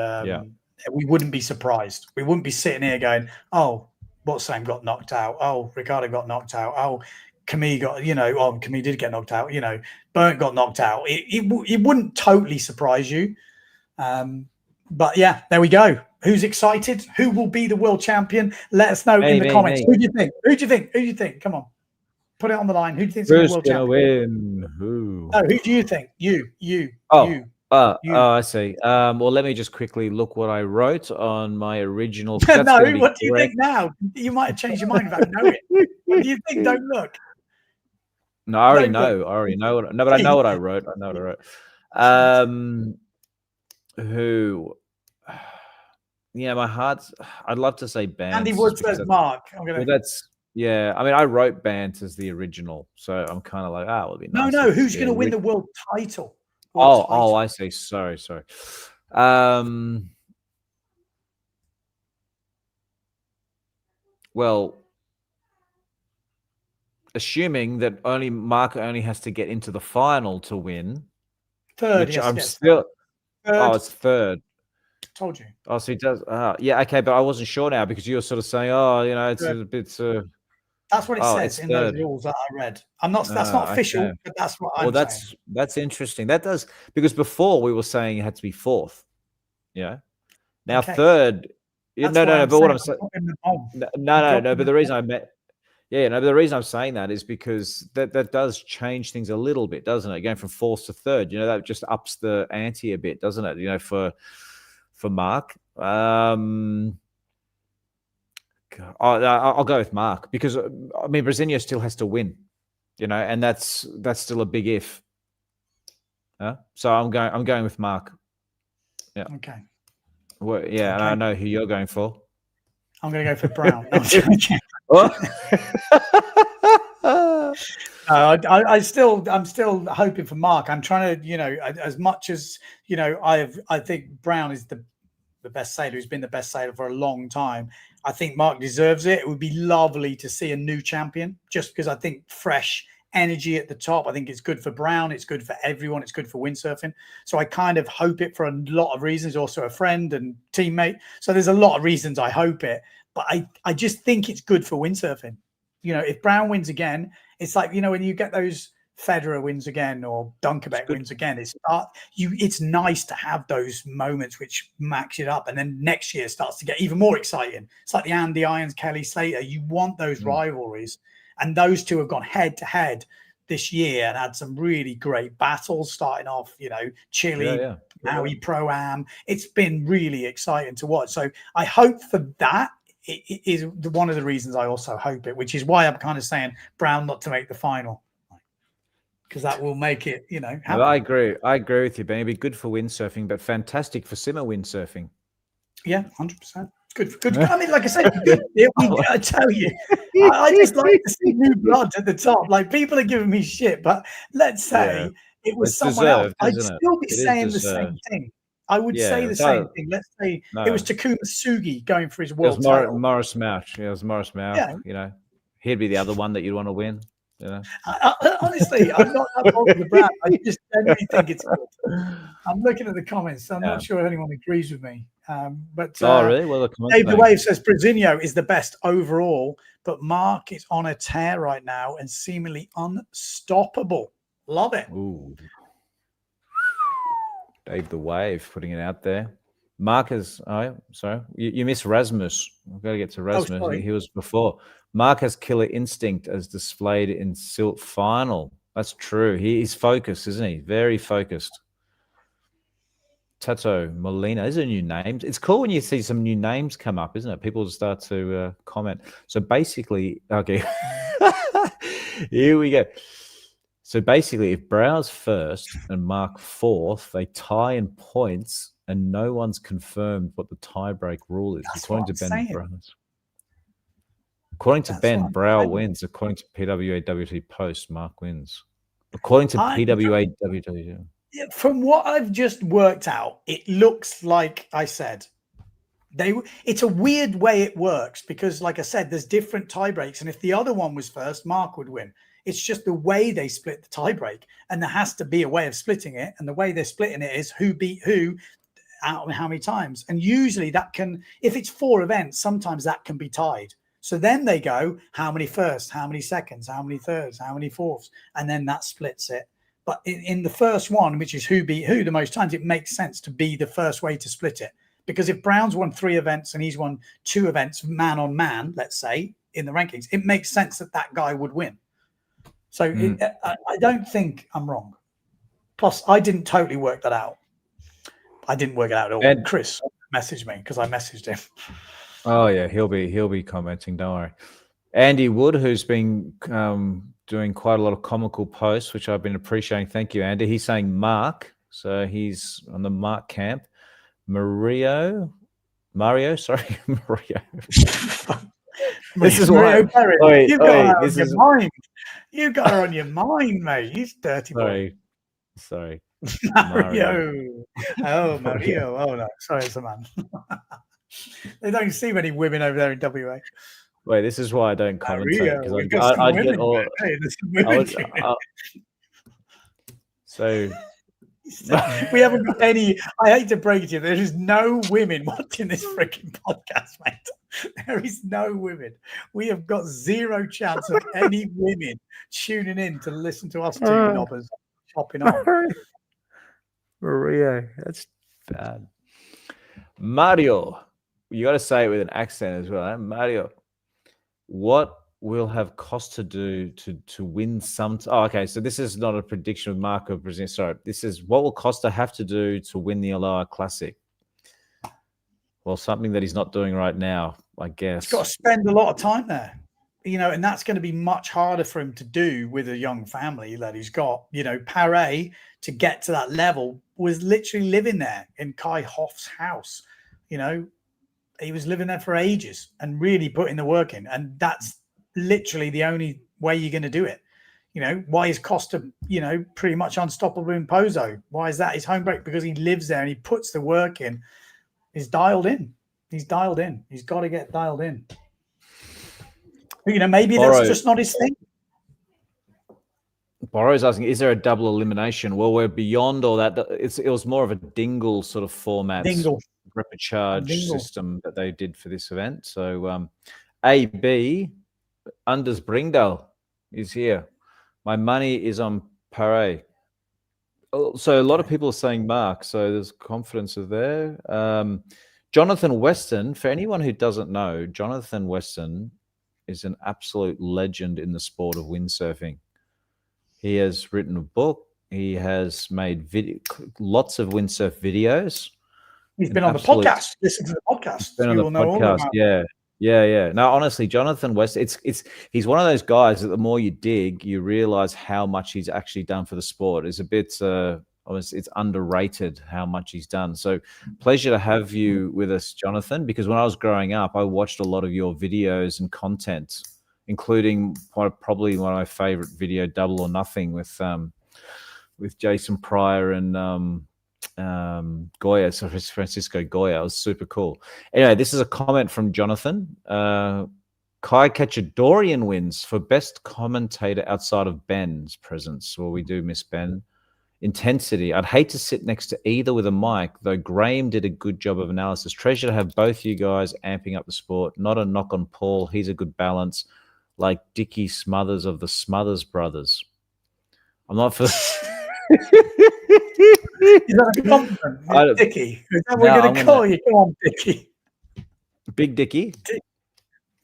we wouldn't be surprised. We wouldn't be sitting here going, "Oh, Botsam got knocked out. Oh, Ricardo got knocked out. Oh, Camille got, you know, Camille did get knocked out. You know, Burnt got knocked out." It wouldn't totally surprise you. But yeah, there we go. Who's excited? Who will be the world champion? Let us know in the comments. Who do you think? Who do you think? Who do you think? Come on. Put it on the line. Who do you think is the world champion? Win? Who? No, who do you think? You. I see. Well, let me just quickly look what I wrote on my original. No, what do you think now? You might have changed your mind about knowing. What do you think? Don't look. No, I already know. But I know what I wrote. Who? Yeah, my heart's. I'd love to say Bant. Andy Wood says Mark. Yeah, I mean, I wrote Bant as the original, so I'm kind of like, it would be nice. No, who's going to win the world title? I see. Sorry. Well, assuming that Mark only has to get into the final to win. Third, which I'm still. Third. Oh, it's third. Told you. Oh, so he does. Yeah, okay, but I wasn't sure now because you were sort of saying, you know, it's a bit. That's what it says in those rules that I read. That's not official, but that's what I'm saying. That's interesting. That does, because before we were saying it had to be 4th. Yeah. Now third. No. But what I'm saying. No. But the reason the reason I'm saying that is because that does change things a little bit, doesn't it? Going from 4th to 3rd, you know, that just ups the ante a bit, doesn't it? You know, for Mark. I'll go with Mark because I mean Brasinho still has to win, you know, and that's still a big if. So I'm going with Mark. Yeah. Okay. Well, yeah, and I know who you're going for. I'm going to go for Brown. I'm still hoping for Mark. I'm trying to, you know, as much as, you know, I think Brown is the best sailor, who's been the best sailor for a long time. I think Mark deserves it. It would be lovely to see a new champion, just because I think fresh energy at the top. I think it's good for Brown. It's good for everyone. It's good for windsurfing. So I kind of hope it for a lot of reasons. Also a friend and teammate. So there's a lot of reasons I hope it. But I just think it's good for windsurfing. You know, if Brown wins again, it's like, you know, when you get those Federer wins again or Dunkerbeck wins again, it's nice to have those moments which max it up, and then next year starts to get even more exciting. It's like the Andy Irons, Kelly Slater. You want those rivalries, and those two have gone head to head this year and had some really great battles starting off. You know, Chile, Maui Pro-Am. It's been really exciting to watch. So I hope for that. It is one of the reasons I also hope it, which is why I'm kind of saying Brown not to make the final. because that will make it, you know, happen. No, I agree with you, Ben. It'd be good for windsurfing, but fantastic for simmer windsurfing. Yeah, 100%. Good. I mean, like I said, I tell you, I just like to see new blood at the top. Like, people are giving me shit, but let's say it was It's someone else, deserved, I'd isn't it? still be It is saying the deserved. same thing. I would Yeah, say the it's same thing. Let's say it was Takuma Sugi going for his world title. Morris Mouch. Yeah, it was Morris Mouch. Yeah. You know, he'd be the other one that you'd want to win. You know, Honestly, I'm not that bothered with Brown. I just genuinely think it's good. I'm looking at the comments. So I'm not sure if anyone agrees with me. But really? Well, the comments Dave the Wave says Brazinho is the best overall, but Mark is on a tear right now and seemingly unstoppable. Love it. Ooh. Dave the Wave putting it out there. Mark is, sorry, you missed Rasmus. We've got to get to Rasmus. He was before. Mark has killer instinct as displayed in Silt Final. That's true. He's focused, isn't he? Very focused. Tato Molina. These are new names. It's cool when you see some new names come up, isn't it? People start to comment. So basically, okay, here we go. So basically, if Brow's first and Mark fourth, they tie in points, and no one's confirmed what the tiebreak rule is. According to Ben Browns. According to Ben, Brow wins. According to PWA WWT post, Mark wins. According to PWA WWT. From what I've just worked out, it looks like I said it's a weird way it works because, like I said, there's different tie breaks, and if the other one was first, Mark would win. It's just the way they split the tie break, and there has to be a way of splitting it, and the way they're splitting it is who beat who out how many times, and usually that can, if it's 4 events, sometimes that can be tied. So then they go how many firsts, how many seconds, how many thirds, how many fourths, and then that splits it. But in the first one, which is who beat who the most times, it makes sense to be the first way to split it. Because if Brown's won 3 events and he's won 2 events man on man, let's say, in the rankings, it makes sense that that guy would win. So I don't think I'm wrong. Plus, I didn't totally work that out. I didn't work it out at all. And Chris messaged me because I messaged him. Oh, yeah, he'll be commenting, don't worry. Andy Wood, who's been doing quite a lot of comical posts, which I've been appreciating. Thank you, Andy. He's saying Mark, so he's on the Mark camp. Mario, sorry, Mario. This is Mario why. Perry. You got her on your mind. You got her on your mind, mate. He's dirty boy. Sorry. Mario. Oh, Mario. Oh, no. Sorry, it's a man. They don't see many women over there in WA. Wait, this is why I don't commentate, because I'd get all. So we haven't got any. I hate to break it to you, there is no women watching this freaking podcast, mate. There is no women. We have got zero chance of any women tuning in to listen to us two knobbers chopping on. Maria, that's bad. Mario, you got to say it with an accent as well, eh? Mario. What will have cost to do to win some? Okay, so this is not a prediction of Marco Brazil. Sorry, this is what will Costa have to do to win the Aloha Classic. Well, something that he's not doing right now, I guess. He's got to spend a lot of time there, and that's going to be much harder for him to do with a young family that he's got. Paré, to get to that level, was literally living there in Kai Hoff's house. He was living there for ages and really putting the work in. And that's literally the only way you're going to do it. Why is Costa, pretty much unstoppable in Pozo? Why is that his home break? Because he lives there and he puts the work in. He's dialed in. He's dialed in. He's got to get dialed in. Maybe that's just not his thing. Borrow's asking, is there a double elimination? Well, we're beyond all that. It was more of a dingle sort of format. Dingle. Repechage system that they did for this event. So AB Anders Bringdal is here. My money is on Paré. So a lot of people are saying Mark, so there's confidence there. Jonathan Weston, for anyone who doesn't know, Jonathan Weston is an absolute legend in the sport of windsurfing. He has written a book. He has made lots of windsurf videos. He's been on the podcast. Listen to the podcast. Been on the podcast, yeah. Yeah. No, honestly, Jonathan West, he's one of those guys that the more you dig, you realize how much he's actually done for the sport. It's a bit it's underrated how much he's done. So pleasure to have you with us, Jonathan, because when I was growing up, I watched a lot of your videos and content, including probably one of my favorite video, Double or Nothing, with Jason Pryor and Goya, so Francisco Goya. It was super cool. Anyway, this is a comment from Jonathan. Kai Kachadorian wins for best commentator outside of Ben's presence. Well, we do miss Ben. Intensity. I'd hate to sit next to either with a mic, though Graham did a good job of analysis. Treasure to have both you guys amping up the sport. Not a knock on Paul. He's a good balance, like Dickie Smothers of the Smothers Brothers. I'm not for... Is that a compliment? Dickie? Is that what we're going to call you? Come on, Dickie. Big Dickie?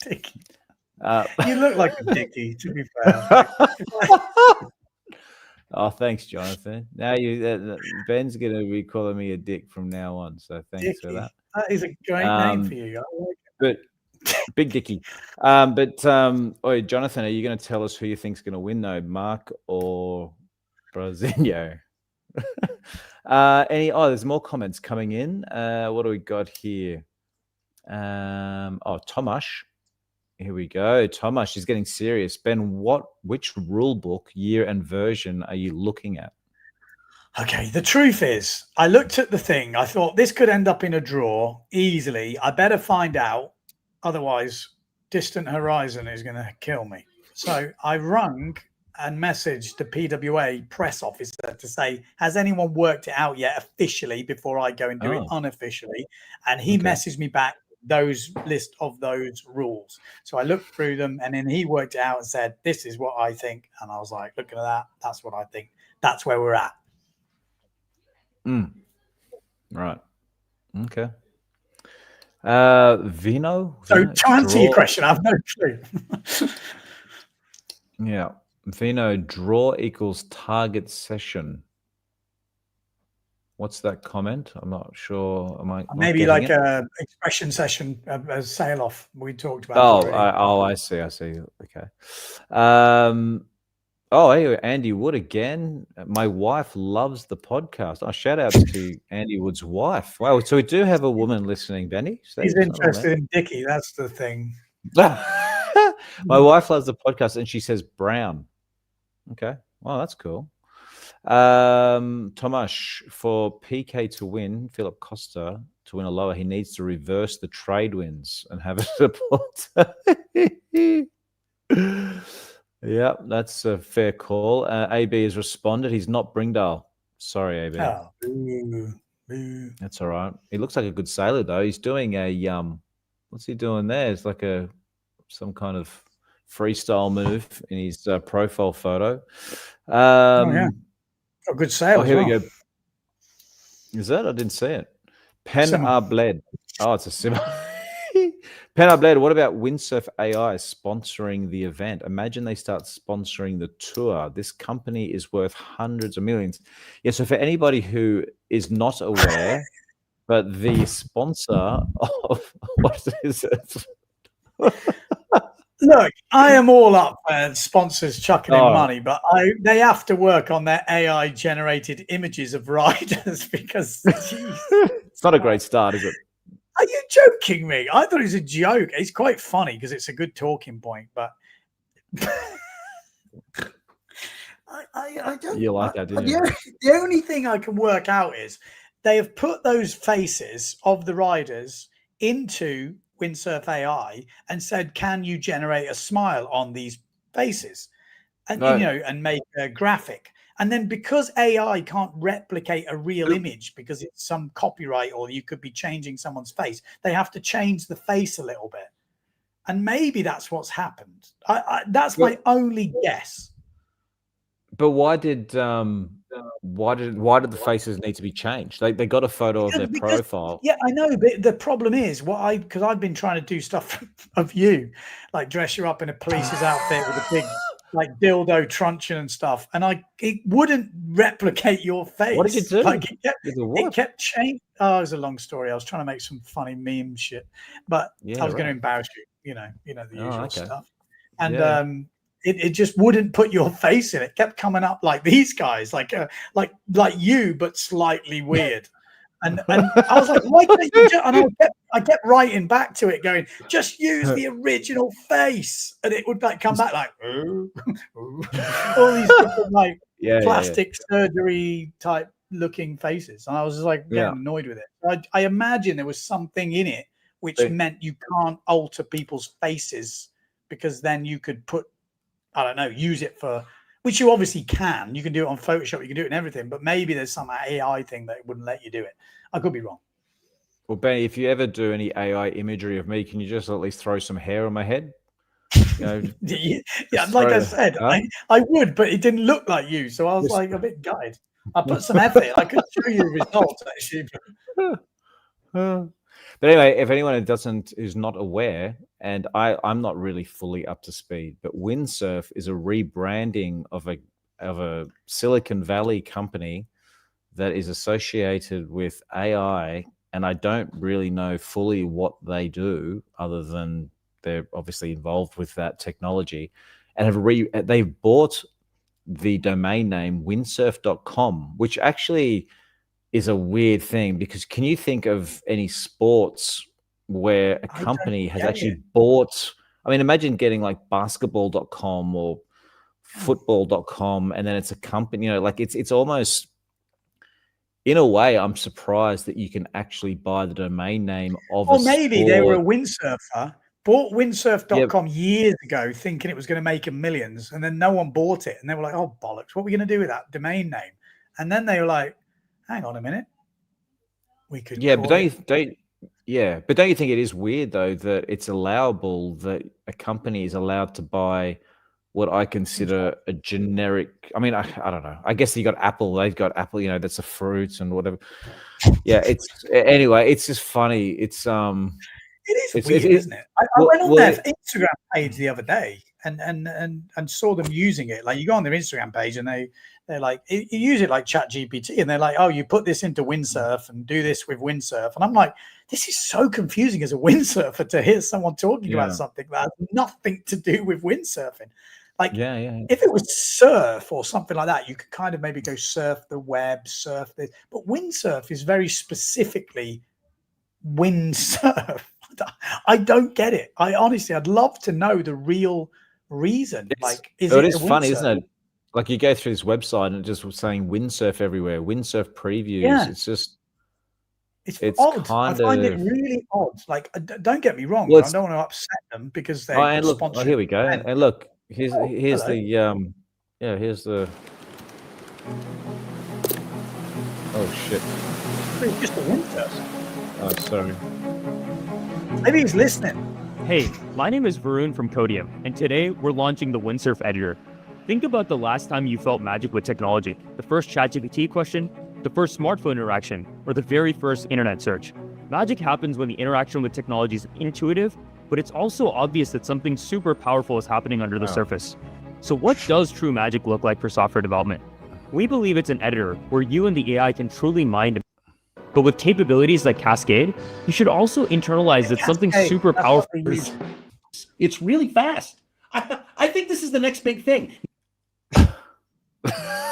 Dickie. You look like a Dickie, to be fair. Oh, thanks, Jonathan. Now Ben's going to be calling me a dick from now on, so thanks Dickie. for that. That is a great name for you. I like it. But Big Dickie. Jonathan, are you going to tell us who you think's going to win, though, Mark or Brazinho? There's more comments coming in. What do we got here? Tomash. Here we go. Tomash is getting serious. Ben, which rule book, year and version are you looking at? Okay, the truth is, I looked at the thing. I thought this could end up in a draw easily. I better find out. Otherwise, Distant Horizon is going to kill me. So I rung and messaged the PWA press officer to say, has anyone worked it out yet officially before I go and do it unofficially? And he messaged me back those list of those rules. So I looked through them and then he worked it out and said, this is what I think. And I was like, looking at that, that's what I think. That's where we're at. Right. Okay. Vino? So to answer your question, I have no clue. Yeah. Vino, draw equals target session. What's that comment? I'm not sure. Am I maybe like a expression session, a sail off we talked about. I see. Okay. Hey, Andy Wood again. My wife loves the podcast. Shout out to Andy Wood's wife. Wow. So we do have a woman listening, Benny. He's interested in Dickie. That's the thing. My wife loves the podcast and she says brown. Okay. Well, that's cool. Tomash, for PK to win, Philip Costa to win Aloha, he needs to reverse the trade wins and have a support. Yeah, that's a fair call. AB has responded. He's not Bringdale. Sorry, AB. Oh, that's all right. He looks like a good sailor, though. He's doing a what's he doing there? It's like some kind of freestyle move in his profile photo. A good sail. Here we go. Is that? I didn't see it. Pen Bled. Oh, it's a sim. Pen Bled. What about Windsurf AI sponsoring the event? Imagine they start sponsoring the tour. This company is worth hundreds of millions. Yeah. So for anybody who is not aware, but the sponsor of what is it? Look, I am all up for sponsors chucking in money, but they have to work on their AI-generated images of riders because it's not a great start, is it? Are you joking me? I thought it was a joke. It's quite funny because it's a good talking point, but I don't. You like that, didn't you? The only thing I can work out is they have put those faces of the riders into Windsurf AI and said, can you generate a smile on these faces? And and make a graphic. And then because AI can't replicate a real image because it's some copyright or you could be changing someone's face, they have to change the face a little bit. And maybe that's what's happened. That's my only guess. But why did the faces need to be changed? They got a photo of their profile. Yeah, I know, but the problem is because I've been trying to do stuff of you, like dress you up in a police's outfit with a big like dildo truncheon and stuff, and it wouldn't replicate your face. What did you do? Like It kept changing. Oh, it was a long story. I was trying to make some funny meme shit, but I was going to embarrass you. You know the usual stuff, and it just wouldn't put your face in it. Kept coming up like these guys, like you, but slightly weird. And I was like, why can't you just, and I kept writing back to it going, just use the original face. And it would like come back like, ooh, ooh. All these different like plastic surgery type looking faces. And I was just like getting annoyed with it. I imagine there was something in it which meant you can't alter people's faces, because then you could put, I don't know, use it for, which you obviously can. You can do it on Photoshop, you can do it in everything, but maybe there's some AI thing that wouldn't let you do it. I could be wrong. Well, Benny, if you ever do any AI imagery of me, can you just at least throw some hair on my head? You know, yeah, like I said, I would, but it didn't look like you, so I was like a bit gutted. I put some effort. I could show you the results actually. But anyway, if anyone is not aware, and I'm not really fully up to speed, but Windsurf is a rebranding of a Silicon Valley company that is associated with AI, and I don't really know fully what they do, other than they're obviously involved with that technology, and they've bought the domain name windsurf.com, which actually is a weird thing, because can you think of any sports where a company has actually bought, I mean, imagine getting like basketball.com or football.com, and then it's a company, like it's almost, in a way, I'm surprised that you can actually buy the domain name of a maybe sport. they were a windsurfer, bought windsurf.com years ago thinking it was going to make them millions, and then no one bought it, and they were like, oh bollocks, what are we going to do with that domain name? And then they were like, hang on a minute, we could but don't you think it is weird though that it's allowable that a company is allowed to buy what I consider a generic, I mean, I don't know, I guess they've got Apple, that's a fruit and whatever. Anyway, it's just funny. It is weird, isn't it? I went on their Instagram page the other day and saw them using it. Like, you go on their Instagram page and they're like, you use it like ChatGPT, and they're like, oh, you put this into Windsurf and do this with Windsurf. And I'm like, this is so confusing as a windsurfer to hear someone talking about something that has nothing to do with windsurfing. Like, if it was surf or something like that, you could kind of maybe go surf the web, surf this. But windsurf is very specifically windsurf. I don't get it. I'd love to know the real reason. It is funny, isn't it? Like, you go through this website and it just was saying windsurf everywhere, windsurf previews. Yeah. It's just, it's odd. I find it really odd. Like, don't get me wrong. I don't want to upset them because they're sponsoring. Here we go. And look, here's the oh shit. It's just a windsurf. Oh, sorry. Maybe he's listening. Hey, my name is Varun from Codium, and today we're launching the Windsurf Editor. Think about the last time you felt magic with technology. The first ChatGPT question, the first smartphone interaction, or the very first internet search. Magic happens when the interaction with technology is intuitive, but it's also obvious that something super powerful is happening under the surface. So what does true magic look like for software development? We believe it's an editor where you and the AI can truly mind. But with capabilities like Cascade, you should also internalize that something super powerful. It's really fast. I think this is the next big thing.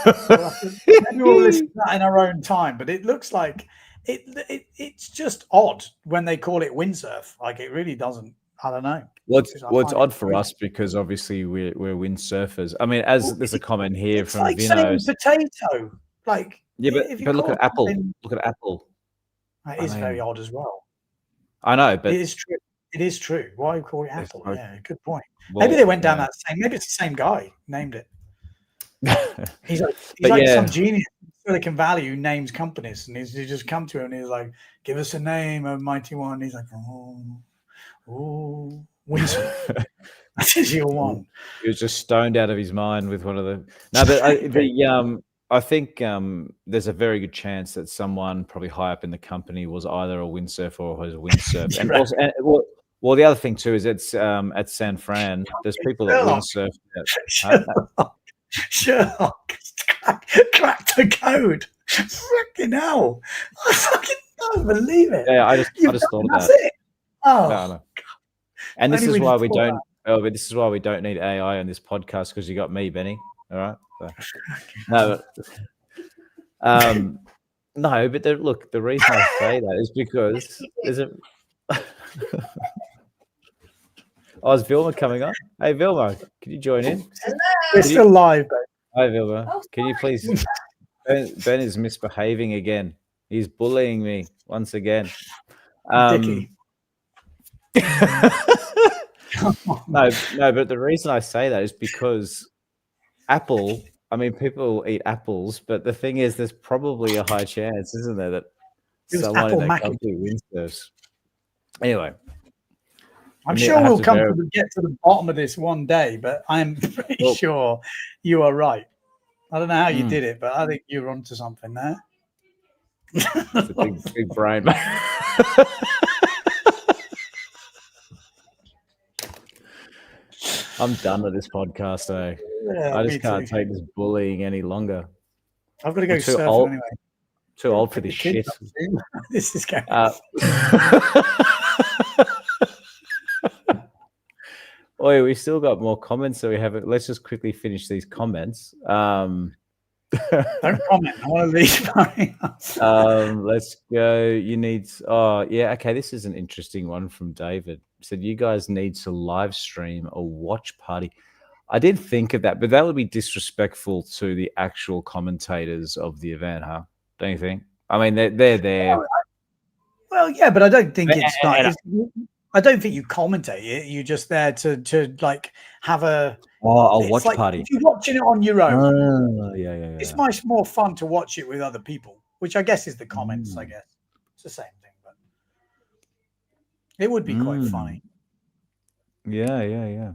Maybe we'll listen to that in our own time, but it looks like it's just odd when they call it windsurf. Like, it really doesn't. I don't know. Well, it's odd for us because obviously we're windsurfers. I mean, there's a comment here from like Vino. Saying potato. Like, but look at Apple. Look at Apple. That is very odd as well. I know, but it is true. It is true. Why call it Apple? Yeah, good point. Well, maybe they went down that same. Maybe it's the same guy named it. He's like some genius in Silicon Valley who names companies, and he's just come to him and he's like, "Give us a name, a mighty one." And he's like, "Oh, Windsurf." That is your one. He was just stoned out of his mind with one of the. No, but I think there's a very good chance that someone probably high up in the company was either a windsurfer or has windsurfed. And Well, the other thing too is it's at San Fran. There's people that windsurf. Sherlock cracked the code. Fucking hell! I fucking don't believe it. Yeah, I just thought of that's that. it. Oh, No. And this is why we don't. Oh, but this is why we don't need AI on this podcast, because you got me, Benny. All right. So, no, but look, the reason I say that is because there's a. Oh, is Vilma coming on? Hey, Vilma, can you join in? We're still live, though. Hi, Vilma. Can you please? Ben is misbehaving again. He's bullying me once again. Dicky. No, but the reason I say that is because Apple. I mean, people eat apples, but the thing is, there's probably a high chance, isn't there, that someone in that company windsurfs. Anyway. I'm sure we'll get to the bottom of this one day, but I'm pretty sure you are right. I don't know how you did it, but I think you're onto something there. It's a big brain. I'm done with this podcast, though. Yeah, I just can't take this bullying any longer. I've got to go surfing anyway. Too old for this shit. This is going. Oi, we still got more comments, so we have it. Let's just quickly finish these comments. Don't comment. I want to leave. Let's go. You need. Oh, yeah. Okay, this is an interesting one from David. He said you guys need to live stream a watch party. I did think of that, but that would be disrespectful to the actual commentators of the event, huh? Don't you think? I mean, they're there. Well, yeah, but I don't think it's not. I don't think you commentate it. You're just there to like have a watch party. If you're watching it on your own, yeah. It's much more fun to watch it with other people, which I guess is the comments. I guess it's the same thing, but it would be quite funny. Yeah.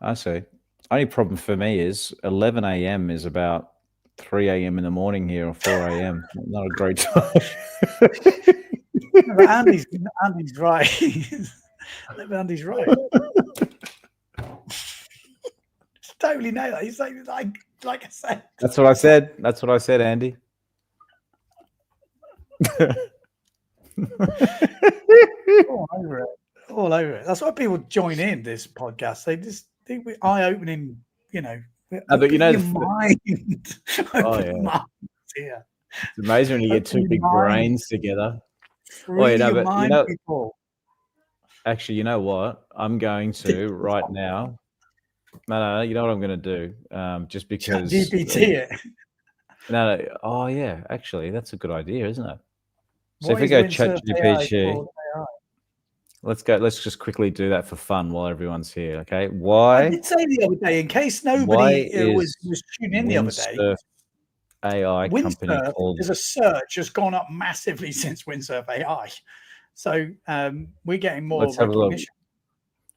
I see. Only problem for me is 11 a.m. is about 3 a.m. in the morning here, or 4 a.m. Not a great time. But Andy's right. Andy's right. Totally know that. He's like I said. That's what I said. That's what I said, Andy. All over it. That's why people join in this podcast. They just think we're eye-opening, but you know, your mind. Yeah. It's amazing when you get two big brains together. Actually, you know what? I'm going to right now. No, you know what I'm going to do? Just because GPT it. No. Oh, yeah. Actually, that's a good idea, isn't it? So if we go ChatGPT, let's go. Let's just quickly do that for fun while everyone's here. Okay. Why? I did say the other day, in case nobody was tuning in the other day. AI company called. There's a search has gone up massively since Windsurf AI, so we're getting more recognition.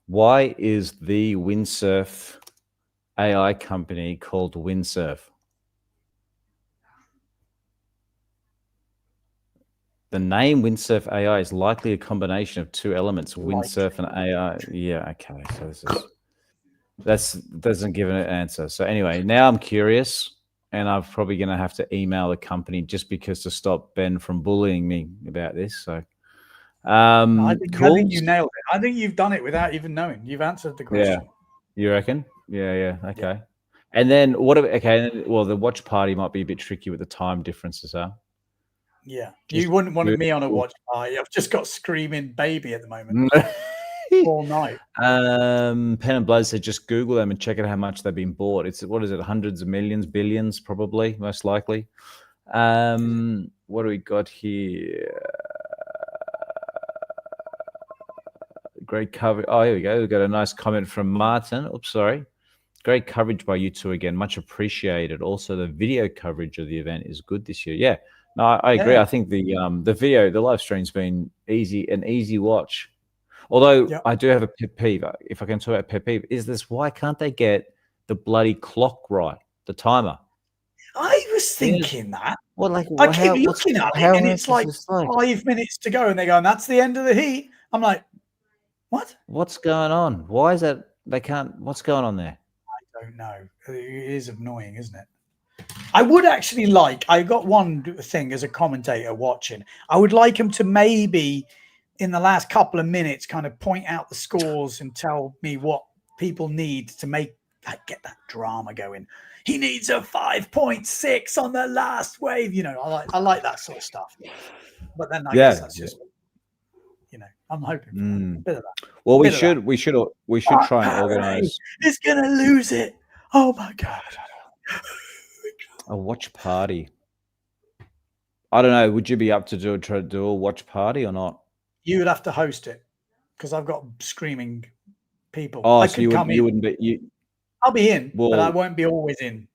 Why is the Windsurf AI company called Windsurf? The name Windsurf AI is likely a combination of two elements, Windsurf and AI. Yeah, okay. So this doesn't give an answer. So anyway, now I'm curious. And I'm probably going to have to email the company just because to stop Ben from bullying me about this. So, I think you nailed it. I think you've done it without even knowing. You've answered the question. Yeah, you reckon? Yeah. Okay. Yeah. And then what? Okay. Well, the watch party might be a bit tricky with the time differences, huh? Yeah, you wouldn't want me on a watch party. I've just got screaming baby at the moment. All night. Pen and Blood said just Google them and check out how much they've been bought. It's what is it, hundreds of millions, billions, probably, most likely. What do we got here? Great coverage. Oh, here we go. We've got a nice comment from Martin. Oops, sorry. Great coverage by you two again. Much appreciated. Also, the video coverage of the event is good this year. Yeah. No, I agree. I think the video, the live stream's been an easy watch. Although I do have a pet peeve, if I can talk about pet peeve, is this: why can't they get the bloody clock right, the timer? I was thinking that. Well, like I keep looking at it, and it's like 5 minutes to go, and they go, and that's the end of the heat. I'm like, What? What's going on? Why is that they can't? What's going on there? I don't know. It is annoying, isn't it? I would actually like. I got one thing as a commentator watching. I would like him to maybe, in the last couple of minutes, kind of point out the scores and tell me what people need to make get that drama going. He needs a 5.6 on the last wave. You know, I like that sort of stuff. But then I guess that's just, you know, I'm hoping for a bit of that. Well, we should try and organize. He's gonna lose it. Oh my god. A watch party. I don't know. Would you be up to try to do a watch party or not? You would have to host it because I've got screaming people. Oh, so you wouldn't be. I'll be in, but I won't be always in.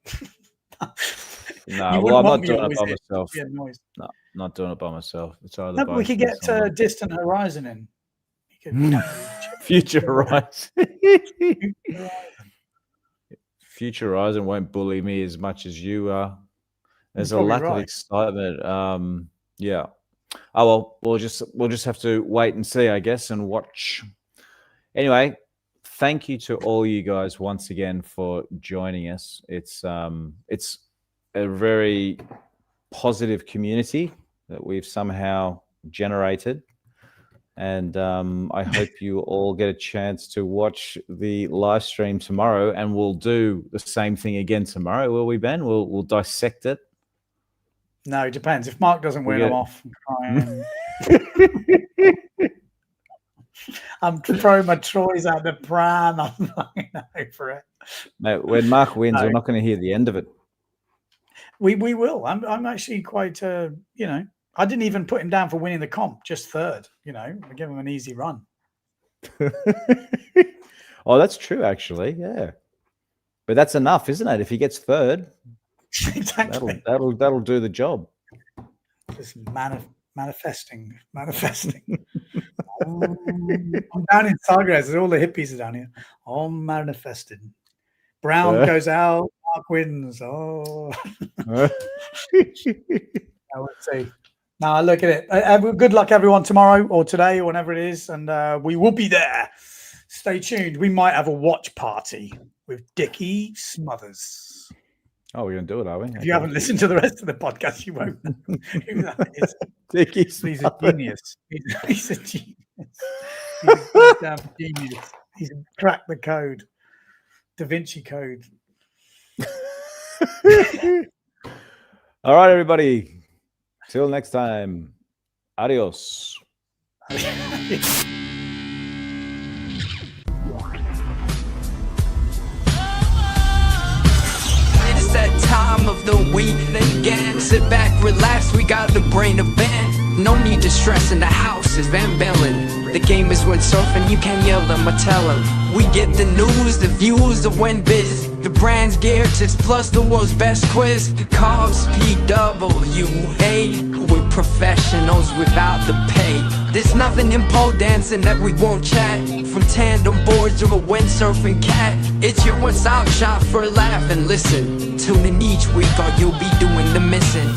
No, well, I'm not doing it by myself. No, not doing it by myself. It's either. No, but we could get Distant Horizon in. Future Horizon. Future Horizon won't bully me as much as you are. There's a lack of excitement. Yeah. Oh well, we'll just have to wait and see, I guess, and watch. Anyway, thank you to all you guys once again for joining us. It's a very positive community that we've somehow generated. And I hope you all get a chance to watch the live stream tomorrow, and we'll do the same thing again tomorrow, will we, Ben? We'll dissect it. No, it depends. If Mark doesn't win, I'm off. I'm throwing my toys out the pram. I'm fucking over it. No, when Mark wins, we're not going to hear the end of it. We will. I'm actually quite you know, I didn't even put him down for winning the comp, just third. You know, I give him an easy run. Oh, that's true, actually. Yeah, but that's enough, isn't it? If he gets third, exactly, that'll do the job. Just manifesting. I'm down in Sagres. All the hippies are down here. All manifested. Brown goes out. Mark wins. Oh, I would say. Now look at it. Good luck, everyone, tomorrow or today or whenever it is, and we will be there. Stay tuned. We might have a watch party with Dickie Smothers. Oh, we're going to do it, are we? If you haven't listened to the rest of the podcast, you won't know who that is. Dickie He's a genius. He's a genius. He's a goddamn genius. He's cracked the code. Da Vinci Code. All right, everybody. Till next time. Adios. That time of the week again. Sit back, relax, we got the brain of band. No need to stress in the house, is Van Bellen. The game is Windsurf and you can yell them or tell them. We get the news, the views, the win biz. The brand's gear tips plus the world's best quiz. Carbs, PWA. We're professionals without the pay. There's nothing in pole dancing that we won't chat. From tandem boards to a windsurfing cat. It's your one-stop shop for a laugh and listen. Tune in each week or you'll be doing the missing.